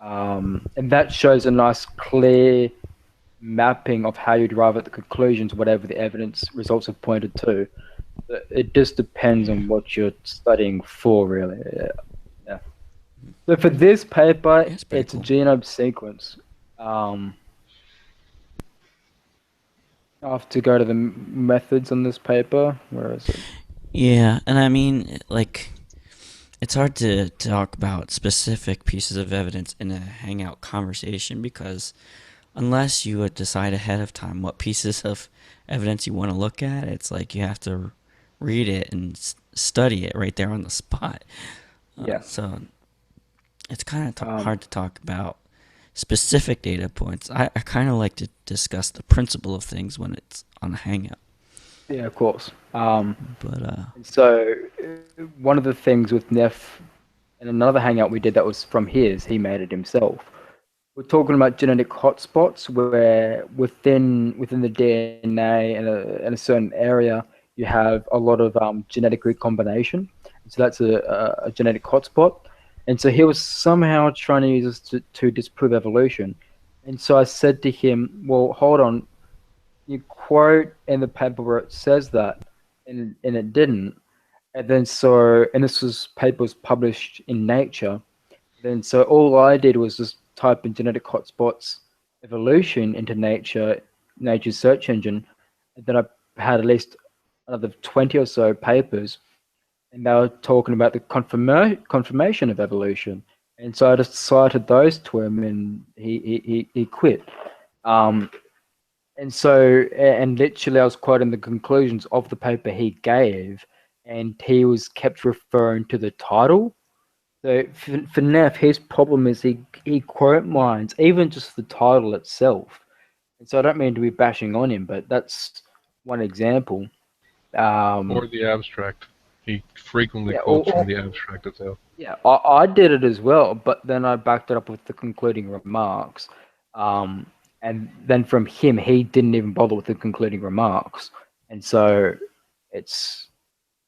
and that shows a nice clear mapping of how you arrive at the conclusions, whatever the evidence results have pointed to. It just depends on what you're studying for, really. Yeah. So for this paper, That's pretty it's cool. a genome sequence. I have to go to the methods on this paper. Where is it? Yeah, and I mean, like, it's hard to talk about specific pieces of evidence in a hangout conversation because unless you would decide ahead of time what pieces of evidence you want to look at, it's like you have to read it and study it right there on the spot. Yeah. So it's kind of Um, hard to talk about specific data points. I kind of like to discuss the principle of things when it's on a hangout. yeah, of course. But So one of the things with Neff and another hangout we did that was from he made it himself. We're talking about genetic hotspots where within the DNA in a certain area you have a lot of genetic recombination. So that's a genetic hotspot. And so he was somehow trying to use this to disprove evolution. And so I said to him, well, hold on, you quote in the paper where it says that, and it didn't. And this paper was published in Nature. Then so all I did was just type in genetic hotspots evolution into nature's search engine, and then I had at least another 20 or so papers, and they were talking about the confirmation of evolution. And so I just cited those to him, and he quit. Um, and literally, I was quoting the conclusions of the paper he gave, and he was kept referring to the title. So for Neff, his problem is he quote mines even just the title itself. And so I don't mean to be bashing on him, but that's one example. Or the abstract. He frequently Yeah, quotes from the abstract itself. yeah, I did it as well, but then I backed it up with the concluding remarks. And then from him, he didn't even bother with the concluding remarks. And so it's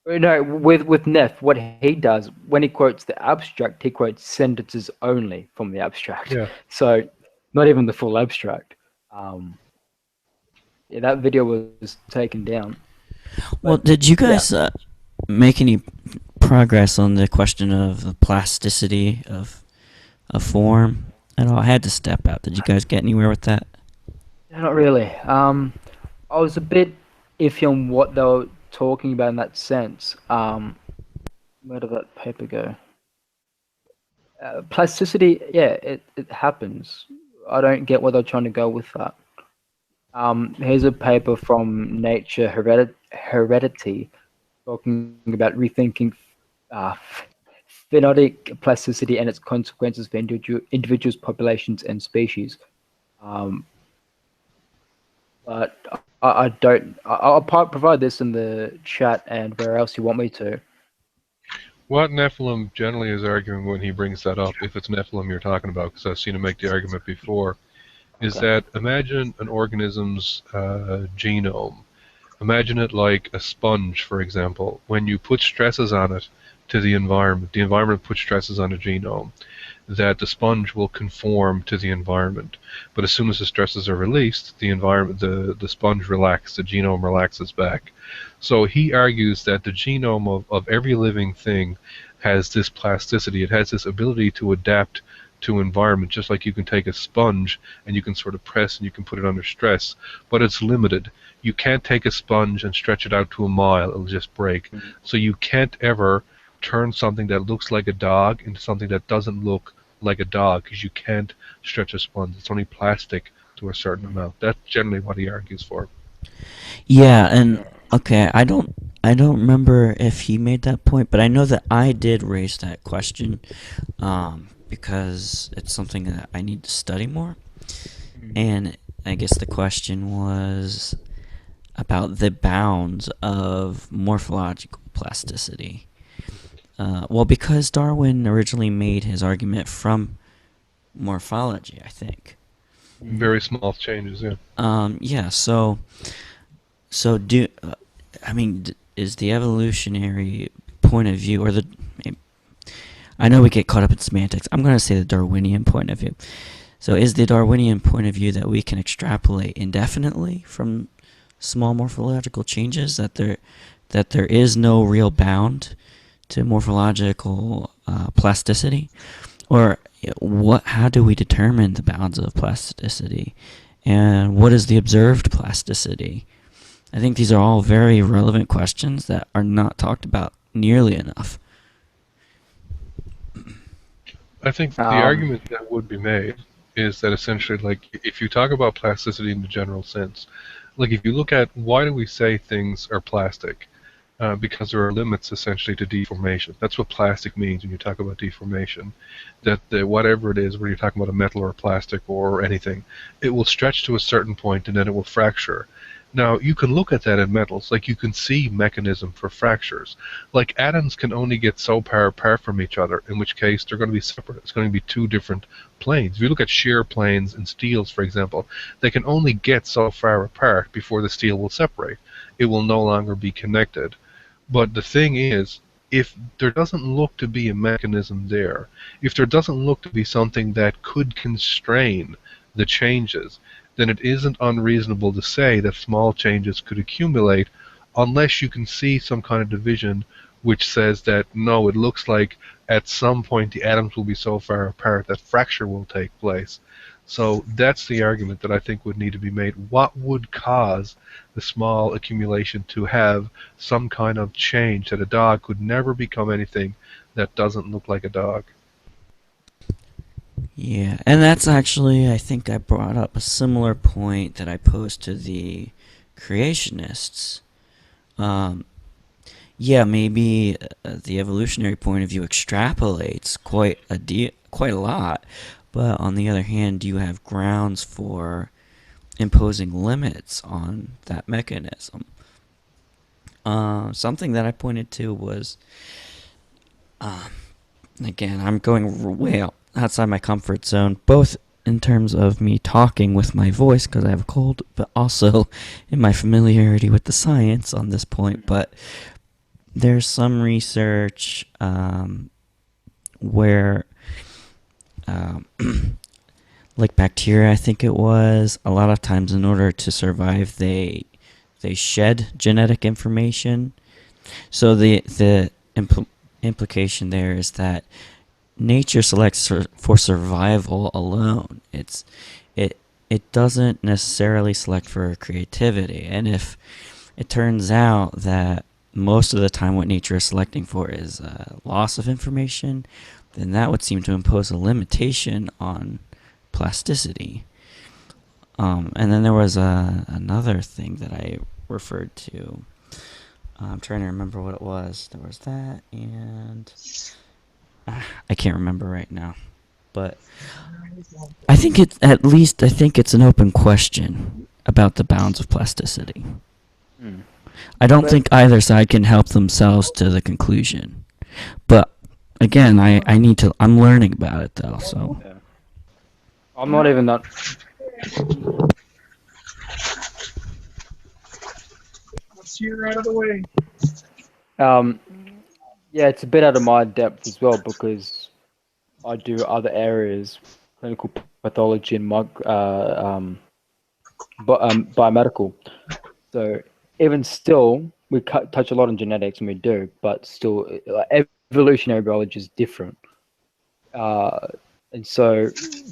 with Neff, what he does when he quotes the abstract, he quotes sentences only from the abstract. Yeah. So not even the full abstract. Yeah, that video was taken down. well, did you guys make any progress on the question of the plasticity of a form at all? I had to step out. Did you guys get anywhere with that? Not really. I was a bit iffy on what they were talking about in that sense. Where did that paper go? Plasticity, yeah, it happens. I don't get where they're trying to go with that. Here's a paper from Nature Heredity talking about rethinking uh, phenotic plasticity and its consequences for individuals, populations, and species. But I don't. I'll provide this in the chat and where else you want me to. What Nephilim generally is arguing when he brings that up, if it's Nephilim you're talking about, because I've seen him make the argument before, is that imagine an organism's genome. Imagine it like a sponge, for example. When you put stresses on it to the environment puts stresses on a genome, that the sponge will conform to the environment. But as soon as the stresses are released, the sponge relaxes, the genome relaxes back. So he argues that the genome of every living thing has this plasticity. It has this ability to adapt to environment, just like you can take a sponge and you can sort of press and you can put it under stress, but it's limited. You can't take a sponge and stretch it out to a mile, it'll just break. So you can't ever turn something that looks like a dog into something that doesn't look like a dog, because you can't stretch a sponge. It's only plastic to a certain amount. That's generally what he argues for. Yeah, and okay, I don't remember if he made that point, but I know that I did raise that question because it's something that I need to study more. And I guess the question was about the bounds of morphological plasticity. well, because Darwin originally made his argument from morphology, I think. Very small changes, yeah. Yeah. So I mean, is the evolutionary point of view, or the, I know we get caught up in semantics. I'm going to say the Darwinian point of view. So is the Darwinian point of view that we can extrapolate indefinitely from small morphological changes, that there is no real bound to morphological plasticity? Or how do we determine the bounds of plasticity? And what is the observed plasticity? I think these are all very relevant questions that are not talked about nearly enough. I think the argument that would be made is that essentially, like, if you talk about plasticity in the general sense, like if you look at why do we say things are plastic? Because there are limits essentially to deformation. That's what plastic means when you talk about deformation. That whatever it is, whether you're talking about a metal or a plastic or anything, it will stretch to a certain point and then it will fracture. Now, you can look at that in metals, like you can see mechanism for fractures. Like atoms can only get so far apart from each other, in which case they're going to be separate. It's going to be two different planes. If you look at shear planes and steels, for example, they can only get so far apart before the steel will separate. It will no longer be connected. But the thing is, if there doesn't look to be a mechanism there, if there doesn't look to be something that could constrain the changes, then it isn't unreasonable to say that small changes could accumulate unless you can see some kind of division which says that, no, it looks like at some point the atoms will be so far apart that fracture will take place. So that's the argument that I think would need to be made. What would cause the small accumulation to have some kind of change that a dog could never become anything that doesn't look like a dog? Yeah, and that's actually, I think I brought up a similar point that I posed to the creationists. Yeah, maybe the evolutionary point of view extrapolates quite a lot, but on the other hand, you have grounds for imposing limits on that mechanism. Something that I pointed to was, again, I'm going way outside my comfort zone, both in terms of me talking with my voice because I have a cold, but also in my familiarity with the science on this point. But there's some research where, like bacteria, I think it was, a lot of times in order to survive, they shed genetic information. So the implication there is that nature selects for survival alone. It doesn't necessarily select for creativity. And if it turns out that most of the time what nature is selecting for is loss of information, then that would seem to impose a limitation on plasticity. And then there was another thing that I referred to. I'm trying to remember what it was. There was that, and I can't remember right now. But I think it's an open question about the bounds of plasticity. I don't think either side can help themselves to the conclusion. But again, I'm learning about it though, so. Yeah. I'm not even that. You're out of the way. Yeah, it's a bit out of my depth as well because I do other areas, clinical pathology and biomedical. So even still, we touch a lot on genetics, and we do, but still, evolutionary biology is different. And so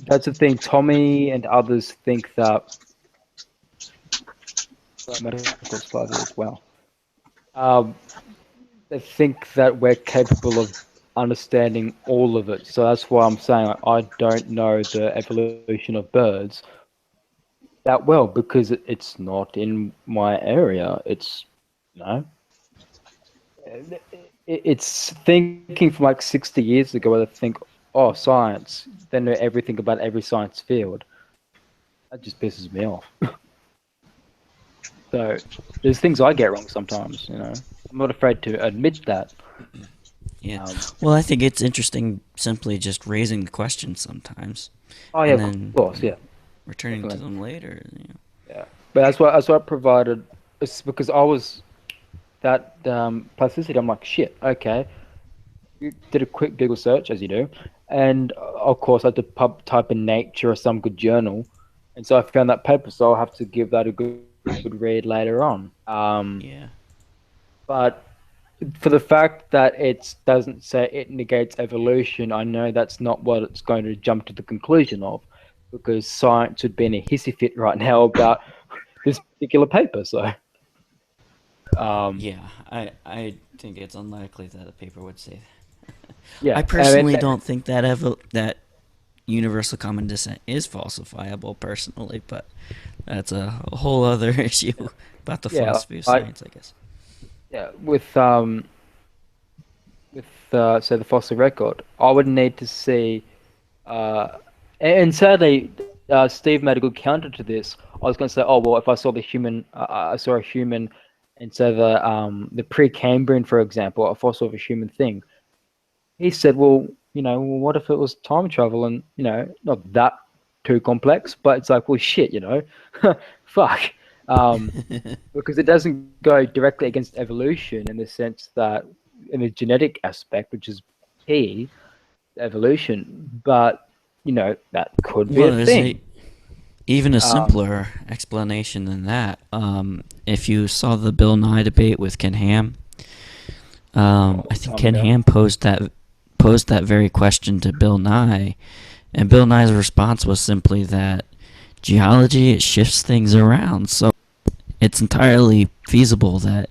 that's the thing. Tommy and others think that medical study as well. They think that we're capable of understanding all of it. So that's why I'm saying I don't know the evolution of birds that well because it's not in my area. It's it's thinking from like 60 years ago where they think, oh, science, they know everything about every science field. That just pisses me off. So there's things I get wrong sometimes, I'm not afraid to admit that. Yeah. Well, I think it's interesting simply just raising the question sometimes. Oh yeah, and of then course, yeah, returning to definitely. them later. Yeah, but that's why I provided. It's because I was that plasticity. I'm like, shit. Okay, you did a quick Google search as you do, and of course I had to type in Nature or some good journal, and so I found that paper. So I'll have to give that a good read later on. Yeah. But for the fact that it doesn't say it negates evolution, I know that's not what it's going to jump to the conclusion of, because science would be in a hissy fit right now about this particular paper. So, Yeah, I think it's unlikely that a paper would say that. I yeah, I mean, personally don't think that that universal common descent is falsifiable personally, but that's a whole other issue about the yeah, philosophy of science, I guess. yeah, with say the fossil record, I would need to see, uh, and sadly, Steve made a good counter to this. I was going to say, oh well, if I saw the human, I saw a human, and so the Precambrian, for example, a fossil of a human thing. He said, well, well, what if it was time travel and not that too complex, but it's like, well, shit, fuck. Because it doesn't go directly against evolution in the sense that in the genetic aspect, which is key to evolution, but that could be Well, a there's thing. even a Um, simpler explanation than that. If you saw the Bill Nye debate with Ken Ham, I think time Ken ago. Ham posed that very question to Bill Nye, and Bill Nye's response was simply that geology, it shifts things around, so it's entirely feasible that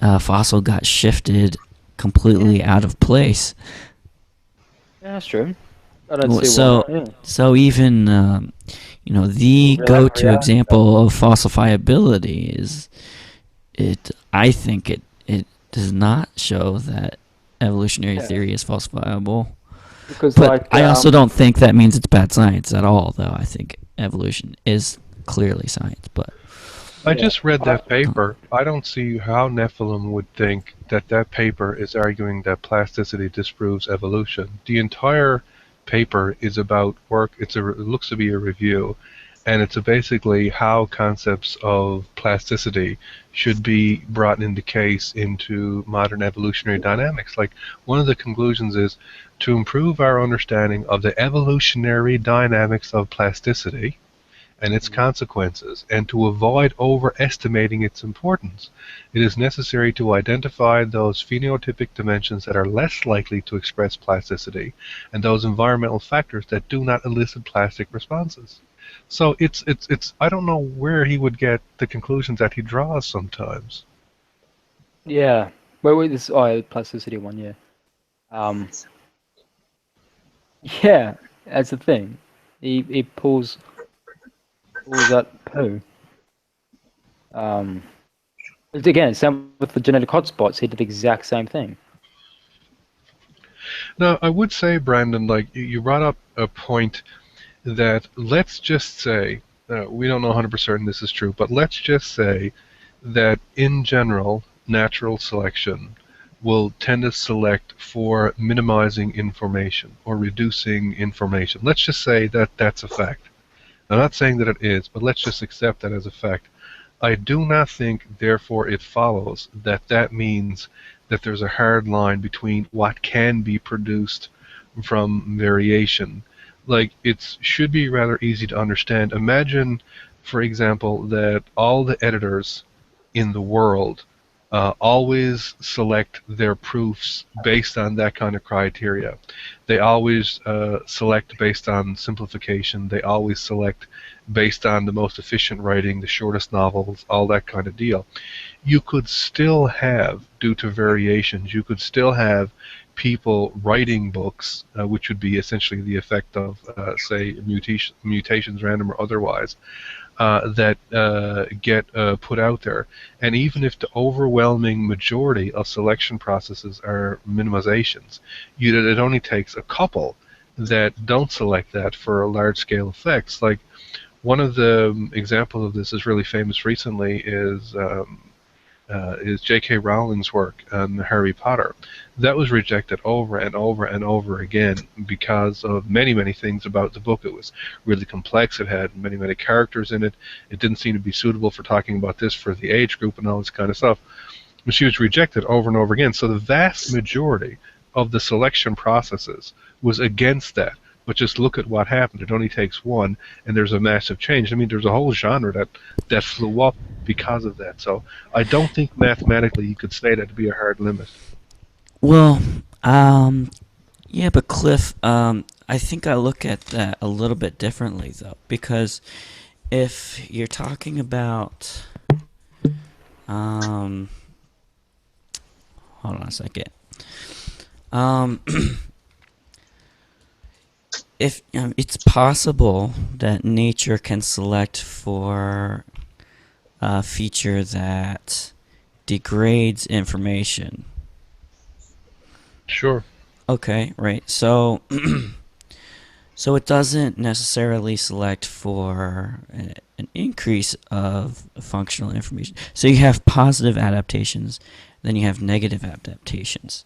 a fossil got shifted completely out of place. Yeah, that's true. I don't Well, see why So, not. Yeah. so even the go-to example of falsifiability is it. I think it does not show that evolutionary Yeah. theory is falsifiable. Because But I also don't think that means it's bad science at all, though. I think evolution is clearly science, but I just read that paper. I don't see how Nephilim would think that that paper is arguing that plasticity disproves evolution. The entire paper is about work. It looks to be a review, and it's basically how concepts of plasticity should be brought into case into modern evolutionary dynamics. Like one of the conclusions is to improve our understanding of the evolutionary dynamics of plasticity and its consequences, and to avoid overestimating its importance, it is necessary to identify those phenotypic dimensions that are less likely to express plasticity, and those environmental factors that do not elicit plastic responses. So it's I don't know where he would get the conclusions that he draws sometimes. yeah. Wait, this plasticity one, yeah. Um, yeah, that's the thing. He pulls that poo. Um, again, same with the genetic hotspots. He did the exact same thing. Now, I would say, Brandon, like you brought up a point that let's just say, we don't know 100% certain this is true, but let's just say that in general, natural selection will tend to select for minimizing information or reducing information. Let's just say that that's a fact. I'm not saying that it is, but let's just accept that as a fact. I do not think, therefore, it follows that that means that there's a hard line between what can be produced from variation. Like, it should be rather easy to understand. Imagine, for example, that all the editors in the world always select their proofs based on that kind of criteria. They always select based on simplification. They always select based on the most efficient writing, the shortest novels, all that kind of deal. You could still have, due to variations, you could still have people writing books, which would be essentially the effect of, say, mutations, random or otherwise, that get put out there. And even if the overwhelming majority of selection processes are minimizations, it only takes a couple that don't select that for large-scale effects. Like one of the examples of this is really famous recently is is J.K. Rowling's work on Harry Potter. That was rejected over and over and over again because of many, many things about the book. It was really complex. It had many, many characters in it. It didn't seem to be suitable for talking about this for the age group and all this kind of stuff. But she was rejected over and over again. So the vast majority of the selection processes was against that. But just look at what happened. It only takes one, and there's a massive change. I mean, there's a whole genre that flew up because of that. So I don't think mathematically you could say that to be a hard limit. Well, yeah, but Cliff, I think I look at that a little bit differently, though, because if you're talking about, hold on a second. If it's possible that nature can select for a feature that degrades information. Sure. Okay, right. So, so it doesn't necessarily select for an increase of functional information. So you have positive adaptations, then you have negative adaptations.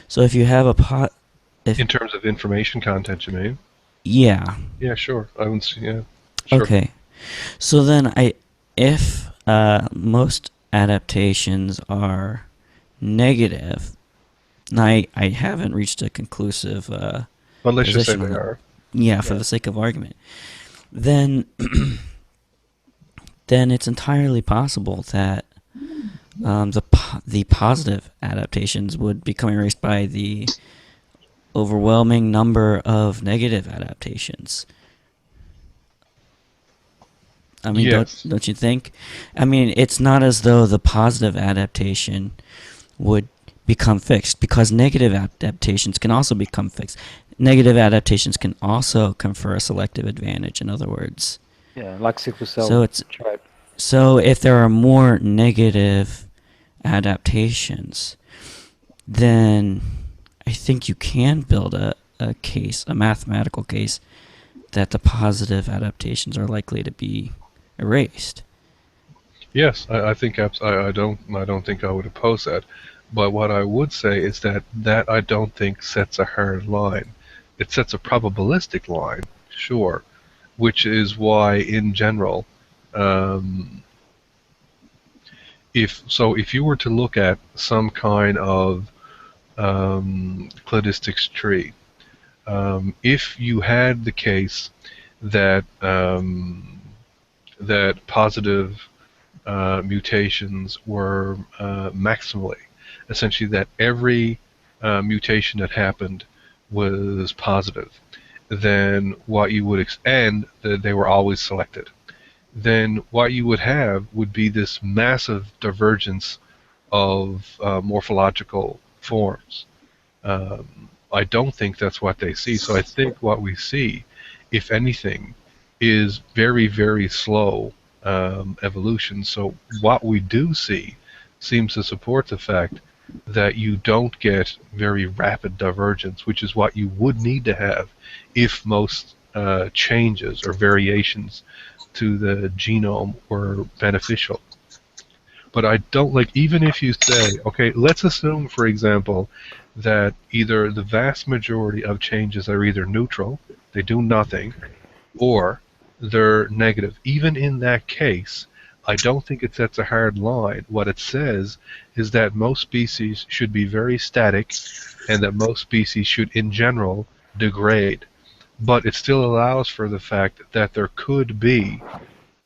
So if you have a in terms of information content, you mean? Yeah. Yeah, sure. I would see. Yeah. Sure. Okay. So then, if most adaptations are negative, and I haven't reached a conclusive unless you say position they on that. are. Yeah, for the sake of argument, then then it's entirely possible that the positive adaptations would become erased by the overwhelming number of negative adaptations. I mean, Yes. don't you think? I mean, it's not as though the positive adaptation would become fixed, because negative adaptations can also become fixed. Negative adaptations can also confer a selective advantage, in other words. Yeah, like sickle cell. So if there are more negative adaptations, then I think you can build a case, a mathematical case, that the positive adaptations are likely to be erased. Yes, I think I don't think I would oppose that, but what I would say is that I don't think sets a hard line. It sets a probabilistic line, sure, which is why in general, if you were to look at some kind of cladistics tree, if you had the case that that positive mutations were maximally, essentially that every mutation that happened was positive, then what you would and that they were always selected, then what you would have would be this massive divergence of morphological forms. I don't think that's what they see. So I think what we see, if anything, is very, very slow evolution. So what we do see seems to support the fact that you don't get very rapid divergence, which is what you would need to have if most changes or variations to the genome were beneficial. But I don't even if you say, okay, let's assume, for example, that either the vast majority of changes are either neutral, they do nothing, or they're negative. Even in that case, I don't think it sets a hard line. What it says is that most species should be very static, and that most species should, in general, degrade. But it still allows for the fact that there could be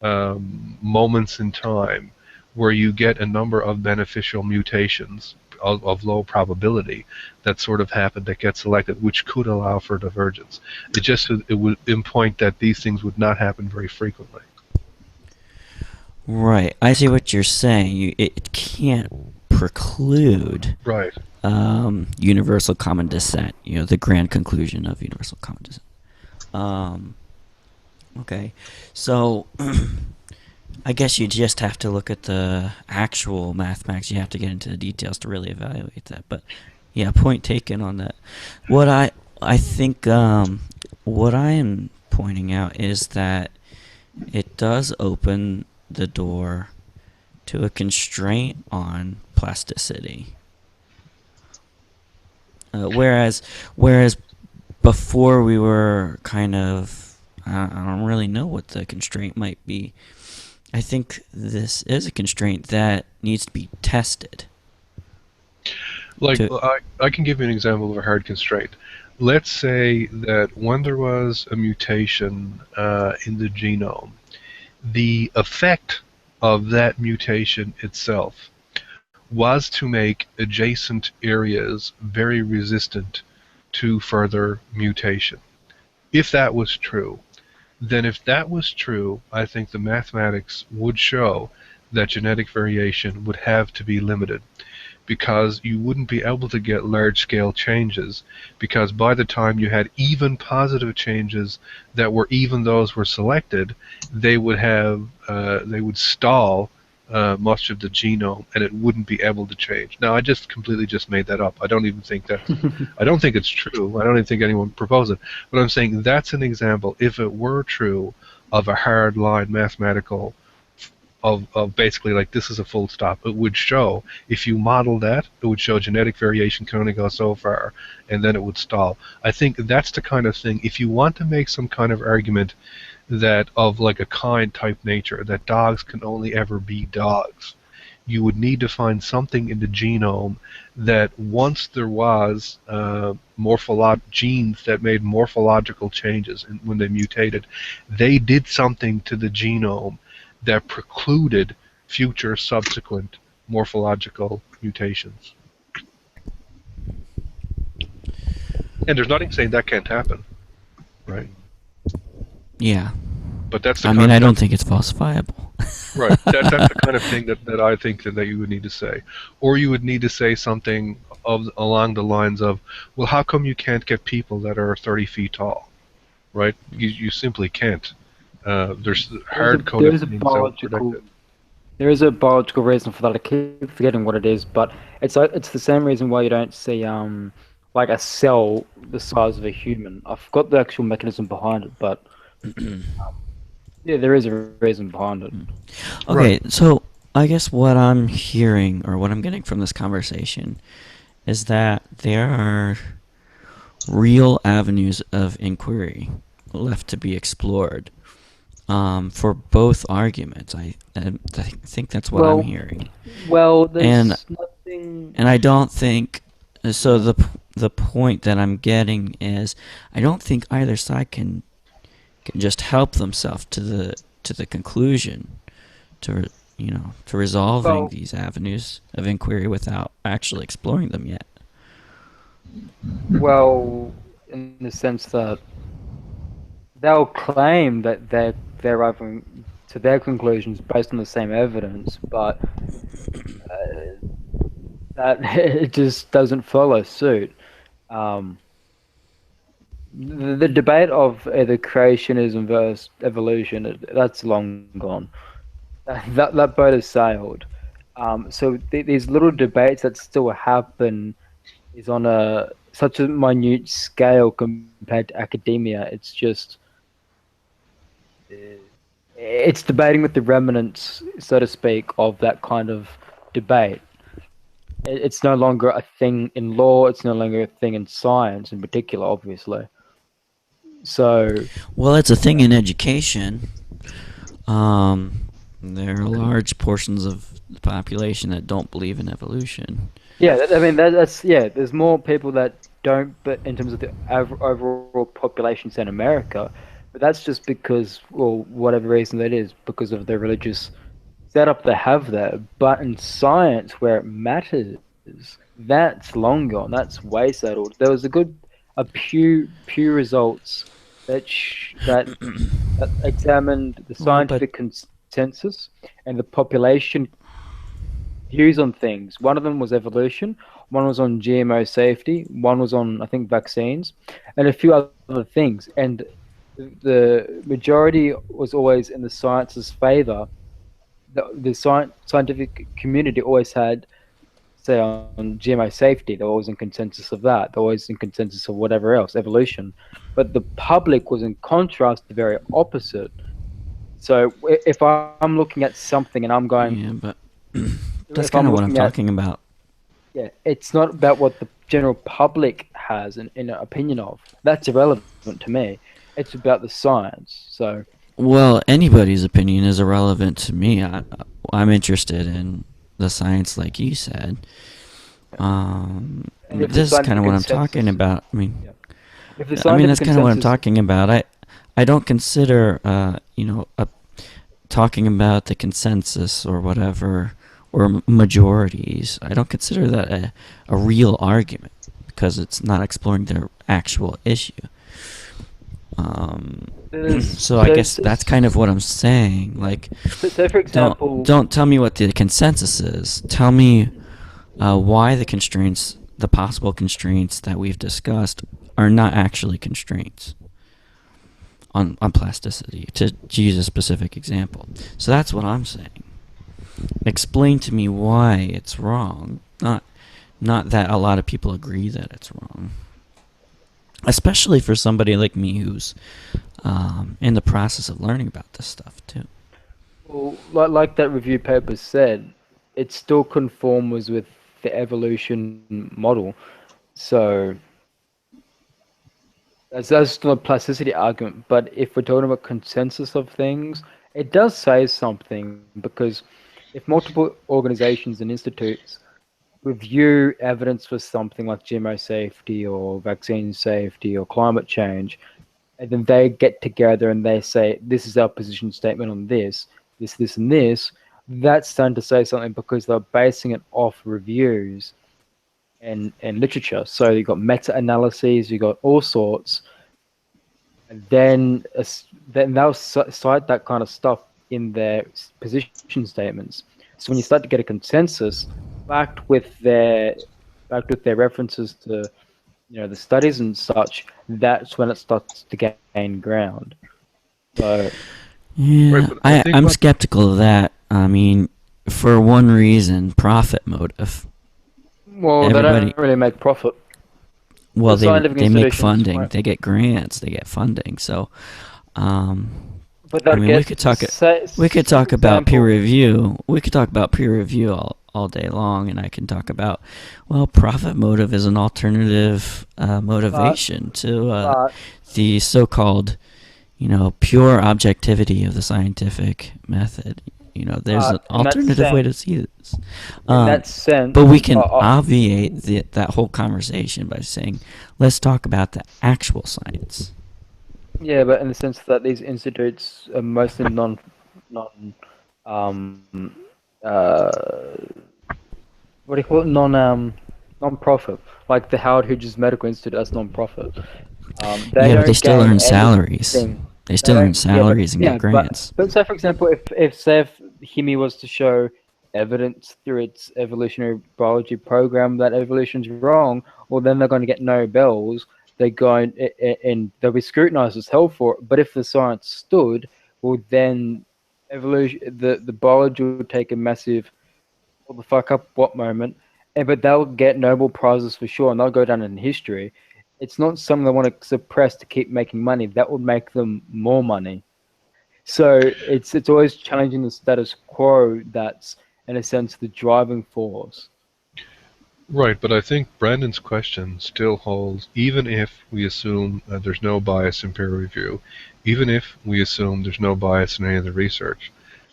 moments in time where you get a number of beneficial mutations of low probability that sort of happen that get selected, which could allow for divergence. It would point that these things would not happen very frequently. Right, I see what you're saying. It can't preclude right universal common descent. You know, the grand conclusion of universal common descent. Okay, so I guess you just have to look at the actual mathematics. You have to get into the details to really evaluate that. But yeah, point taken on that. What I think what I am pointing out is that it does open the door to a constraint on plasticity. Whereas before we were kind of, I don't really know what the constraint might be. I think this is a constraint that needs to be tested. Like, I can give you an example of a hard constraint. Let's say that when there was a mutation in the genome, the effect of that mutation itself was to make adjacent areas very resistant to further mutation. If that was true, I think the mathematics would show that genetic variation would have to be limited, because you wouldn't be able to get large-scale changes, because by the time you had even positive changes that were even those were selected, they would stall much of the genome, and it wouldn't be able to change. Now, I just completely just made that up. I don't even think that's I don't think it's true. I don't even think anyone proposed it. But I'm saying that's an example, if it were true, of a hard line mathematical of basically like this is a full stop. It would show, if you model that, it would show genetic variation can only go so far, and then it would stall. I think that's the kind of thing, if you want to make some kind of argument that of like a kind type nature, that dogs can only ever be dogs, you would need to find something in the genome that once there was genes that made morphological changes, and when they mutated, they did something to the genome that precluded future subsequent morphological mutations. And there's nothing saying that can't happen, right? Yeah. But that's the I don't think it's falsifiable. Right. That's the kind of thing that I think that you would need to say. Or you would need to say something along the lines of, well, how come you can't get people that are 30 feet tall? Right? You simply can't. There's hard-coded things that would predict it. There is a biological reason for that. I keep forgetting what it is, but it's the same reason why you don't see like a cell the size of a human. I forgot the actual mechanism behind it, but yeah, there is a reason behind it. Okay, so I guess what I'm hearing, or what I'm getting from this conversation, is that there are real avenues of inquiry left to be explored for both arguments. I think that's what I'm hearing. Well, there's nothing. And I don't think so. The point that I'm getting is, I don't think either side can just help themselves to the conclusion to resolving these avenues of inquiry without actually exploring them yet. Well, in the sense that they'll claim that they're arriving to their conclusions based on the same evidence, but that it just doesn't follow suit. The debate of either creationism versus evolution, that's long gone. That boat has sailed. So these little debates that still happen is on such a minute scale compared to academia. It's just it's debating with the remnants, so to speak, of that kind of debate. It's no longer a thing in law. It's no longer a thing in science, in particular, obviously. So, well, it's a thing in education. There are large portions of the population that don't believe in evolution. Yeah, I mean that's There's more people that don't, but in terms of the overall population in America, but that's just because, well, whatever reason that is, because of the religious setup they have there. But in science, where it matters, that's long gone. That's way settled. There was a Pew results that examined the scientific consensus and the population views on things. One of them was evolution, one was on GMO safety, one was on, I think, vaccines, and a few other things. And the majority was always in the science's favor. The scientific community always had, say, on GMO safety, they're always in consensus of that. They're always in consensus of whatever else, evolution. But the public was, in contrast, the very opposite. So if I'm looking at something and I'm going, That's If kind I'm of what I'm looking at, talking about. yeah, it's not about what the general public has an opinion of. That's irrelevant to me. It's about the science. So Well, anybody's opinion is irrelevant to me. I'm interested in the science, like you said. and if the This is kind scientific of what I'm talking consensus, about. yeah, if the I mean, scientific that's kind of what I'm consensus, talking about. I don't consider, talking about the consensus or whatever, or majorities. I don't consider that a real argument because it's not exploring their actual issue. So I guess that's kind of what I'm saying. Like, so for example, don't tell me what the consensus is. Tell me why the possible constraints that we've discussed, are not actually constraints on plasticity. To use a specific example, so that's what I'm saying. Explain to me why it's wrong. Not that a lot of people agree that it's wrong. Especially for somebody like me who's in the process of learning about this stuff too. well, like that review paper said, it still conforms with the evolution model. So that's still a plasticity argument. But if we're talking about consensus of things, it does say something because if multiple organizations and institutes review evidence for something like GMO safety or vaccine safety or climate change, and then they get together and they say, this is our position statement on this, and this, that's starting to say something because they're basing it off reviews and literature. So you've got meta-analyses, you've got all sorts, and then they'll cite that kind of stuff in their position statements. So when you start to get a consensus backed with their references to the studies and such, that's when it starts to gain ground. So Yeah, Right, but I think I'm what skeptical of that. I mean, for one reason, profit motive. well, they Everybody, don't really make profit. well, The scientific they make institutions funding, won't. they get grants, they get funding. So, But I they'll mean, get we could say, talk for about peer example, review. We could talk about peer review all day long, and I can talk about, well, profit motive is an alternative motivation to but the so-called, pure objectivity of the scientific method. There's an in that alternative way to sense, see this. in that But sense, we can obviate that whole conversation by saying, let's talk about the actual science. yeah, but in the sense that these institutes are mostly non um uh what do you call it, non-profit, like the Howard Hughes Medical Institute, that's non-profit. They Yeah, but they don't still gain earn salaries. anything. They They still earn don't. Yeah, but salaries and yeah, get grants. but say for example, if say if Himi was to show evidence through its evolutionary biology program that evolution's wrong, well then they're going to get Nobels. They're going and they'll be scrutinized as hell for it. But if the science stood, well then evolution, the biology would take a massive what the fuck up what moment, but they'll get Nobel prizes for sure, and they'll go down in history. It's not something they want to suppress to keep making money. That would make them more money. So it's always challenging the status quo. That's in a sense the driving force. Right, but I think Brandon's question still holds, even if we assume there's no bias in peer review, even if we assume there's no bias in any of the research.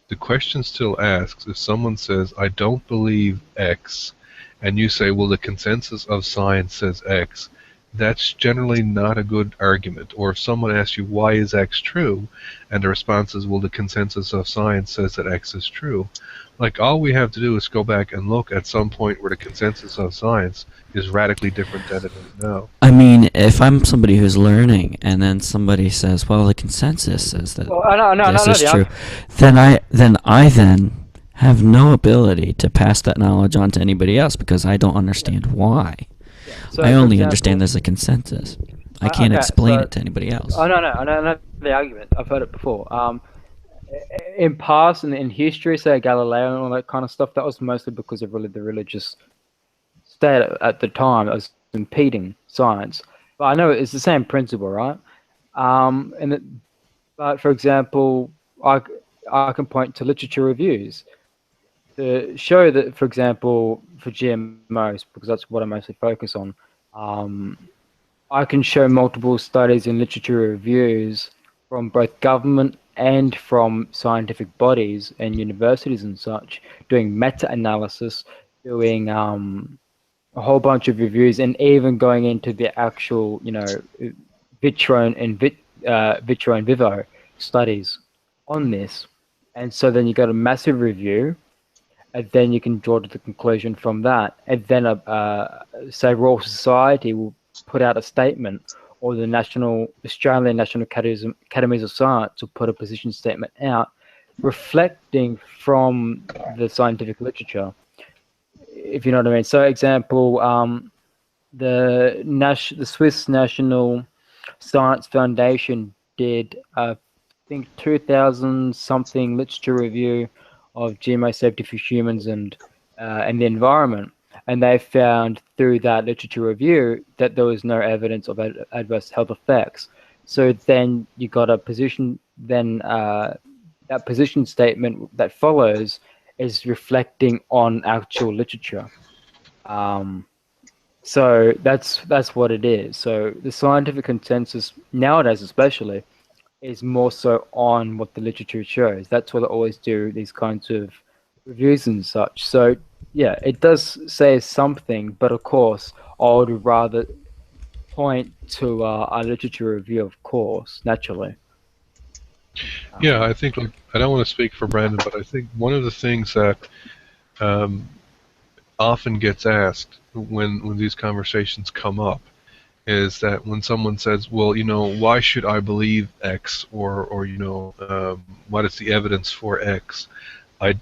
The question still asks, if someone says, I don't believe X, and you say, well, the consensus of science says X, that's generally not a good argument. Or if someone asks you, why is X true? And the response is, well, the consensus of science says that X is true. Like, all we have to do is go back and look at some point where the consensus of science is radically different than it is now. I mean, if I'm somebody who's learning, and then somebody says, "Well, the consensus says that Well, I know, this no, is the true," argument. then I have no ability to pass that knowledge on to anybody else because I don't understand why. Yeah. So, I for only example, understand there's a consensus. I can't okay, explain so it to anybody else. I know the argument. I've heard it before. In past and in history, say Galileo and all that kind of stuff, that was mostly because of really the religious state at the time. It was impeding science. But I know it's the same principle, right? And but for example, I I can point to literature reviews. to show that, for example, for GMOs, because that's what I mostly focus on, I can show multiple studies and literature reviews from both government and from scientific bodies and universities and such, doing meta-analysis, doing a whole bunch of reviews, and even going into the actual, vitro and vivo studies on this. And so then you got a massive review, and then you can draw to the conclusion from that. And then, say, Royal Society will put out a statement, or the Australian National Academies of Science will put a position statement out, reflecting from the scientific literature, if you know what I mean. So, example, the Swiss National Science Foundation did, I think, 2000 something literature review of GMO safety for humans and the environment, and they found through that literature review that there was no evidence of adverse health effects. So then you got a position. Then that position statement that follows is reflecting on actual literature. So that's what it is. So the scientific consensus nowadays, especially, is more so on what the literature shows. That's what I always do, these kinds of reviews and such. So yeah, it does say something, but of course, I would rather point to a literature review, of course, naturally. Yeah, I think, like, I don't want to speak for Brandon, but I think one of the things that often gets asked when these conversations come up is that when someone says, well, why should I believe X, or what is the evidence for X? I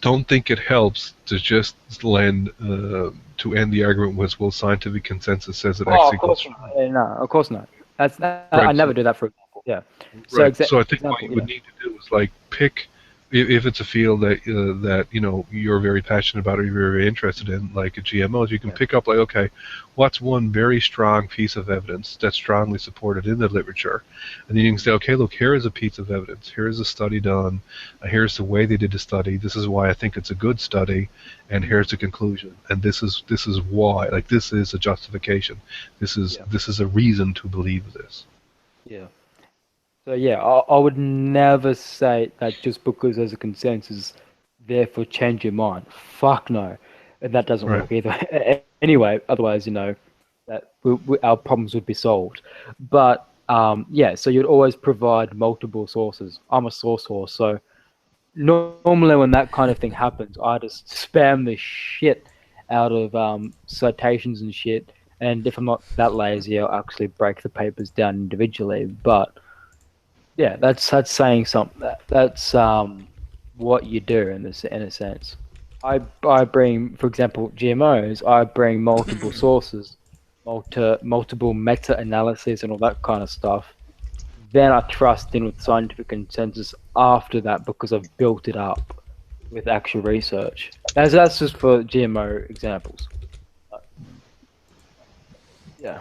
don't think it helps to just lend to end the argument with, well, scientific consensus says that X Of equals. course not. No, of course not. That's Right, I never do that, for example. Yeah. So, right. So I think what you would yeah. need to do is, like, pick, if it's a field that you're very passionate about or you're very interested in, like GMOs, you can pick up, like, okay, what's one very strong piece of evidence that's strongly supported in the literature, and then you can say, okay, look, here is a piece of evidence, here is a study done, here's the way they did the study, this is why I think it's a good study, and here's the conclusion, and this is why, like, this is a justification, this is a reason to believe this. Yeah. So yeah, I would never say that just because there's a consensus, therefore change your mind. Fuck no, and that doesn't work either. Anyway, otherwise, that our problems would be solved. But yeah, so you'd always provide multiple sources. I'm a source horse, so normally when that kind of thing happens, I just spam the shit out of citations and shit. And if I'm not that lazy, I'll actually break the papers down individually. But yeah, that's saying something. That's what you do in a sense. I bring, for example, GMOs. I bring multiple sources, multiple meta-analyses and all that kind of stuff. Then I trust in with scientific consensus after that, because I've built it up with actual research. That's just for GMO examples. Yeah.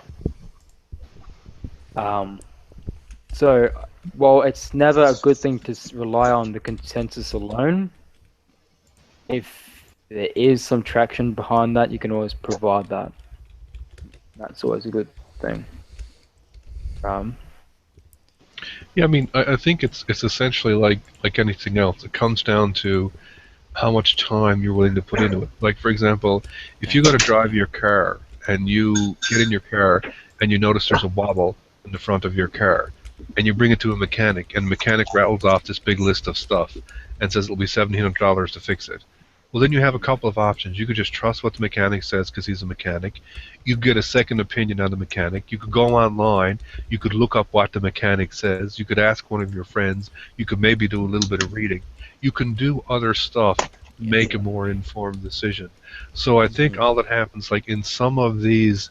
So, while it's never a good thing to rely on the consensus alone, if there is some traction behind that, you can always provide that. That's always a good thing. Yeah, I mean, I think it's essentially like anything else. It comes down to how much time you're willing to put into it. Like, for example, if you got to drive your car and you get in your car and you notice there's a wobble in the front of your car, and you bring it to a mechanic, and the mechanic rattles off this big list of stuff and says it'll be $1,700 to fix it. Well, then you have a couple of options. You could just trust what the mechanic says because he's a mechanic. You could get a second opinion on the mechanic. You could go online. You could look up what the mechanic says. You could ask one of your friends. You could maybe do a little bit of reading. You can do other stuff to make a more informed decision. So I think all that happens, like in some of these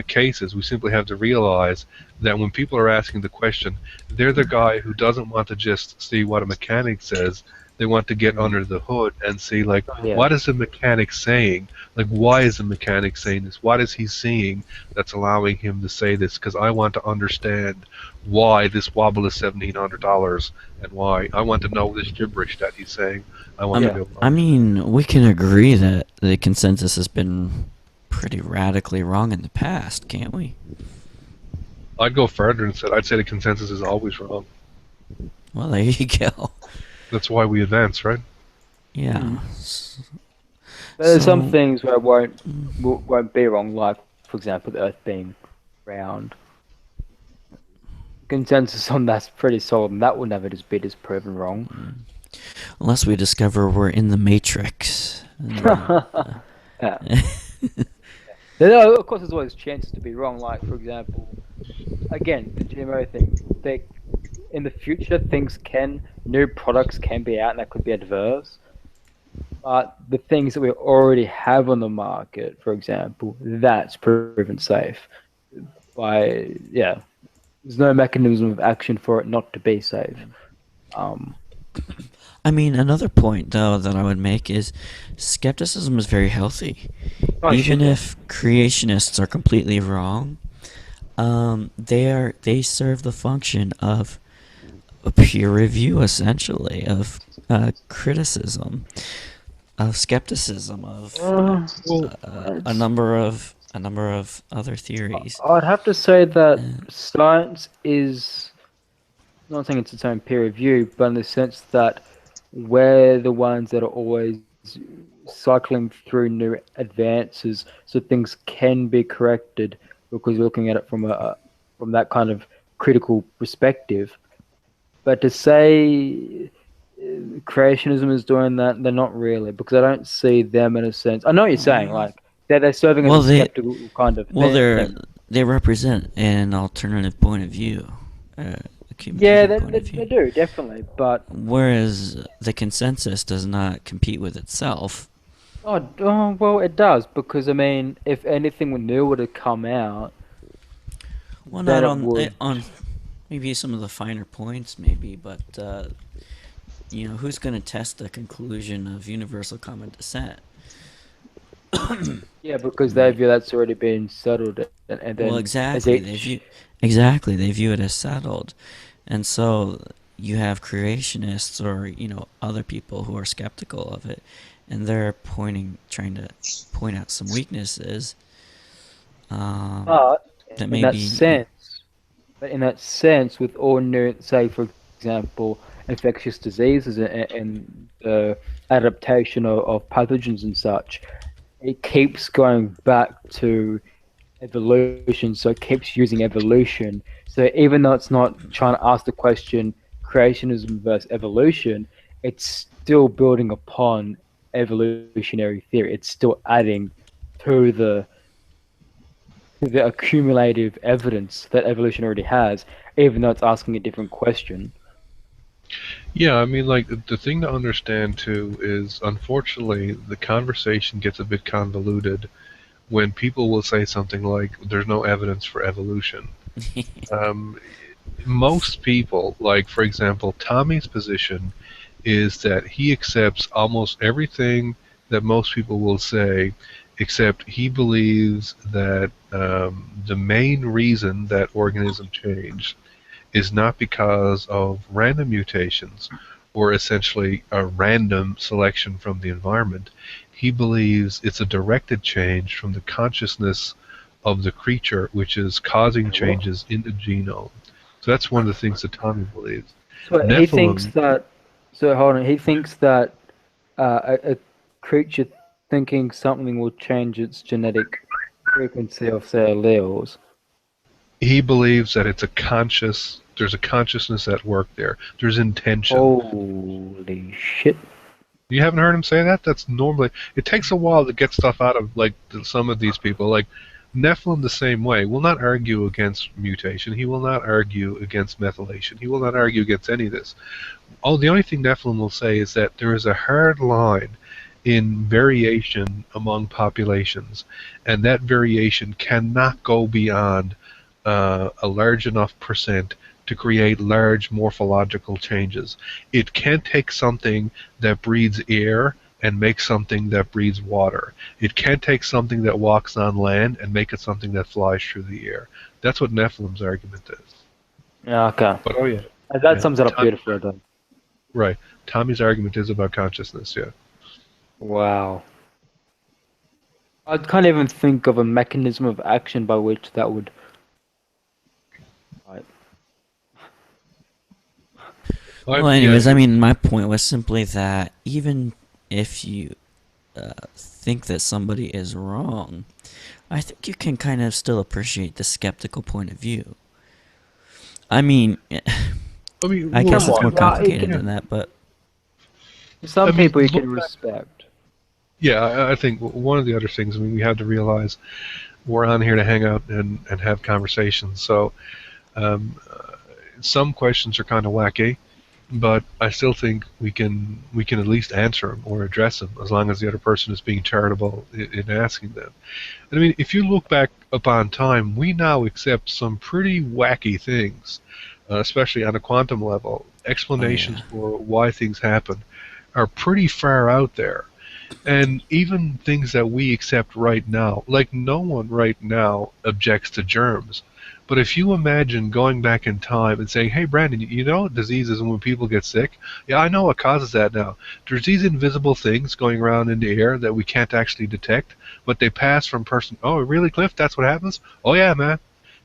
cases, we simply have to realize that when people are asking the question, they're the guy who doesn't want to just see what a mechanic says. They want to get under the hood and see, like, Yeah. what is the mechanic saying? Like, why is the mechanic saying this? What is he seeing that's allowing him to say this? Because I want to understand why this wobble is $1,700 and why. I want to know this gibberish that he's saying. I want to be able to I understand. mean, we can agree that the consensus has been pretty radically wrong in the past, can't we? I'd go further and said I'd say the consensus is always wrong. Well, there you go. That's why we advance, right? Yeah. There's some So- things where it won't be wrong, like, for example, the Earth being round. Consensus on that's pretty solid, and that will never just be disproven wrong. Unless we discover we're in the Matrix. Yeah. There, of course, there's always chances to be wrong. Like, for example, again, the GMO thing. In the future, new products can be out, and that could be adverse. But the things that we already have on the market, for example, that's proven safe. There's no mechanism of action for it not to be safe. I mean, another point, though, that I would make is skepticism is very healthy. Even if creationists are completely wrong, they serve the function of a peer review, essentially, of criticism, of skepticism, of a number of other theories. I'd have to say that science is not saying it's its own peer review, but in the sense that we're the ones that are always cycling through new advances, so things can be corrected because we're looking at it from that kind of critical perspective. But to say creationism is doing that, they're not really, because I don't see them in a sense. I know what you're saying, like they're serving as a skeptical kind of thing. They represent an alternative point of view. Yeah, they do, definitely, but whereas the consensus does not compete with itself. Oh, well, it does, because I mean, if anything new were to come out, well, then not on maybe some of the finer points, maybe, but who's going to test the conclusion of universal common descent? Yeah, because they view that's already been settled, and then well, exactly, they view it as settled, and so you have creationists or other people who are skeptical of it, and they're trying to point out some weaknesses. But in that sense, with all new, say for example, infectious diseases and the adaptation of pathogens and such, it keeps going back to evolution, so it keeps using evolution. So even though it's not trying to ask the question creationism versus evolution, it's still building upon evolutionary theory. It's still adding to the accumulative evidence that evolution already has, even though it's asking a different question. Yeah, I mean, like, the thing to understand, too, is, unfortunately, the conversation gets a bit convoluted when people will say something like, there's no evidence for evolution. Most people, like, for example, Tommy's position is that he accepts almost everything that most people will say, except he believes that the main reason that organisms change is not because of random mutations or essentially a random selection from the environment. He believes it's a directed change from the consciousness of the creature, which is causing changes in the genome. So that's one of the things that Tommy believes. So he thinks that. So hold on. He thinks that a creature thinking something will change its genetic frequency of their alleles. He believes that there's a consciousness at work there. There's intention. Holy shit. You haven't heard him say that? That's normally... It takes a while to get stuff out of, like, some of these people. Like, Nephilim the same way will not argue against mutation. He will not argue against methylation. He will not argue against any of this. The only thing Nephilim will say is that there is a hard line in variation among populations, and that variation cannot go beyond a large enough percent to create large morphological changes. It can't take something that breathes air and make something that breathes water. It can't take something that walks on land and make it something that flies through the air. That's what Nephilim's argument is. Yeah, okay. But oh yeah, That sums it up Tom, beautifully, then. right. Tommy's argument is about consciousness. Yeah. Wow. I can't even think of a mechanism of action by which that would. Right. Well, anyways, I mean, my point was simply that even if you think that somebody is wrong, I think you can kind of still appreciate the skeptical point of view. I mean, I guess it's more complicated than that, but some people you can respect. Yeah, I think one of the other things, I mean, we have to realize we're on here to hang out and have conversations. So some questions are kind of wacky, but I still think we can at least answer them or address them as long as the other person is being charitable in asking them. I mean, if you look back upon time, we now accept some pretty wacky things, especially on a quantum level. Explanations for why things happen are pretty far out there. And even things that we accept right now, like no one right now objects to germs. But if you imagine going back in time and saying, hey, Brandon, you know diseases when people get sick? Yeah, I know what causes that now. There's these invisible things going around in the air that we can't actually detect, but they pass from person. Oh, really, Cliff? That's what happens? Oh, yeah, man.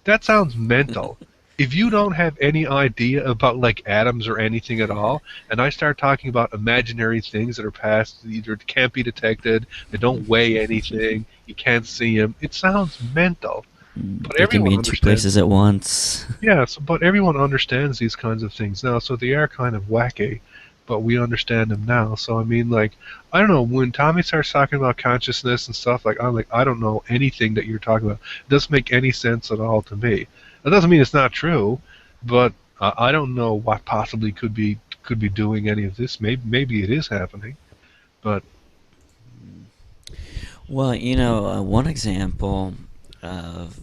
That sounds mental. If you don't have any idea about like atoms or anything at all, and I start talking about imaginary things that are past, either can't be detected, they don't weigh anything, you can't see them, it sounds mental. But they can be in two places at once. Yes, but everyone understands these kinds of things now, so they are kind of wacky, but we understand them now. So I mean, like, I don't know, when Tommy starts talking about consciousness and stuff, I'm like, I don't know anything that you're talking about. It doesn't make any sense at all to me. That doesn't mean it's not true, but I don't know what possibly could be doing any of this. Maybe it is happening, but. Well, you know, one example of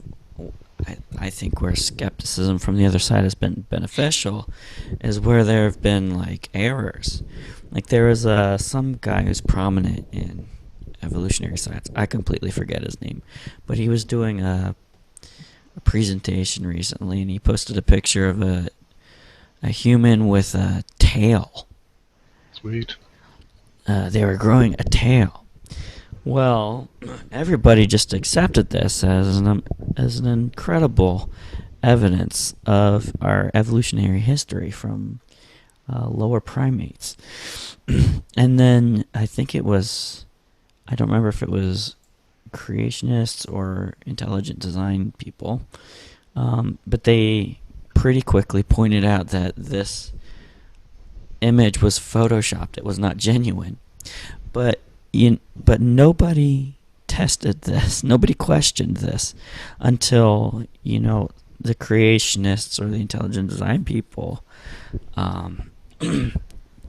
I think where skepticism from the other side has been beneficial is where there have been like errors. Like there was some guy who's prominent in evolutionary science. I completely forget his name, but he was doing a presentation recently, and he posted a picture of a human with a tail. Sweet. They were growing a tail. Well, everybody just accepted this as an incredible evidence of our evolutionary history from lower primates. And then I think it was, I don't remember if it was creationists or intelligent design people, but they pretty quickly pointed out that this image was photoshopped. It was not genuine. But nobody tested this. Nobody questioned this until, you know, the creationists or the intelligent design people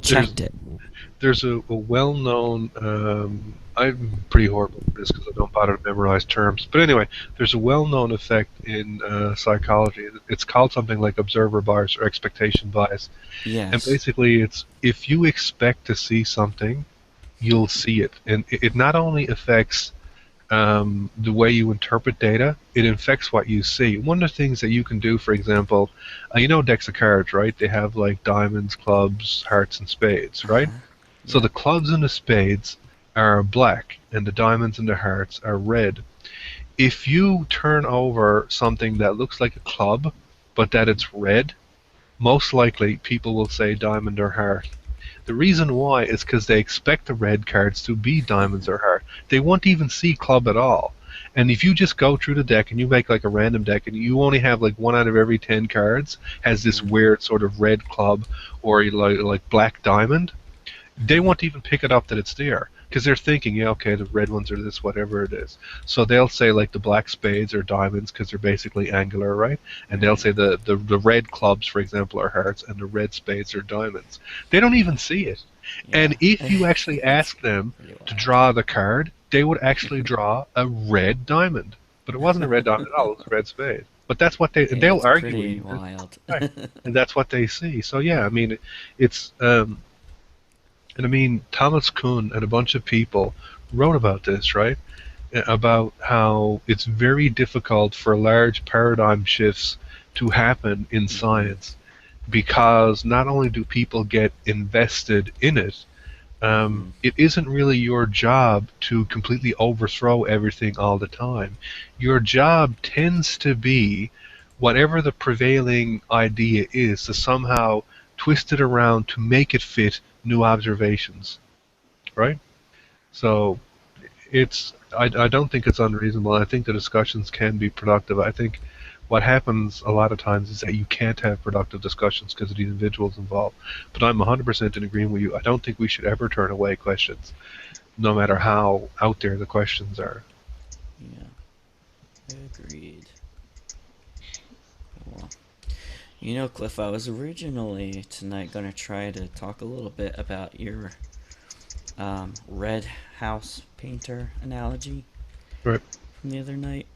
checked it. There's a well-known, I'm pretty horrible at this because I don't bother to memorize terms, but anyway, there's a well-known effect in psychology. It's called something like observer bias or expectation bias. Yes. And basically it's if you expect to see something, you'll see it. And it not only affects the way you interpret data, it affects what you see. One of the things that you can do, for example, you know decks of cards, right? They have like diamonds, clubs, hearts, and spades, right? Yeah. So the clubs and the spades are black, and the diamonds and the hearts are red. If you turn over something that looks like a club, but that it's red, most likely people will say diamond or heart. The reason why is because they expect the red cards to be diamonds or heart. They won't even see club at all. And if you just go through the deck and you make like a random deck and you only have like 1 out of every 10 cards has this weird sort of red club or like black diamond, they won't even pick it up that it's there because they're thinking, yeah, okay, the red ones are this, whatever it is. So they'll say like the black spades are diamonds because they're basically angular, right? And they'll say the red clubs, for example, are hearts, and the red spades are diamonds. They don't even see it. Yeah. And if you actually ask them to draw the card, they would actually draw a red diamond. But it wasn't a red diamond at all, it was a red spade. But that's what they'll it's argue with pretty you, wild. and that's what they see. So yeah, I mean, it's and I mean Thomas Kuhn and a bunch of people wrote about this, right? About how it's very difficult for large paradigm shifts to happen in science because not only do people get invested in it, it isn't really your job to completely overthrow everything all the time. Your job tends to be whatever the prevailing idea is to somehow twist it around to make it fit new observations, right? So I don't think it's unreasonable. I think the discussions can be productive. I think what happens a lot of times is that you can't have productive discussions because of the individuals involved. But I'm 100% in agreement with you. I don't think we should ever turn away questions, no matter how out there the questions are. Yeah, agreed. Cool. You know, Cliff, I was originally tonight going to try to talk a little bit about your red house painter analogy Right. from the other night,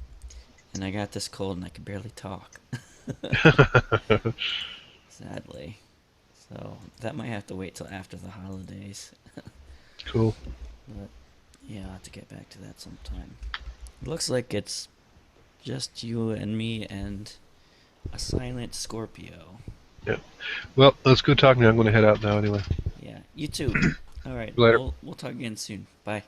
and I got this cold and I could barely talk. Sadly. So that might have to wait till after the holidays. Cool. But yeah, I'll have to get back to that sometime. It looks like it's just you and me and a silent Scorpio. Yeah. Well, it's good talking to you. I'm going to head out now anyway. Yeah, you too. All right, Later. we'll talk again soon. Bye.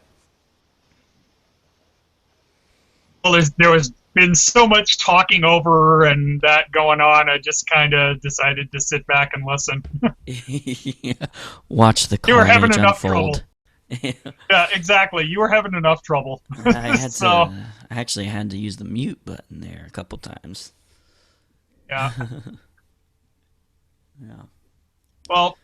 Well, there was been so much talking over and that going on, I just kind of decided to sit back and listen. Yeah. Watch the You were having carnage enough unfold. Yeah, exactly. You were having enough trouble. I had So, to. I actually had to use the mute button there a couple times. yeah. Yeah. Well,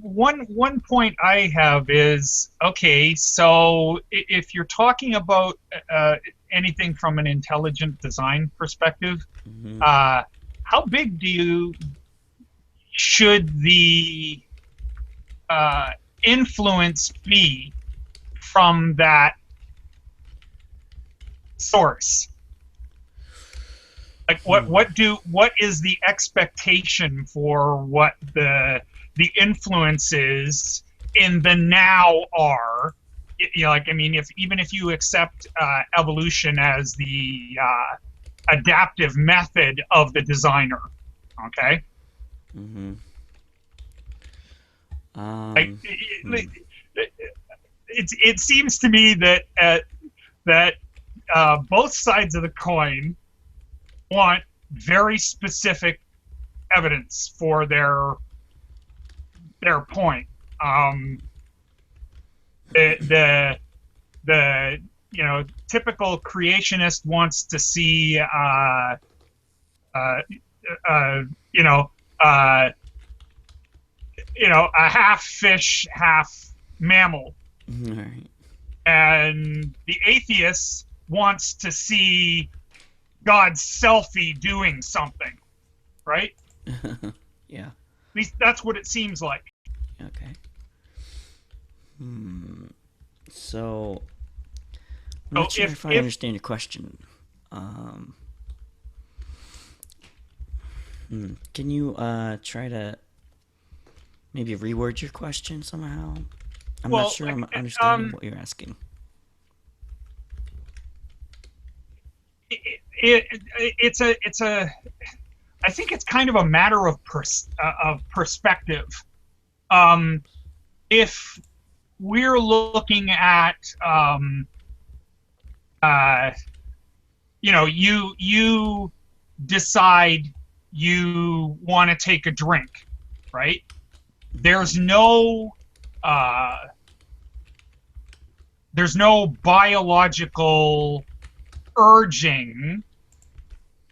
one point I have is, okay, so if you're talking about anything from an intelligent design perspective, how big should the influence be from that source? Like what is the expectation for what the influences in the now are? You know, like, I mean, even if you accept evolution as the adaptive method of the designer, okay? It seems to me that both sides of the coin want very specific evidence for their point. The typical creationist wants to see a half fish, half mammal. Right. And the atheist wants to see God's selfie doing something, right? Yeah. At least that's what it seems like. Okay. So, I'm not sure if I understand your question. Can you try to maybe reword your question somehow? I'm not sure I'm understanding what you're asking. It's a I think it's kind of a matter of perspective. If we're looking at you decide you want to take a drink, right? There's no biological urging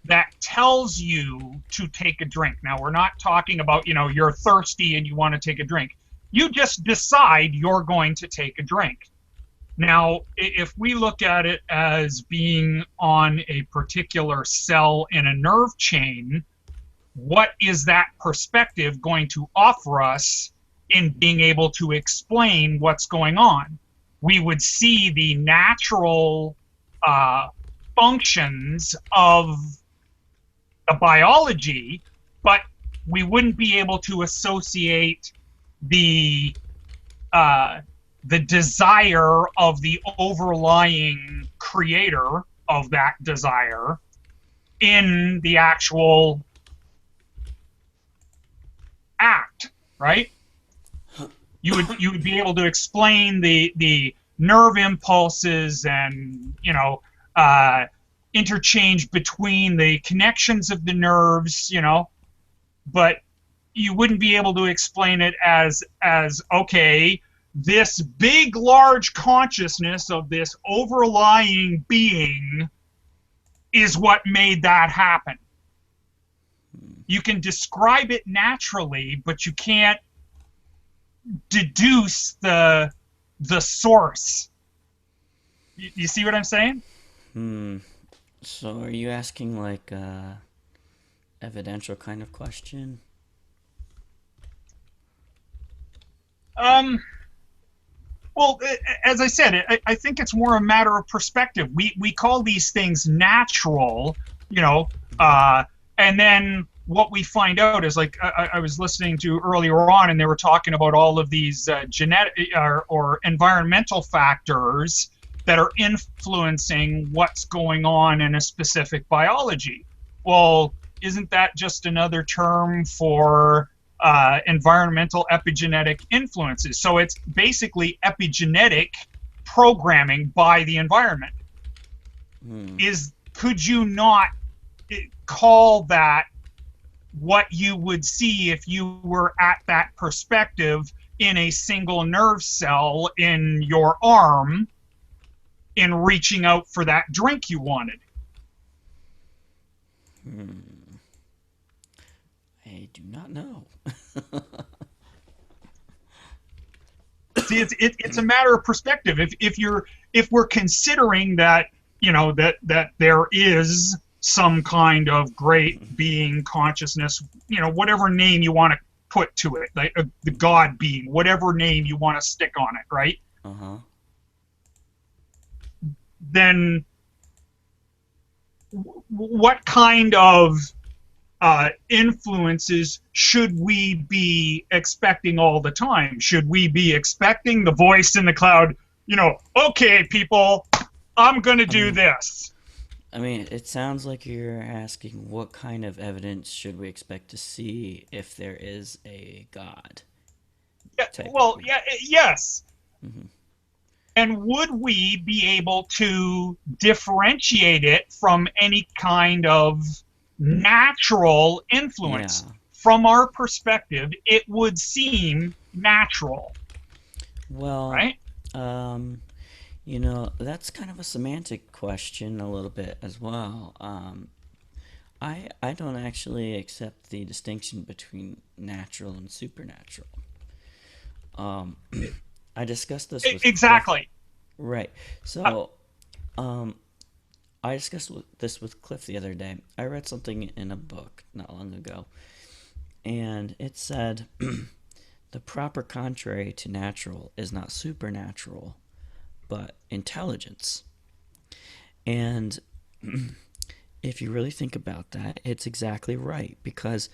that tells you to take a drink. Now, we're not talking about, you're thirsty and you want to take a drink. You just decide you're going to take a drink. Now, if we look at it as being on a particular cell in a nerve chain, what is that perspective going to offer us in being able to explain what's going on? We would see the natural functions of a biology, but we wouldn't be able to associate the desire of the overlying creator of that desire in the actual act, right? You would be able to explain the nerve impulses and, you know, interchange between the connections of the nerves, you know, but you wouldn't be able to explain it as okay, this big large consciousness of this overlying being is what made that happen. You can describe it naturally, but you can't deduce the source. You see what I'm saying? So are you asking like a evidential kind of question? Well, as I said, I think it's more a matter of perspective. We call these things natural, you know, and then what we find out is, like, I was listening to earlier on, and they were talking about all of these genetic or environmental factors that are influencing what's going on in a specific biology. Well, isn't that just another term for environmental epigenetic influences? So it's basically epigenetic programming by the environment. Could you not call that what you would see if you were at that perspective in a single nerve cell in your arm in reaching out for that drink you wanted? I do not know. See, it's a matter of perspective. If we're considering that, you know, that there is some kind of great being, consciousness, you know, whatever name you want to put to it, like the God being, whatever name you want to stick on it, right? Then what kind of influences should we be expecting all the time? Should we be expecting the voice in the cloud, you know, okay, people, I'm going to do this? I mean, it sounds like you're asking what kind of evidence should we expect to see if there is a God? Yeah, well, yeah, yes. And would we be able to differentiate it from any kind of natural influence? Yeah. From our perspective, it would seem natural. Well, right? You know, that's kind of a semantic question a little bit as well. I don't actually accept the distinction between natural and supernatural. I discussed this with exactly. Cliff. Right. So, I discussed this with Cliff the other day. I read something in a book not long ago, and it said the proper contrary to natural is not supernatural, but intelligence. And if you really think about that, it's exactly right, because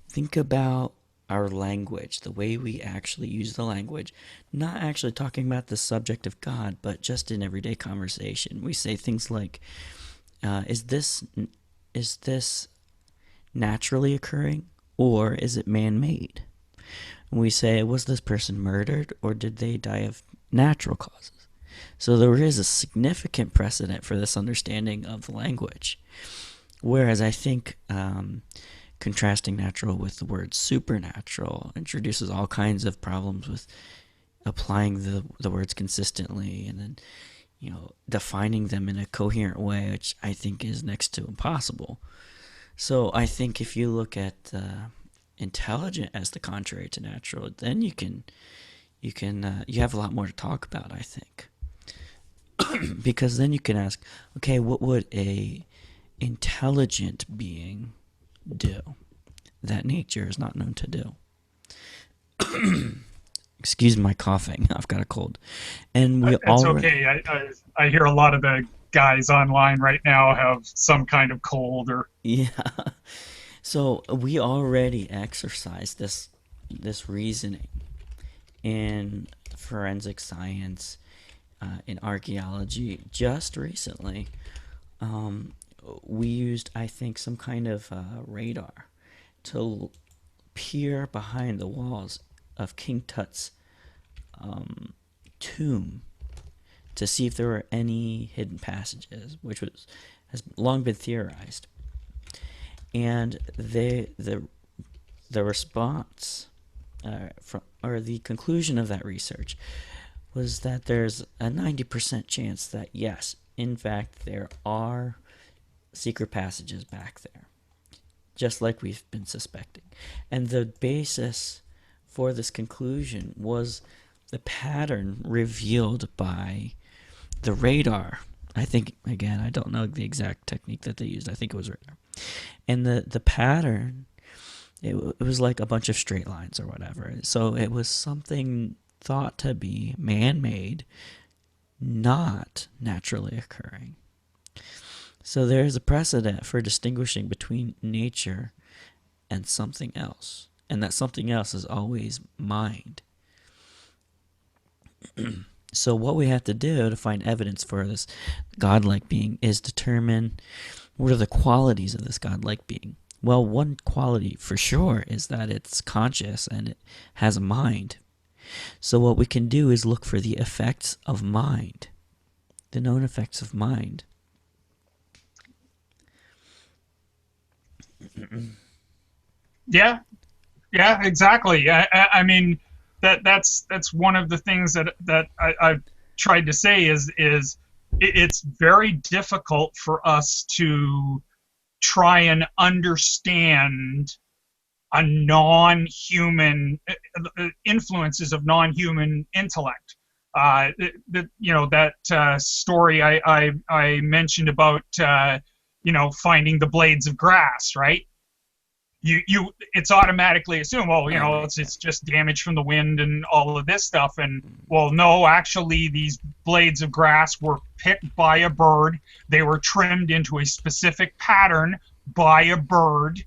think about our language, the way we actually use the language, not actually talking about the subject of God, but just in everyday conversation. We say things like, is this naturally occurring, or is it man-made? And we say, was this person murdered, or did they die of natural causes? So there is a significant precedent for this understanding of the language. Whereas I think contrasting natural with the word supernatural introduces all kinds of problems with applying the words consistently, and then, you know, defining them in a coherent way, which I think is next to impossible. So I think if you look at intelligent as the contrary to natural, then you have a lot more to talk about, I think. Because then you can ask, okay, what would a intelligent being do that nature is not known to do? Excuse my coughing. I've got a cold. And we It's okay. I hear a lot of the guys online right now have some kind of cold or Yeah. So we already exercised this reasoning in forensic science, in archaeology, just recently. Um, we used, I think, some kind of radar to peer behind the walls of King Tut's tomb to see if there were any hidden passages, which has long been theorized. And the response or the conclusion of that research was that there's a 90% chance that yes, in fact, there are secret passages back there, just like we've been suspecting. And the basis for this conclusion was the pattern revealed by the radar. I think, again, I don't know the exact technique that they used. I think it was radar. And the pattern, it was like a bunch of straight lines or whatever. So it was something thought to be man-made, not naturally occurring. So there's a precedent for distinguishing between nature and something else. And that something else is always mind. So what we have to do to find evidence for this godlike being is determine what are the qualities of this godlike being. Well, one quality for sure is that it's conscious and it has a mind. So what we can do is look for the effects of mind, the known effects of mind. yeah, yeah, exactly. I mean, that's one of the things that I've tried to say is it's very difficult for us to try and understand a non-human influences of non-human intellect. That story I mentioned about finding the blades of grass, right? It's automatically assumed, well, it's just damage from the wind and all of this stuff. And well, no, actually these blades of grass were picked by a bird. They were trimmed into a specific pattern by a bird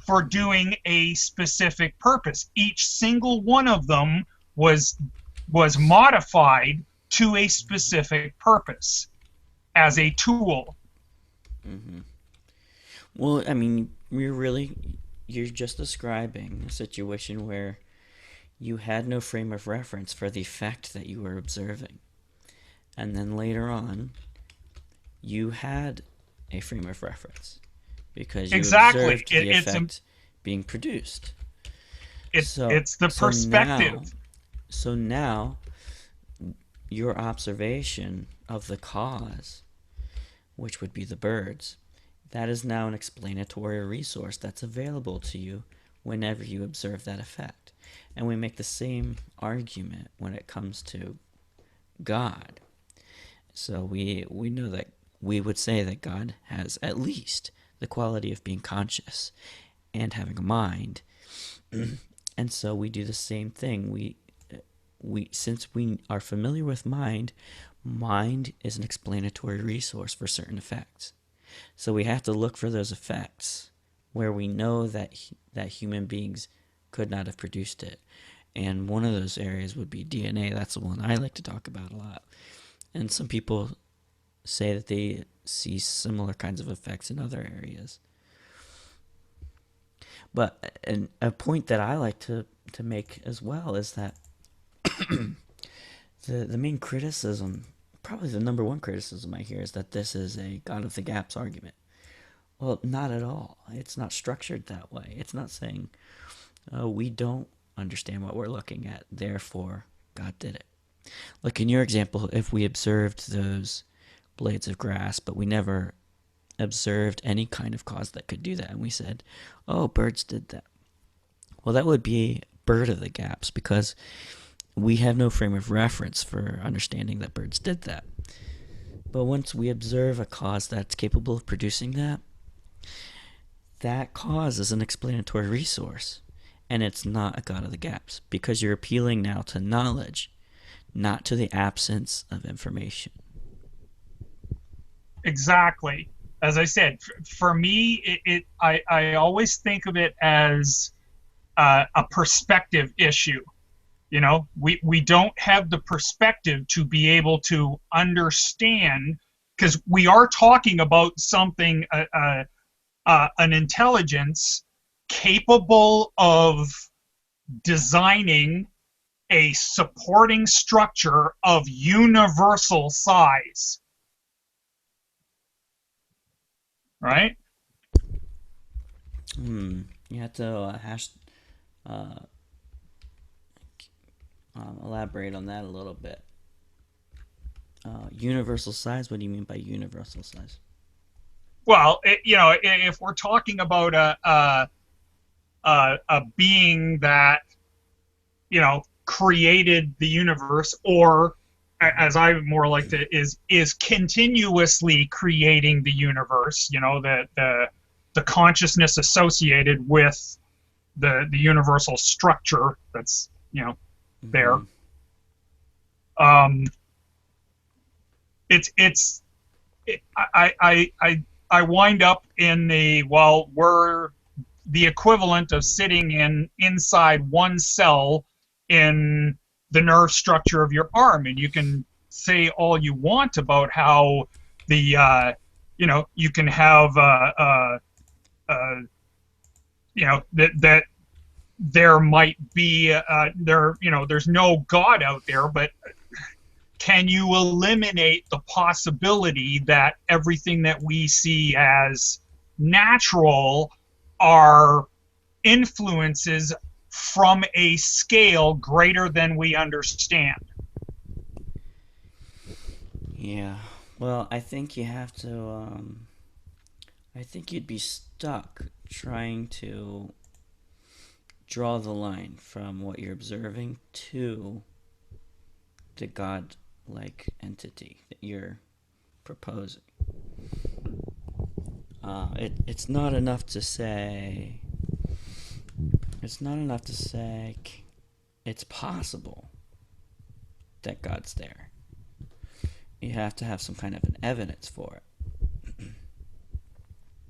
for doing a specific purpose. Each single one of them was modified to a specific purpose as a tool. Mm-hmm. Well, I mean, you're just describing a situation where you had no frame of reference for the effect that you were observing. And then later on, you had a frame of reference because you observed the effect being produced. It's the perspective. So now, your observation of the cause, which would be the birds, that is now an explanatory resource that's available to you whenever you observe that effect. And we make the same argument when it comes to God. So we know that we would say that God has at least the quality of being conscious and having a mind. And so we do the same thing. We since we are familiar with mind is an explanatory resource for certain effects. So we have to look for those effects where we know that human beings could not have produced it. And one of those areas would be DNA. That's the one I like to talk about a lot. And some people say that they see similar kinds of effects in other areas. But a point that I like to make as well is that the main criticism, probably the number one criticism I hear, is that this is a God of the gaps argument. Well, not at all. It's not structured that way. It's not saying, oh, we don't understand what we're looking at, therefore God did it. Like in your example, if we observed those blades of grass, but we never observed any kind of cause that could do that, and we said, oh, birds did that. Well, that would be bird of the gaps, because we have no frame of reference for understanding that birds did that. But once we observe a cause that's capable of producing that, that cause is an explanatory resource, and it's not a God of the gaps, because you're appealing now to knowledge, not to the absence of information. exactly. As I said, for me, I always think of it as a perspective issue. You know, we don't have the perspective to be able to understand, because we are talking about something, an intelligence capable of designing a supporting structure of universal size, right? You have to uh, elaborate on that a little bit. Universal size? What do you mean by universal size? Well, you know, if we're talking about a being that, you know, created the universe, or as I more like to, is continuously creating the universe, you know, the consciousness associated with the universal structure that's, you know, there. I wind up in the, well, we're the equivalent of sitting inside one cell in the nerve structure of your arm, and you can say all you want about how the you know, you can have you know, that there might be there, you know, there's no God out there, but can you eliminate the possibility that everything that we see as natural are influences from a scale greater than we understand? Yeah. Well, I think you have to. I think you'd be stuck trying to draw the line from what you're observing to the God-like entity that you're proposing. It's not enough to say. It's not enough to say it's possible that God's there. You have to have some kind of an evidence for it.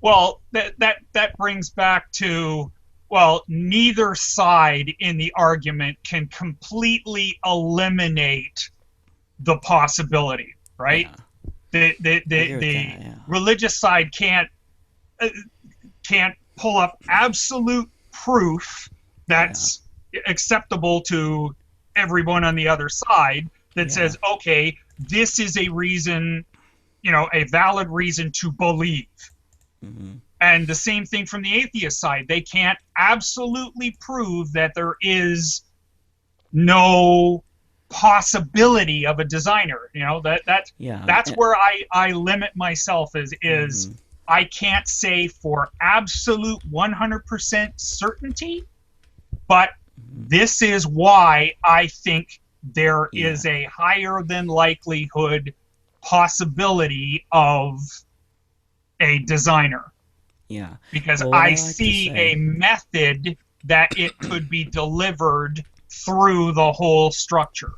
Well, that brings back to, well, neither side in the argument can completely eliminate the possibility, right? Yeah. The religious side can't pull up absolute proof that's acceptable to everyone on the other side that says, okay, this is a reason, you know, a valid reason to believe. And the same thing from the atheist side. They can't absolutely prove that there is no possibility of a designer. You know, that's where I limit myself is I can't say for absolute 100% certainty, but this is why I think there is a higher than likelihood possibility of a designer. Yeah. Because I see a method that it could be delivered through the whole structure.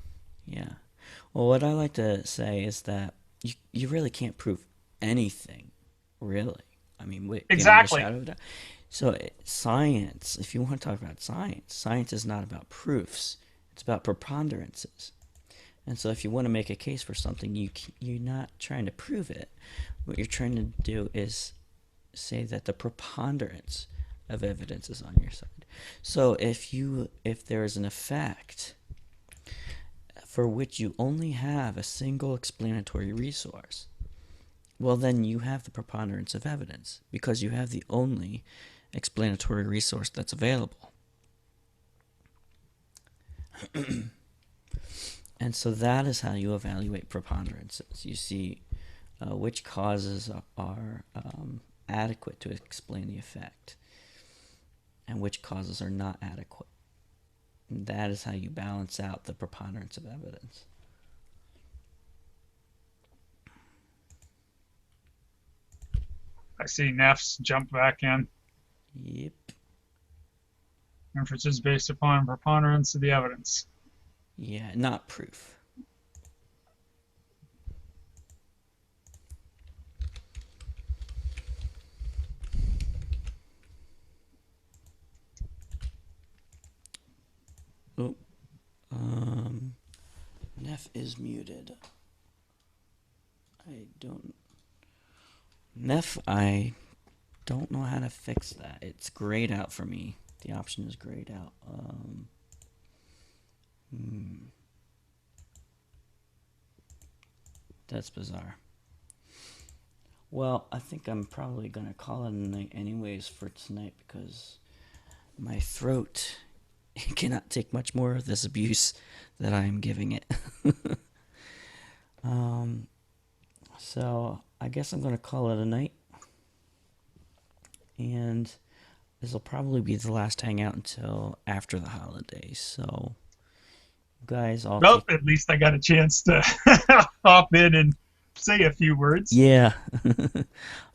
Yeah. Well, what I like to say is that you really can't prove anything, really. I mean, exactly. So science, if you want to talk about science, science is not about proofs. It's about preponderances. And so if you want to make a case for something, you're not trying to prove it. What you're trying to do is say that the preponderance of evidence is on your side. So if there is an effect for which you only have a single explanatory resource, well, then you have the preponderance of evidence because you have the only explanatory resource that's available. And so that is how you evaluate preponderances. You see which causes are adequate to explain the effect and which causes are not adequate. And that is how you balance out the preponderance of evidence. I see Neff's jump back in. Yep. Inferences based upon preponderance of the evidence. Yeah, not proof. Neff is muted. I don't. Neff, I don't know how to fix that. It's grayed out for me. The option is grayed out. That's bizarre. Well, I think I'm probably gonna call it a night anyways for tonight because my throat cannot take much more of this abuse that I am giving it. So I guess I'm gonna call it a night, and this will probably be the last hangout until after the holidays. So, guys, all Well, at least I got a chance to hop in and say a few words. yeah.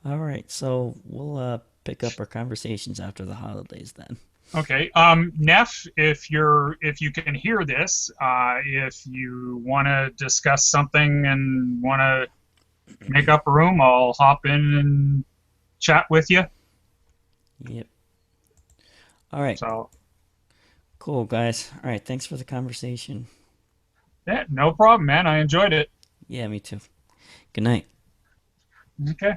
All right, so we'll pick up our conversations after the holidays then. Okay. Neff, if you can hear this, if you want to discuss something and want to make up a room, I'll hop in and chat with you. Yep. All right. So, cool, guys. All right, thanks for the conversation. yeah, no problem, man. I enjoyed it. Yeah, me too. Good night. Okay.